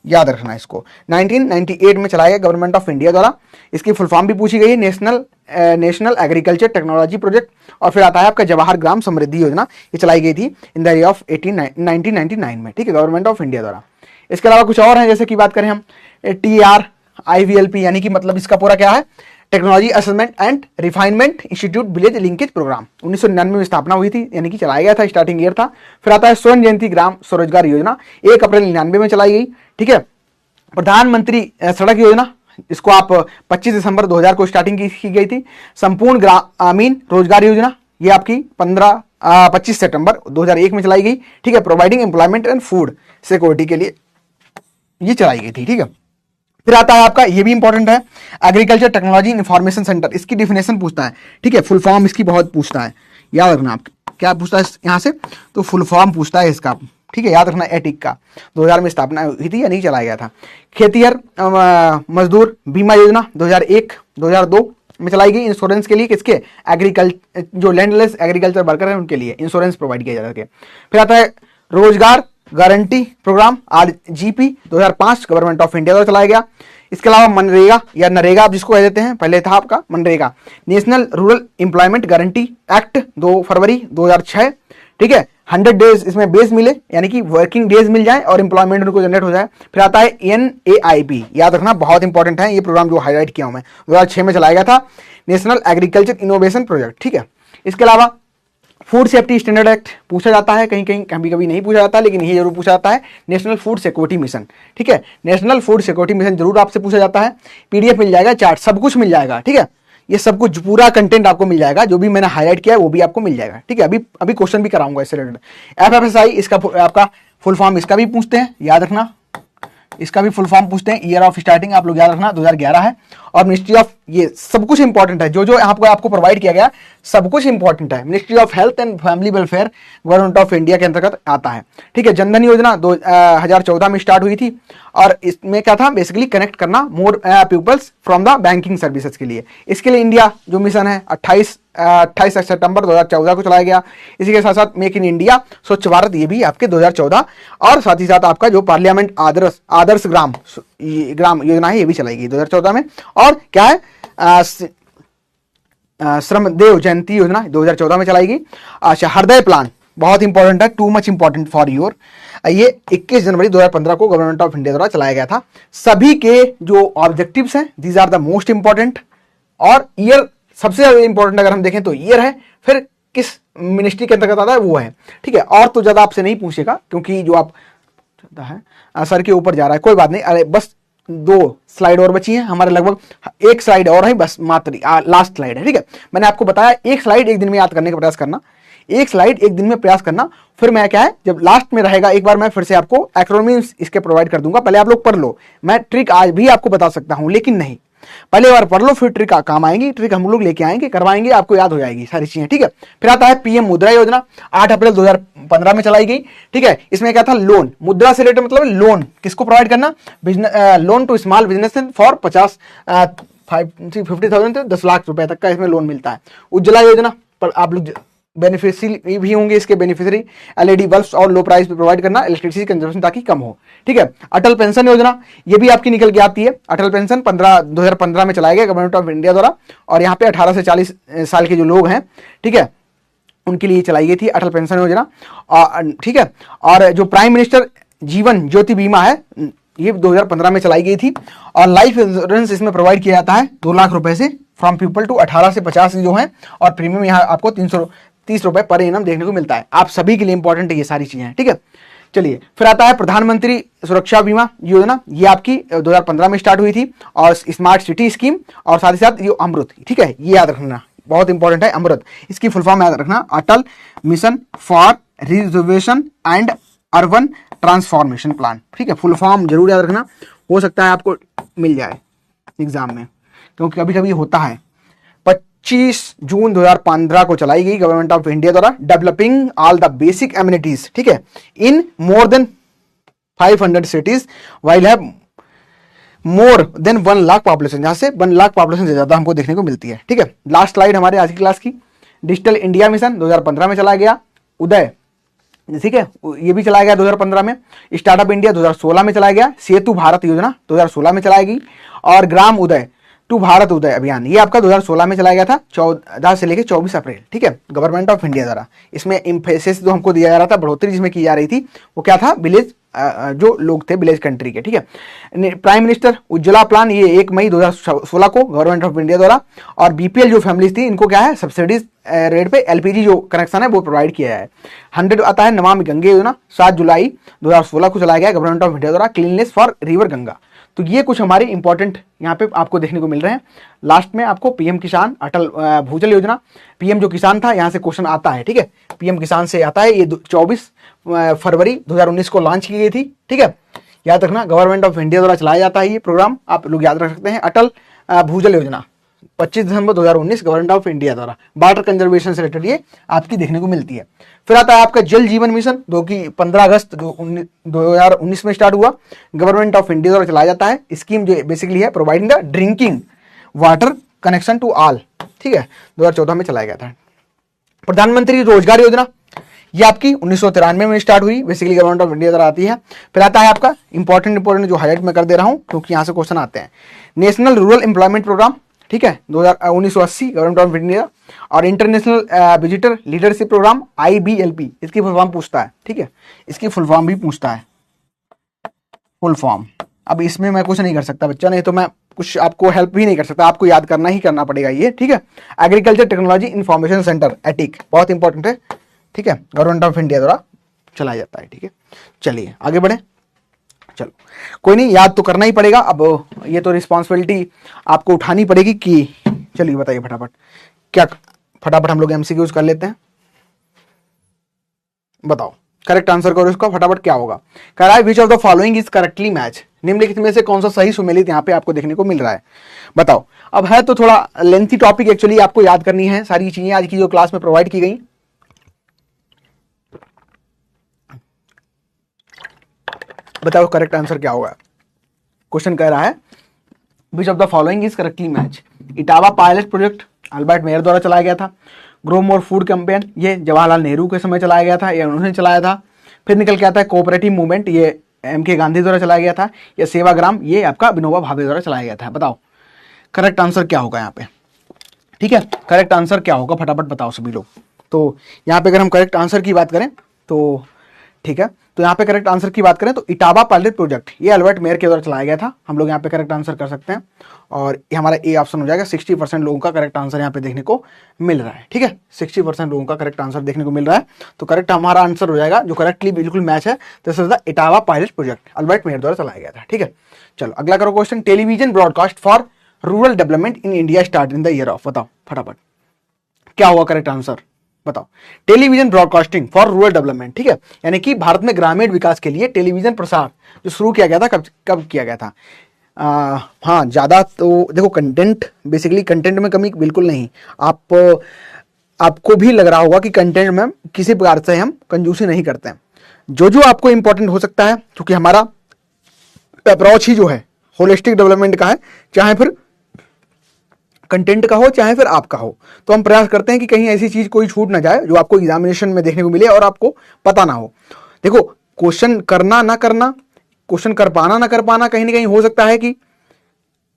याद रखना इसको, 1998 में चलाया गया गवर्नमेंट ऑफ इंडिया द्वारा, इसकी फुल फॉर्म भी पूछी गई है, नेशनल एग्रीकल्चर टेक्नोलॉजी प्रोजेक्ट। और फिर आता है आपका जवाहर ग्राम समृद्धि योजना, ये चलाई गई थी इन द ईयर ऑफ 1999 में, ठीक है, गवर्नमेंट ऑफ इंडिया द्वारा। इसके अलावा कुछ और है, जैसे कि बात करें हम TRIVLP, यानी कि मतलब इसका पूरा क्या है, technology assessment and refinement institute village linkage programme, 1999 में स्थापना हुई थी, यानी कि चलाया गया था, स्टार्टिंग ईयर था। फिर आता है स्वर्ण जयंती ग्राम स्वरोजगार योजना, 1 अप्रैल 1999 में चलाई गई, ठीक है। प्रधानमंत्री सड़क योजना, इसको आप 25 दिसंबर 2000 को स्टार्टिंग की गई थी। संपूर्ण ग्रामीण रोजगार योजना, ये आपकी 25 सितंबर 2001 में चलाई गई, ठीक है, providing employment and food security के लिए ये चलाई गई थी, ठीक है। फिर आता है आपका, ये भी इंपॉर्टेंट है, एग्रीकल्चर टेक्नोलॉजी इंफॉर्मेशन सेंटर, इसकी डिफिनेशन पूछता है, ठीक है, फुल फॉर्म इसकी बहुत पूछता है, याद रखना आप क्या पूछता है यहाँ से, तो फुल फॉर्म पूछता है इसका, ठीक है, याद रखना। एटिक का 2000 में स्थापना हुई थी या नहीं चलाया गया था। खेतिहर मजदूर बीमा योजना 2001-2002 में चलाई गई, इंश्योरेंस के लिए, किसके, जो लैंडलेस एग्रीकल्चर वर्कर हैं उनके लिए इंश्योरेंस प्रोवाइड किया जा सके। फिर आता है रोजगार guarantee programme RGP 2005 government of India द्वारा चलाया गया। इसके अलावा मनरेगा या नरेगा आप जिसको कह देते हैं, पहले था आपका MNREGA, national rural employment guarantee act 2 फरवरी 2006, ठीक है, 100 डेज इसमें बेस मिले, यानी कि वर्किंग डेज मिल जाए और एम्प्लॉयमेंट उनको जनरेट हो जाए। फिर आता है NAIP, याद रखना बहुत इंपॉर्टेंट है, ये प्रोग्राम जो हाईलाइट किया हूं मैं, 2006 में चलाया गया था, नेशनल एग्रीकल्चर इनोवेशन प्रोजेक्ट, ठीक है। इसके अलावा फूड सेफ्टी स्टैंडर्ड एक्ट पूछा जाता है, कहीं कहीं कभी कभी नहीं पूछा जाता, लेकिन ये जरूर पूछा जाता है, नेशनल फूड सिक्योरिटी मिशन, ठीक है, नेशनल फूड सिक्योरिटी मिशन जरूर आपसे पूछा जाता है। PDF मिल जाएगा, चार्ट सब कुछ मिल जाएगा, ठीक है, ये सब कुछ पूरा कंटेंट आपको मिल जाएगा, जो भी मैंने हाईलाइट किया है वो भी आपको मिल जाएगा, ठीक है। अभी क्वेश्चन भी कराऊंगा इससे रिलेटेड। FFSI, इसका आपका फुल फॉर्म इसका भी पूछते हैं, याद रखना, इसका भी फुल फॉर्म पूछते हैं, ईयर ऑफ स्टार्टिंग आप लोग याद रखना 2011 है। और मिनिस्ट्री ऑफ, ये सब कुछ इंपॉर्टेंट है, जो जो आपको प्रोवाइड किया गया सब कुछ इंपॉर्टेंट है। Ministry of health and family welfare government of India के अंतर्गत आता है, ठीक है। जनधन योजना 2014 में स्टार्ट हुई थी और इसमें क्या था, बेसिकली कनेक्ट करना more peoples from the banking services के लिए। इसके लिए इंडिया जो मिशन है 28 सितंबर 2014 को चलाया गया। इसी के साथ साथ मेक इन इंडिया, स्वच्छ भारत, ये भी आपके 2014, और साथ ही साथ आपका जो पार्लियामेंट आदर्श ग्राम योजना है ये भी चलाई गई 2014 में। और क्या है, श्रमदेव जयंती योजना 2014 में चलाई गई। अच्छा, हृदय प्लान बहुत इंपॉर्टेंट है, too much important for your, ये 21 जनवरी 2015 को गवर्नमेंट ऑफ इंडिया द्वारा चलाया गया था। सभी के जो ऑब्जेक्टिव्स हैं these are the most important, और ईयर सबसे ज्यादा इंपॉर्टेंट अगर हम देखें तो ईयर है, फिर किस मिनिस्ट्री के अंतर्गत आता है वो है, ठीक है। और तो ज्यादा आपसे नहीं पूछेगा क्योंकि जो आप है सर के ऊपर जा रहा है, कोई बात नहीं। अरे बस 2 स्लाइड और बची हैं हमारे, लगभग 1 स्लाइड और है बस, मात्र लास्ट स्लाइड है, ठीक है। मैंने आपको बताया 1 स्लाइड 1 दिन में याद करने का प्रयास करना, 1 स्लाइड 1 दिन में प्रयास करना। फिर मैं क्या है, जब लास्ट में रहेगा एक बार मैं फिर से आपको एक्रोनिम्स इसके प्रोवाइड कर दूंगा, पहले आप लोग पढ़ लो। मैं ट्रिक आज भी आपको बता सकता हूं, लेकिन नहीं, पहले बार पढ़ लो, फिर ट्रिक काम आएंगी, ट्रिक हम लोग लेके आएंगे, करवाएंगे, आपको याद हो जाएगी सारी चीजें, ठीक है। फिर आता है PM मुद्रा योजना, 8 अप्रैल 2015 में चलाई गई, ठीक है। इसमें क्या था, लोन, मुद्रा से रिलेटेड मतलब लोन किसको प्रोवाइड करना, loan to small business for 50,000 से 10 लाख रुपए तक का इसमें लोन मिलता है। उज्ज्वला योजना पर आप लोग बेनिफिशियरी भी होंगे, इसके बेनिफिशियरी LED बल्ब्स और लो प्राइस पे प्रोवाइड करना, इलेक्ट्रिसिटी कंजम्पशन ताकि कम हो, ठीक है। अटल पेंशन योजना, ये भी आपकी निकल के आती है। अटल पेंशन 2015 में चलाया गया गवर्नमेंट ऑफ इंडिया द्वारा, और यहाँ पे 18 से 40 साल के जो लोग हैं, ठीक है, उनके लिए चलाई गई थी अटल पेंशन योजना, ठीक है। और जो प्राइम मिनिस्टर जीवन ज्योति बीमा है, ये 2015 में चलाई गई थी, और लाइफ इंश्योरेंस इसमें प्रोवाइड किया जाता है 2 लाख रुपए से फ्रॉम पीपल टू 18 से 50 जो है, और प्रीमियम यहाँ आपको 330 रुपए पर एनम देखने को मिलता है। आप सभी के लिए इंपॉर्टेंट है ये सारी चीजें, ठीक है। चलिए, फिर आता है प्रधानमंत्री सुरक्षा बीमा योजना, ये आपकी 2015 में स्टार्ट हुई थी, और स्मार्ट सिटी स्कीम, और साथ ही साथ ये अमृत, ठीक है, ये याद रखना, बहुत इंपॉर्टेंट है अमृत, इसकी फुल फॉर्म याद रखना, Atal mission for reservation and urban transformation plan. ठीक है, फुल फॉर्म जरूर याद रखना, हो सकता है आपको मिल जाए एग्जाम में, क्योंकि कभी कभी होता है। 25 जून 2015 को चलाई गई गवर्नमेंट ऑफ इंडिया द्वारा, developing all the basic amenities, ठीक है, in more than 500 cities while have more than 1 lakh population, जहां से 1 लाख पॉपुलेशन से ज्यादा हमको देखने को मिलती है। ठीक है, लास्ट स्लाइड हमारे आज की क्लास की, डिजिटल इंडिया मिशन 2015 में चलाया गया, उदय, ठीक है, ये भी चलाया गया 2015 में, स्टार्टअप इंडिया 2016 में चलाया गया, सेतु भारत योजना 2016 में चलाई गई, और ग्राम उदय टू भारत उदय अभियान ये आपका 2016 में चलाया गया था, 14 से लेकर 24 अप्रैल। ठीक है, गवर्नमेंट ऑफ इंडिया द्वारा। इसमें इम्फेसिस जो हमको दिया जा रहा था, बढ़ोतरी जिसमें की जा रही थी, वो क्या था, विलेज जो लोग थे विलेज कंट्री के। ठीक है, प्राइम मिनिस्टर उज्ज्वला प्लान ये 1 मई 2016 को गवर्नमेंट ऑफ इंडिया द्वारा, और बीपीएल जो फैमिलीज थी इनको क्या है, सब्सिडीज रेट पे एलपीजी जो कनेक्शन है वो प्रोवाइड किया है। 100 आता है नमामि गंगे योजना, 7 जुलाई 2016 को चलाया गया गवर्नमेंट ऑफ इंडिया द्वारा, क्लीननेस फॉर रिवर गंगा। तो ये कुछ हमारे इंपॉर्टेंट यहाँ पे आपको देखने को मिल रहे हैं। लास्ट में आपको पीएम किसान अटल भूजल योजना, पीएम जो किसान था यहाँ से क्वेश्चन आता है। ठीक है, पीएम किसान से आता है, ये 24 फरवरी 2019 को लॉन्च की गई थी। ठीक है, याद रखना गवर्नमेंट ऑफ इंडिया द्वारा चलाया जाता है ये प्रोग्राम, आप लोग याद रख सकते हैं। अटल भूजल योजना 25 दिसंबर 2019 गवर्नमेंट ऑफ इंडिया द्वारा, वाटर कंजर्वेशन से रिलेटेड ये आपकी देखने को मिलती है। फिर आता है आपका जल जीवन मिशन, जो कि 15 अगस्त 2019 में स्टार्ट हुआ, गवर्नमेंट ऑफ इंडिया द्वारा चलाया जाता है। स्कीम जो बेसिकली है providing the drinking water connection to all. ठीक है, 2014 में चलाया गया था। प्रधानमंत्री रोजगार योजना ये आपकी 1993 में स्टार्ट हुई, बेसिकली गवर्नमेंट ऑफ इंडिया द्वारा आती है। फिर आता है आपका इंपॉर्टेंट जो हाईलाइट मैं कर दे रहा हूं क्योंकि यहां से क्वेश्चन आते हैं, नेशनल रूरल एम्प्लॉयमेंट प्रोग्राम, ठीक है, 1980 गवर्नमेंट ऑफ इंडिया, और international visitor leadership programme IBLP, इसकी फुल फॉर्म पूछता है। ठीक है, इसकी फुल फॉर्म भी पूछता है, फुल फॉर्म। अब इसमें मैं कुछ नहीं कर सकता बच्चा, नहीं तो मैं कुछ आपको हेल्प भी नहीं कर सकता, आपको याद करना ही करना पड़ेगा ये। ठीक है, agriculture technology information centre attic, बहुत इंपॉर्टेंट है। ठीक है, गवर्नमेंट ऑफ इंडिया द्वारा चलाया जाता है। ठीक है, चलिए आगे बढ़े। चलो कोई नहीं, याद तो करना ही पड़ेगा, अब ये तो रिस्पॉन्सिबिलिटी आपको उठानी पड़ेगी कि, चलिए बताइए फटाफट क्या, फटाफट हम लोग MCQs कर लेते हैं। बताओ करेक्ट आंसर करो इसका फटाफट, क्या होगा। कह रहा है which of the following is correctly match, निम्नलिखित में से कौन सा सही सुमेलित यहाँ पे आपको देखने को मिल रहा है, बताओ। अब है तो थोड़ा लेंथी टॉपिक, एक्चुअली आपको याद करनी है सारी चीजें आज की जो क्लास में प्रोवाइड की गई। बताओ करेक्ट आंसर क्या होगा। क्वेश्चन कह रहा है which of the following is correctly match. Etawah pilot project Albert Mayer द्वारा चलाया गया था। ग्रो मोर फूड कैंपेन ये जवाहरलाल नेहरू के समय चलाया गया था, ये उन्होंने चलाया था। फिर निकल के आता है कोऑपरेटिव मूवमेंट, ये MK गांधी द्वारा चलाया गया था। या सेवाग्राम ये आपका विनोबा भावे द्वारा चलाया गया था। बताओ करेक्ट आंसर क्या होगा यहाँ पे। ठीक है, करेक्ट आंसर क्या होगा फटाफट बताओ सभी लोग। तो यहाँ पे अगर हम करेक्ट आंसर की बात करें तो ठीक है, तो यहाँ पे करेक्ट आंसर की बात करें तो इटावा पायलट प्रोजेक्ट ये अल्बर्ट मेयर के द्वारा चलाया गया था। हम लोग यहाँ पे करेक्ट आंसर कर सकते हैं और ये हमारा ए ऑप्शन हो जाएगा। 60% लोगों का करेक्ट आंसर यहाँ पे देखने को मिल रहा है। ठीक है, 60% लोगों का करेक्ट आंसर देखने को मिल रहा है, तो करेक्ट हमारा आंसर हो जाएगा जो करेक्टली बिल्कुल मैच है, this is the Etawah pilot project Albert Mayer द्वारा चलाया गया था। ठीक है, चलो अगला करो question. Television broadcast for rural development in India start in the year of, बताओ फटाफट क्या हुआ करेक्ट आंसर बताओ। Television broadcasting for rural development, ठीक है, यानी कि भारत में ग्रामीण विकास के लिए टेलीविजन प्रसार जो शुरू किया गया था, कब किया गया था। हाँ ज़्यादा तो देखो कंटेंट, बेसिकली कंटेंट में कमी बिल्कुल नहीं। आपको भी लग रहा होगा कि कंटेंट में किसी प्रकार से हम कंजूसी नहीं करते हैं। जो आपको इंपॉर्टेंट हो सकता है, क्योंकि हमारा अप्रोच ही जो है होलिस्टिक डेवलपमेंट का है, चाहे फिर कंटेंट का हो चाहे फिर आपका हो, तो हम प्रयास करते हैं कि कहीं ऐसी चीज कोई छूट ना जाए जो आपको एग्जामिनेशन में देखने को मिले और आपको पता ना हो। देखो क्वेश्चन करना ना करना, क्वेश्चन कर पाना ना कर पाना कहीं ना कहीं हो सकता है कि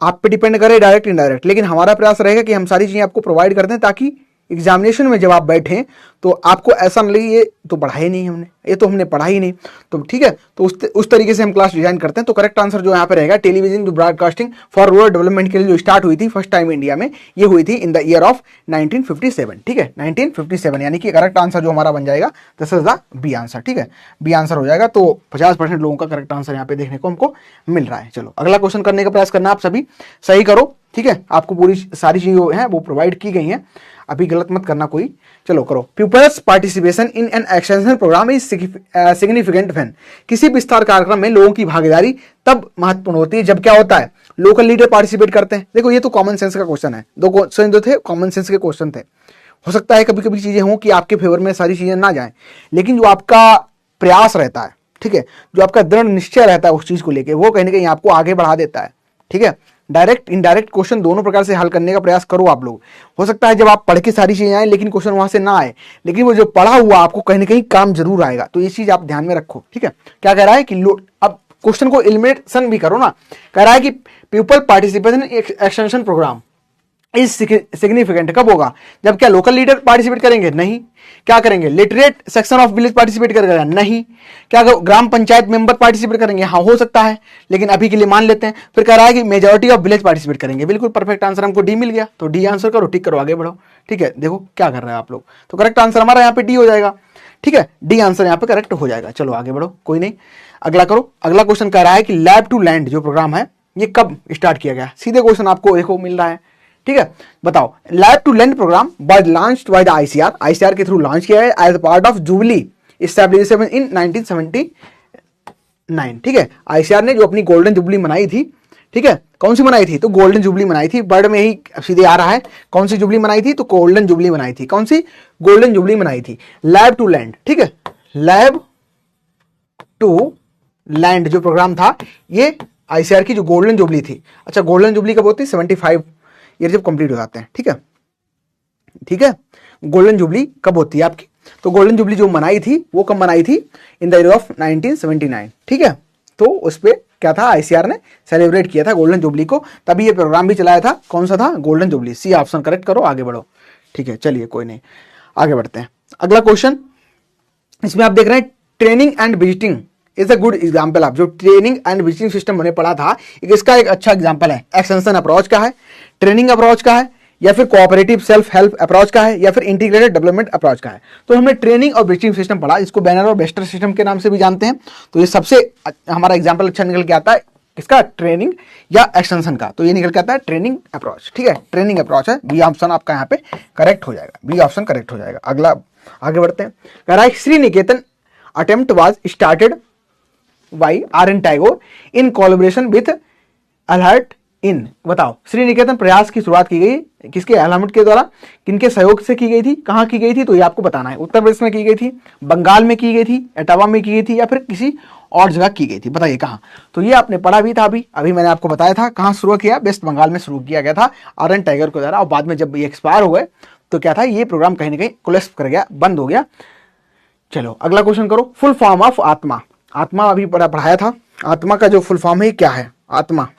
आप पे डिपेंड करे डायरेक्ट इनडायरेक्ट, लेकिन हमारा प्रयास रहेगा कि हम सारी चीजें आपको प्रोवाइड करते हैं ताकि एग्जामिनेशन में जब आप बैठें तो आपको ऐसा नहीं लगे ये तो पढ़ा ही नहीं हमने, ये तो हमने पढ़ा ही नहीं। तो ठीक है, तो उस तरीके से हम क्लास डिजाइन करते हैं। तो करेक्ट आंसर जो यहाँ पे रहेगा television broadcasting for rural development के लिए जो स्टार्ट हुई थी फर्स्ट टाइम इंडिया में, ये हुई थी इन द ईयर ऑफ 1957। ठीक है, 1957, यानी कि करेक्ट आंसर जो हमारा बन जाएगा this is the B answer. ठीक है, बी आंसर हो जाएगा। तो 50% लोगों का करेक्ट आंसर यहाँ पे देखने को हमको मिल रहा है। चलो अगला क्वेश्चन करने का प्रयास करना, आप सभी सही करो ठीक है, आपको पूरी सारी चीजें हैं वो प्रोवाइड की गई हैं, अभी गलत मत करना कोई। चलो करो। People's participation in an extension programme is significant when, किसी विस्तार कार्यक्रम में लोगों की भागीदारी तब महत्वपूर्ण होती है जब क्या होता है, लोकल लीडर पार्टिसिपेट करते हैं। देखो ये तो कॉमन सेंस का क्वेश्चन है, दो क्वेश्चन जो थे कॉमन सेंस के क्वेश्चन थे। हो सकता है कभी कभी चीजें हों कि आपके फेवर में सारी चीजें ना जाएं, लेकिन जो आपका प्रयास रहता है, ठीक है, जो आपका दृढ़ निश्चय रहता है उस चीज को लेके, वो कहीं ना कहीं आपको आगे बढ़ा देता है। ठीक है, डायरेक्ट इनडायरेक्ट क्वेश्चन दोनों प्रकार से हल करने का प्रयास करो आप लोग। हो सकता है जब आप पढ़ के सारी चीजें आए लेकिन क्वेश्चन वहां से ना आए, लेकिन वो जो पढ़ा हुआ आपको कहीं ना कहीं काम जरूर आएगा। तो ये चीज आप ध्यान में रखो। ठीक है, क्या कह रहा है कि अब क्वेश्चन को एलिमिनेशन भी करो ना। कह रहा है कि people participation extension programme is significant कब होगा, जब क्या लोकल लीडर पार्टिसिपेट करेंगे, नहीं। क्या करेंगे, literate section of village participate करेगा, नहीं। क्या ग्राम पंचायत मेंबर पार्टिसिपेट करेंगे, हाँ हो सकता है, लेकिन अभी के लिए मान लेते हैं। फिर कह रहा है कि मेजॉरिटी ऑफ विलेज पार्टिसिपेट करेंगे, बिल्कुल परफेक्ट आंसर हमको डी मिल गया। तो डी आंसर करो, टिक करो, आगे बढ़ो। ठीक है, देखो क्या कर रहे हैं आप लोग, तो करेक्ट आंसर हमारा यहाँ पे डी हो जाएगा। ठीक है, डी आंसर यहाँ पे करेक्ट हो जाएगा। चलो आगे बढ़ो, कोई नहीं, अगला करो। अगला क्वेश्चन कह रहा है कि लैब टू लैंड जो प्रोग्राम है ये कब स्टार्ट किया गया, सीधे क्वेश्चन आपको देखो मिल रहा है। ठीक है, बताओ। Lab to land programme was launched by the ICR, ICR के थ्रू लॉन्च किया है as part of jubilee establishment in 1979। ठीक है, आईसीआर ने जो अपनी गोल्डन जुबली मनाई थी, ठीक है, कौन सी मनाई थी, तो गोल्डन जुबली मनाई थी। वर्ड में ही सीधे आ रहा है, कौन सी जुबली मनाई थी, तो गोल्डन जुबली मनाई थी। कौन सी, गोल्डन जुबली मनाई थी। लैब टू लैंड, ठीक है, लैब टू लैंड जो प्रोग्राम था ये आईसीआर की जो गोल्डन जुबली थी। अच्छा, गोल्डन जुबली कब होती है, 75 ईयर जब कंप्लीट हो जाते हैं। ठीक है, ठीक है, गोल्डन जुबली कब होती है आपकी, तो गोल्डन जुबली जो मनाई थी वो कब मनाई थी, इन द ईयर ऑफ 1979। ठीक है, तो उस पर क्या था, आईसीआर ने सेलिब्रेट किया था गोल्डन जुबली को, तभी ये प्रोग्राम भी चलाया था। कौन सा था, golden jubilee. C option correct करो, आगे बढ़ो। ठीक है, चलिए कोई नहीं, आगे बढ़ते हैं। अगला क्वेश्चन, इसमें आप देख रहे हैं training and visiting is a good example. आप जो ट्रेनिंग एंड विजिटिंग सिस्टम मैंने पढ़ा था, इसका एक अच्छा एग्जाम्पल है। एक्सटेंशन अप्रोच का है, ट्रेनिंग अप्रोच का है, या फिर कोऑपरेटिव सेल्फ हेल्प अप्रोच का है, या फिर इंटीग्रेटेड डेवलपमेंट अप्रोच का है। तो हमने ट्रेनिंग और विजिटिंग सिस्टम पढ़ा, इसको बैनर और बेस्टर सिस्टम के नाम से भी जानते हैं। तो ये सबसे हमारा एग्जाम्पल अच्छा निकल के आता है किसका, ट्रेनिंग या एक्सटेंशन का। तो ये निकल के आता है ट्रेनिंग अप्रोच। ठीक है, ट्रेनिंग अप्रोच है, बी ऑप्शन आपका यहाँ पे करेक्ट हो जाएगा, बी ऑप्शन करेक्ट हो जाएगा। अगला आगे बढ़ते हैं। कह रहा है Sri Niketan attempt was started by आर.एन. टैगोर इन कोलैबोरेशन विथ अलर्ट इन। बताओ, श्री निकेतन प्रयास की शुरुआत की गई किसके, अलर्ट के द्वारा, किनके सहयोग से की गई थी, कहां की गई थी, तो ये आपको बताना है। उत्तर प्रदेश में की गई थी, बंगाल में की गई थी, एटावा में की गई थी, या फिर किसी और जगह की गई थी, बताइए कहां। तो ये आपने पढ़ा भी था, अभी मैंने आपको बताया था कहां शुरू किया, वेस्ट बंगाल में शुरू किया गया था आर.एन. टैगोर के द्वारा। और बाद में जब ये एक्सपायर हो गए तो क्या था, ये प्रोग्राम कहीं ना कहीं कोलैप्स कर गया, बंद हो गया। चलो अगला क्वेश्चन करो। फुल फॉर्म ऑफ आत्मा, आत्मा अभी पढ़ाया था। आत्मा का जो फुल फॉर्म है क्या है, आत्मा,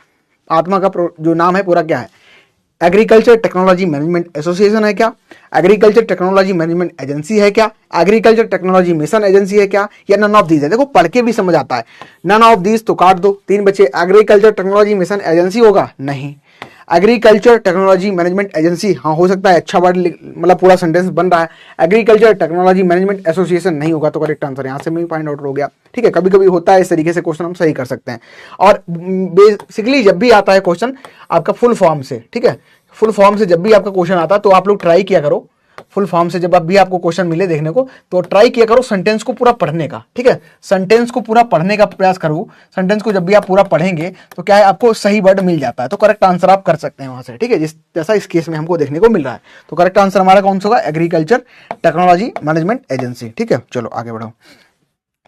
आत्मा का जो नाम है पूरा क्या है, एग्रीकल्चर टेक्नोलॉजी मैनेजमेंट एसोसिएशन है क्या, एग्रीकल्चर टेक्नोलॉजी मैनेजमेंट एजेंसी है क्या, एग्रीकल्चर टेक्नोलॉजी मिशन एजेंसी है क्या, या नन ऑफ दीज है। देखो पढ़ के भी समझ आता है, नन ऑफ दीज तो काट दो, 3 बचे। एग्रीकल्चर टेक्नोलॉजी मिशन एजेंसी होगा, नहीं। एग्रीकल्चर टेक्नोलॉजी मैनेजमेंट एजेंसी, हाँ हो सकता है, अच्छा वर्ड मतलब पूरा सेंटेंस बन रहा है। एग्रीकल्चर टेक्नोलॉजी मैनेजमेंट एसोसिएशन नहीं होगा, तो करेक्ट आंसर यहाँ से भी फाइंड आउट हो गया। ठीक है, कभी कभी होता है इस तरीके से क्वेश्चन, हम सही कर सकते हैं। और बेसिकली जब भी आता है क्वेश्चन आपका फुल फॉर्म से, ठीक है, फुल फॉर्म से जब भी आपका क्वेश्चन आता है तो आप लोग ट्राई किया करो, फुल फॉर्म से जब भी आपको क्वेश्चन मिले देखने को, तो ट्राई किया करो सेंटेंस को पूरा पढ़ने का। ठीक है, सेंटेंस को पूरा पढ़ने का प्रयास करो। सेंटेंस को जब भी आप पूरा पढ़ेंगे तो क्या है, आपको सही वर्ड मिल जाता है, तो करेक्ट आंसर आप कर सकते हैं वहां से। ठीक है, जैसा इस केस में हमको देखने को मिल रहा है। तो करेक्ट आंसर हमारा कौन सा होगा, एग्रीकल्चर टेक्नोलॉजी मैनेजमेंट एजेंसी। ठीक है, चलो आगे बढ़ो।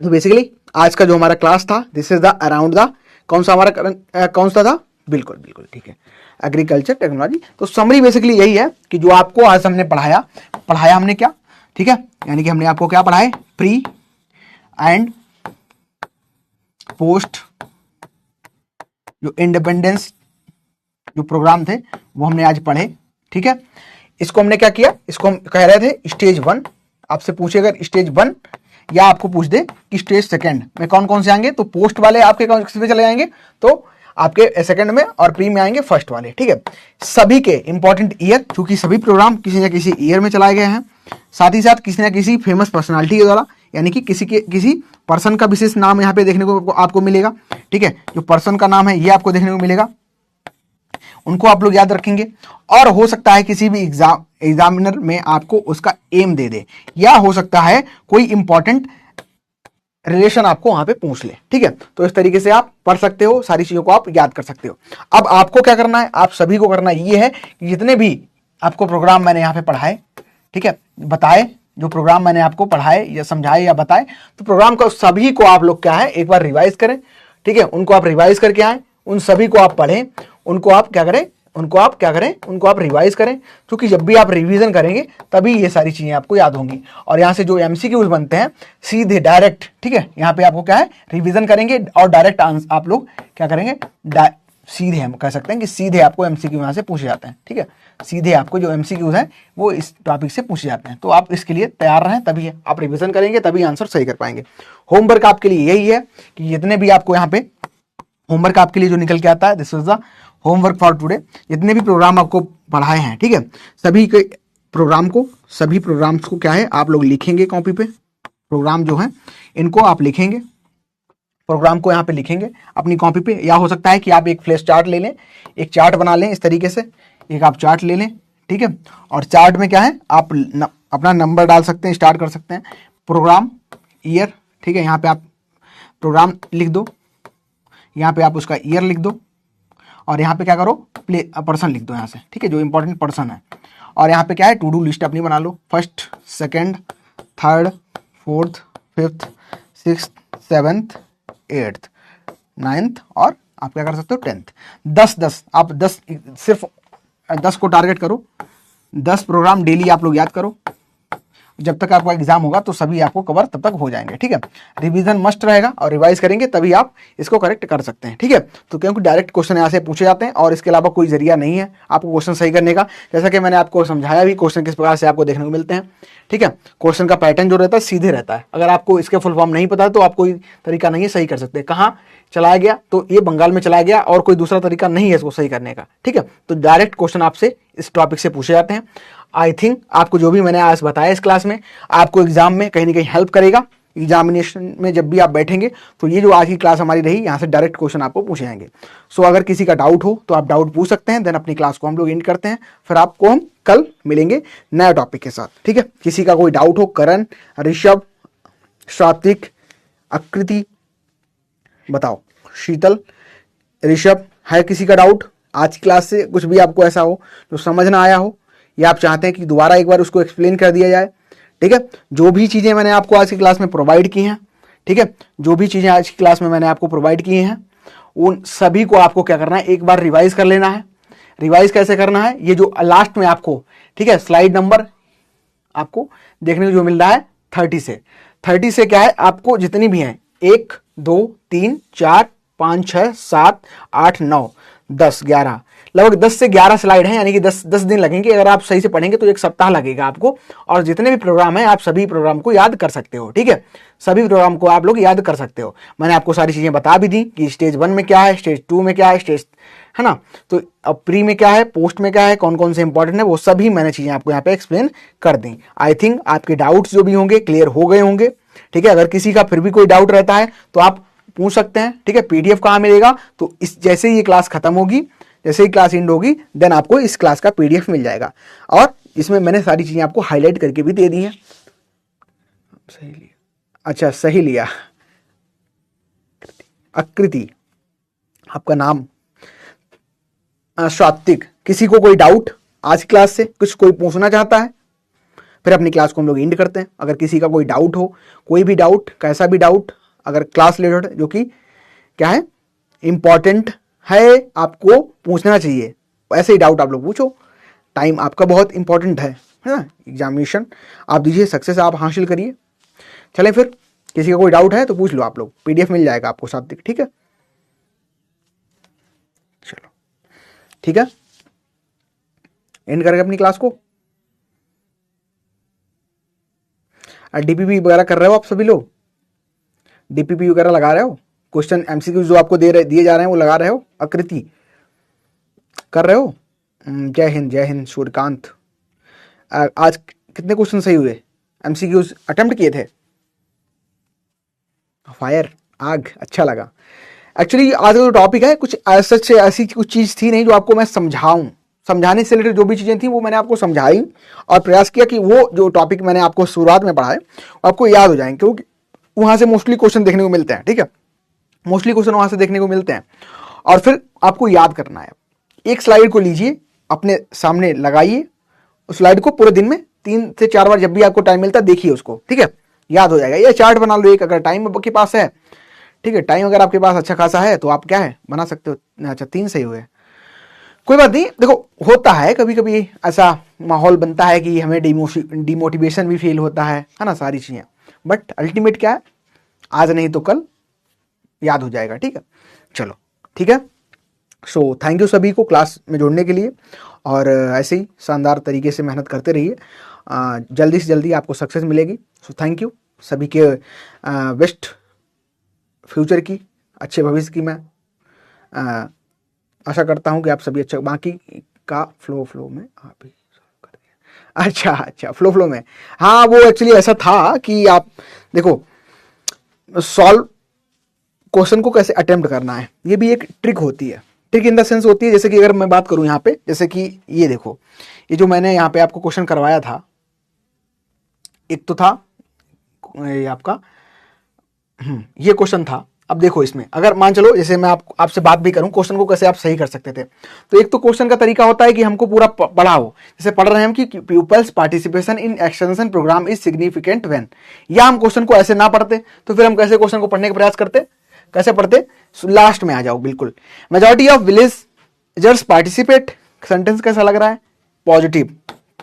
तो बेसिकली आज का जो हमारा क्लास था, this is the around the, कौन सा हमारा कौन सा था, बिल्कुल बिल्कुल ठीक है, एग्रीकल्चर टेक्नोलॉजी। तो समरी बेसिकली यही है कि जो आपको आज हमने पढ़ाया हमने क्या, ठीक है, यानी कि हमने आपको क्या पढ़ाए, प्री एंड पोस्ट जो इंडिपेंडेंस जो प्रोग्राम थे वो हमने आज पढ़े। ठीक है, इसको हमने क्या किया, इसको हम कह रहे थे स्टेज 1। आपसे पूछे अगर स्टेज 1 या आपको पूछ दे कि स्टेज 2 में कौन कौन से आएंगे, तो पोस्ट वाले आपके किस पे चले जाएंगे, तो आपके सेकंड में, और प्री में आएंगे फर्स्ट वाले। ठीक है, सभी के इंपॉर्टेंट ईयर, क्योंकि सभी प्रोग्राम किसी न किसी ईयर में चलाए गए हैं, साथ ही साथ किसी न किसी फेमस पर्सनालिटी के द्वारा, यानी कि किसी पर्सन का विशेष नाम यहाँ पे देखने को आपको मिलेगा। ठीक है, जो पर्सन का नाम है ये आपको देखने को मिलेगा। उनको आप लोग याद रखेंगे। और हो सकता है किसी भी एग्जामिनर में आपको उसका एम दे दे, या हो सकता है कोई इंपॉर्टेंट रिलेशन आपको वहां पे पूछ ले। ठीक है, तो इस तरीके से आप पढ़ सकते हो, सारी चीजों को आप याद कर सकते हो। अब आपको क्या करना है, आप सभी को करना ये है कि जितने भी आपको प्रोग्राम मैंने यहाँ पे पढ़ाए, ठीक है, बताए, जो प्रोग्राम मैंने आपको पढ़ाए या समझाए या बताए, तो प्रोग्राम का सभी को आप लोग क्या है एक बार रिवाइज करें। ठीक है, उनको आप रिवाइज करके आए, उन सभी को आप पढ़ें, उनको आप क्या करें, उनको आप रिवाइज करें, क्योंकि जब भी आप रिवीजन करेंगे तभी ये सारी चीजें आपको याद होंगी। और यहां से जो एमसीक्यूज बनते हैं सीधे डायरेक्ट, ठीक है, यहां पे आपको क्या है रिवीजन करेंगे और डायरेक्ट आप लोग क्या करेंगे, सीधे हम कह सकते हैं कि सीधे आपको एमसीक्यू यहां से पूछे जाते हैं। ठीक है, सीधे आपको जो एमसीक्यूज हैं वो इस टॉपिक से पूछे जाते हैं। तो आप इसके लिए तैयार रहें, तभी आप रिवीजन करेंगे तभी आंसर सही कर पाएंगे। होमवर्क आपके लिए यही है कि जितने भी आपको यहाँ पे होमवर्क आपके लिए जो निकल के आता है, this is the homework for today. जितने भी प्रोग्राम आपको पढ़ाए हैं, ठीक है, सभी प्रोग्राम्स को क्या है आप लोग लिखेंगे कॉपी पे। प्रोग्राम जो है इनको आप लिखेंगे, प्रोग्राम को यहाँ पे लिखेंगे अपनी कॉपी पे, या हो सकता है कि आप एक फ्लैश चार्ट ले लें, एक चार्ट बना लें इस तरीके से, एक आप चार्ट ले लें। ठीक है, और चार्ट में क्या है आप अपना नंबर डाल सकते हैं, स्टार्ट कर सकते हैं, प्रोग्राम ईयर। ठीक है, यहाँ पे आप प्रोग्राम लिख दो, यहाँ पे आप उसका ईयर लिख दो, और यहाँ पे क्या करो पर्सन लिख दो यहाँ से। ठीक है, जो इंपॉर्टेंट पर्सन है, और यहाँ पे क्या है टू डू लिस्ट अपनी बना लो, first, second, third, fourth, fifth, sixth, seventh, eighth, ninth, और आप क्या कर सकते हो 10th। 10 आप 10 सिर्फ 10 को टारगेट करो, 10 प्रोग्राम डेली आप लोग याद करो। जब तक आपका एग्जाम होगा तो सभी आपको कवर तब तक हो जाएंगे। ठीक है, रिवीजन मस्ट रहेगा और रिवाइज करेंगे तभी आप इसको करेक्ट कर सकते हैं। ठीक है, तो क्योंकि डायरेक्ट क्वेश्चन यहाँ से पूछे जाते हैं और इसके अलावा कोई जरिया नहीं है आपको क्वेश्चन सही करने का। जैसा कि मैंने आपको समझाया भी क्वेश्चन किस प्रकार से आपको देखने को मिलते हैं। ठीक है, क्वेश्चन का पैटर्न जो रहता है सीधे रहता है। अगर आपको इसके फुल फॉर्म नहीं पता है तो आप कोई तरीका नहीं है सही कर सकते। कहाँ चलाया गया, तो ये बंगाल में चलाया गया और कोई दूसरा तरीका नहीं है इसको सही करने का। ठीक है, तो डायरेक्ट क्वेश्चन आपसे इस टॉपिक से पूछे जाते हैं। आई थिंक आपको जो भी मैंने आज बताया इस क्लास में आपको एग्जाम में कहीं ना कहीं हेल्प करेगा। एग्जामिनेशन में जब भी आप बैठेंगे तो ये जो आज की क्लास हमारी रही, यहाँ से डायरेक्ट क्वेश्चन आपको पूछे जाएंगे। सो अगर किसी का डाउट हो तो आप डाउट पूछ सकते हैं। देन अपनी क्लास को हम लोग एंड करते हैं, फिर आपको हम कल मिलेंगे नया टॉपिक के साथ। ठीक है, किसी का कोई डाउट हो, करण, ऋषभ, सात्विक, आकृति, बताओ, शीतल, ऋषभ, है किसी का डाउट आज की क्लास से? कुछ भी आपको ऐसा हो जो समझ ना आया हो या आप चाहते हैं कि दोबारा एक बार उसको एक्सप्लेन कर दिया जाए? ठीक है, जो भी चीजें मैंने आपको आज की क्लास में प्रोवाइड की हैं, ठीक है, जो भी चीजें आज की क्लास में मैंने आपको प्रोवाइड की हैं उन सभी को आपको क्या करना है एक बार रिवाइज कर लेना है। रिवाइज कैसे करना है, ये जो लास्ट में आपको, ठीक है, स्लाइड नंबर आपको देखने को जो मिल रहा है 30 से क्या है आपको जितनी भी हैं 1 2 3 4 5 6 7 8 9 10 11 लगभग 10 से 11 स्लाइड हैं, यानी कि 10 दिन लगेंगे। अगर आप सही से पढ़ेंगे तो एक सप्ताह लगेगा आपको, और जितने भी प्रोग्राम हैं आप सभी प्रोग्राम को याद कर सकते हो। ठीक है, सभी प्रोग्राम को आप लोग याद कर सकते हो। मैंने आपको सारी चीजें बता भी दी कि स्टेज 1 में क्या है, स्टेज 2 में क्या है, स्टेज, है ना, तो अब प्री में क्या है, पोस्ट में क्या है, कौन कौन से इंपॉर्टेंट है, वो सभी मैंने चीजें आपको यहाँ पे एक्सप्लेन कर दी। आई थिंक आपके डाउट्स जो भी होंगे क्लियर हो गए होंगे। ठीक है, अगर किसी का फिर भी कोई डाउट रहता है तो आप पूछ सकते हैं। ठीक है, पीडीएफ कहाँ मिलेगा, तो इस जैसे ही ये क्लास खत्म होगी, जैसे ही क्लास एंड होगी, देन आपको इस क्लास का पीडीएफ मिल जाएगा, और इसमें मैंने सारी चीजें आपको हाईलाइट करके भी दे दी हैं। सही लिया, अच्छा सही लिया, आकृति आपका नाम, सात्विक। किसी को कोई डाउट आज क्लास से कुछ कोई पूछना चाहता है, फिर अपनी क्लास को हम लोग एंड करते हैं। अगर किसी का कोई डाउट हो, कोई भी डाउट, कैसा भी डाउट, अगर क्लास रिलेटेड जो कि क्या है इंपॉर्टेंट है, आपको पूछना चाहिए, ऐसे ही डाउट आप लोग पूछो। टाइम आपका बहुत इंपॉर्टेंट है ना, एग्जामिनेशन आप दीजिए, सक्सेस आप हासिल करिए। चलें फिर, किसी का कोई डाउट है तो पूछ लो आप लोग, पीडीएफ मिल जाएगा आपको साथ। ठीक है, चलो ठीक है, एंड करेंगे अपनी क्लास को। डीपीपी वगैरह कर रहे हो आप सभी लोग, डीपीपी वगैरह लगा रहे हो, क्वेश्चन एमसीक्यू जो आपको दिए जा रहे हैं वो लगा रहे हो, आकृति कर रहे हो? जय हिंद सूर्यकांत। आज कितने क्वेश्चन सही हुए, एमसीक्यूज अटेम्प्ट किए थे? फायर, आग, अच्छा लगा। एक्चुअली आज का जो टॉपिक है कुछ ऐसी कुछ चीज थी नहीं जो आपको मैं समझाऊं, समझाने से रिलेटेड जो भी चीजें थी वो मैंने आपको समझाई और प्रयास किया कि वो जो टॉपिक मैंने आपको शुरुआत में पढ़ाए आपको याद हो जाएंगे, क्योंकि वहां से मोस्टली क्वेश्चन देखने को मिलते हैं। ठीक है, मोस्टली क्वेश्चन वहां से देखने को मिलते हैं और फिर आपको याद करना है। एक स्लाइड को लीजिए, अपने सामने लगाइए, उस स्लाइड को पूरे दिन में 3 से 4 बार जब भी आपको टाइम मिलता है देखिए उसको। ठीक है, याद हो जाएगा। या चार्ट बना लो एक, अगर टाइम आपके पास है। ठीक है, टाइम अगर आपके पास अच्छा खासा है तो आप क्या है बना सकते हो। अच्छा 3 सही हुए, कोई बात नहीं। देखो होता है कभी कभी ऐसा माहौल बनता है कि हमें डिमोटिवेशन भी फील होता है ना, सारी चीजें। बट अल्टीमेट क्या है, आज नहीं तो कल याद हो जाएगा। ठीक है, चलो ठीक है। सो थैंक यू सभी को क्लास में जोड़ने के लिए और ऐसे ही शानदार तरीके से मेहनत करते रहिए, जल्दी से जल्दी आपको सक्सेस मिलेगी। सो थैंक यू सभी के बेस्ट फ्यूचर की, अच्छे भविष्य की मैं आशा करता हूं कि आप सभी अच्छा। बाकी का फ्लो में आप ही कर दिया। अच्छा फ्लो में, हाँ वो एक्चुअली ऐसा था कि आप देखो सॉल्व क्वेश्चन को कैसे अटेम्प्ट करना है, ये भी एक ट्रिक होती है। ट्रिक इन द सेंस होती है, जैसे कि अगर मैं बात करूं यहाँ पे, जैसे कि ये देखो, ये जो मैंने यहाँ पे आपको क्वेश्चन करवाया था, एक तो था ये आपका ये क्वेश्चन था। अब देखो इसमें अगर मान चलो जैसे मैं आपसे बात भी करूं क्वेश्चन को कैसे आप सही कर सकते थे, तो एक तो क्वेश्चन का तरीका होता है कि हमको पूरा पढ़ा हो, जैसे पढ़ रहे हैं हम कि people's participation in extension programme is significant when, या हम क्वेश्चन को ऐसे ना पढ़ते तो फिर हम कैसे क्वेश्चन को पढ़ने का प्रयास करते, कैसे पढ़ते, लास्ट में आ जाओ बिल्कुल। Majority of villagers participate, sentence कैसा लग रहा है, पॉजिटिव,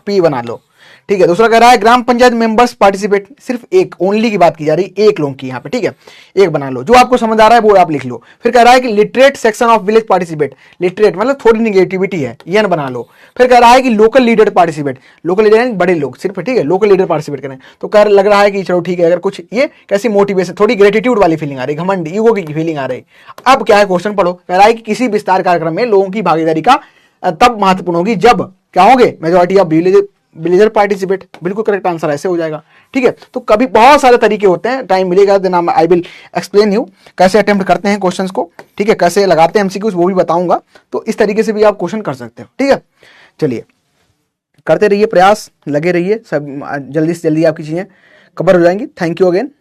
पी बना लो। ठीक है, दूसरा कह रहा है ग्राम पंचायत मेंबर्स पार्टिसिपेट, सिर्फ एक ओनली की बात की जा रही है, एक लोगों की यहाँ पे। ठीक है, एक बना लो, जो आपको समझ आ रहा है वो आप लिख लो। फिर कह रहा है कि literate section of village participate, literate मतलब थोड़ी निगेटिविटी है, यन बना लो। फिर कह रहा है कि local leader participate, local leader बड़े लोग सिर्फ, ठीक है, लोकल लीडर पार्टिसिपेट करें, तो कह लग रहा है कि चलो ठीक है, अगर कुछ ये कैसी मोटिवेशन, थोड़ी ग्रेटिट्यूड वाली फीलिंग आ रही, घमंड ईगो की फीलिंग आ रही। अब क्या है क्वेश्चन पढ़ो, कह रहा है कि किसी विस्तार कार्यक्रम में लोगों की भागीदारी का तब महत्वपूर्ण होगी जब क्या होंगे, मेजॉरिटी ऑफ विलेजर पार्टिसिपेट, बिल्कुल करेक्ट आंसर ऐसे हो जाएगा। ठीक है, तो कभी बहुत सारे तरीके होते हैं, टाइम मिलेगा then I will explain you कैसे अटेम्प्ट करते हैं क्वेश्चंस को। ठीक है, कैसे लगाते हैं एमसीक्यूज वो भी बताऊंगा, तो इस तरीके से भी आप क्वेश्चन कर सकते हो। ठीक है, चलिए करते रहिए प्रयास, लगे रहिए, सब जल्दी से जल्दी आपकी चीजें कवर हो जाएंगी। Thank you again.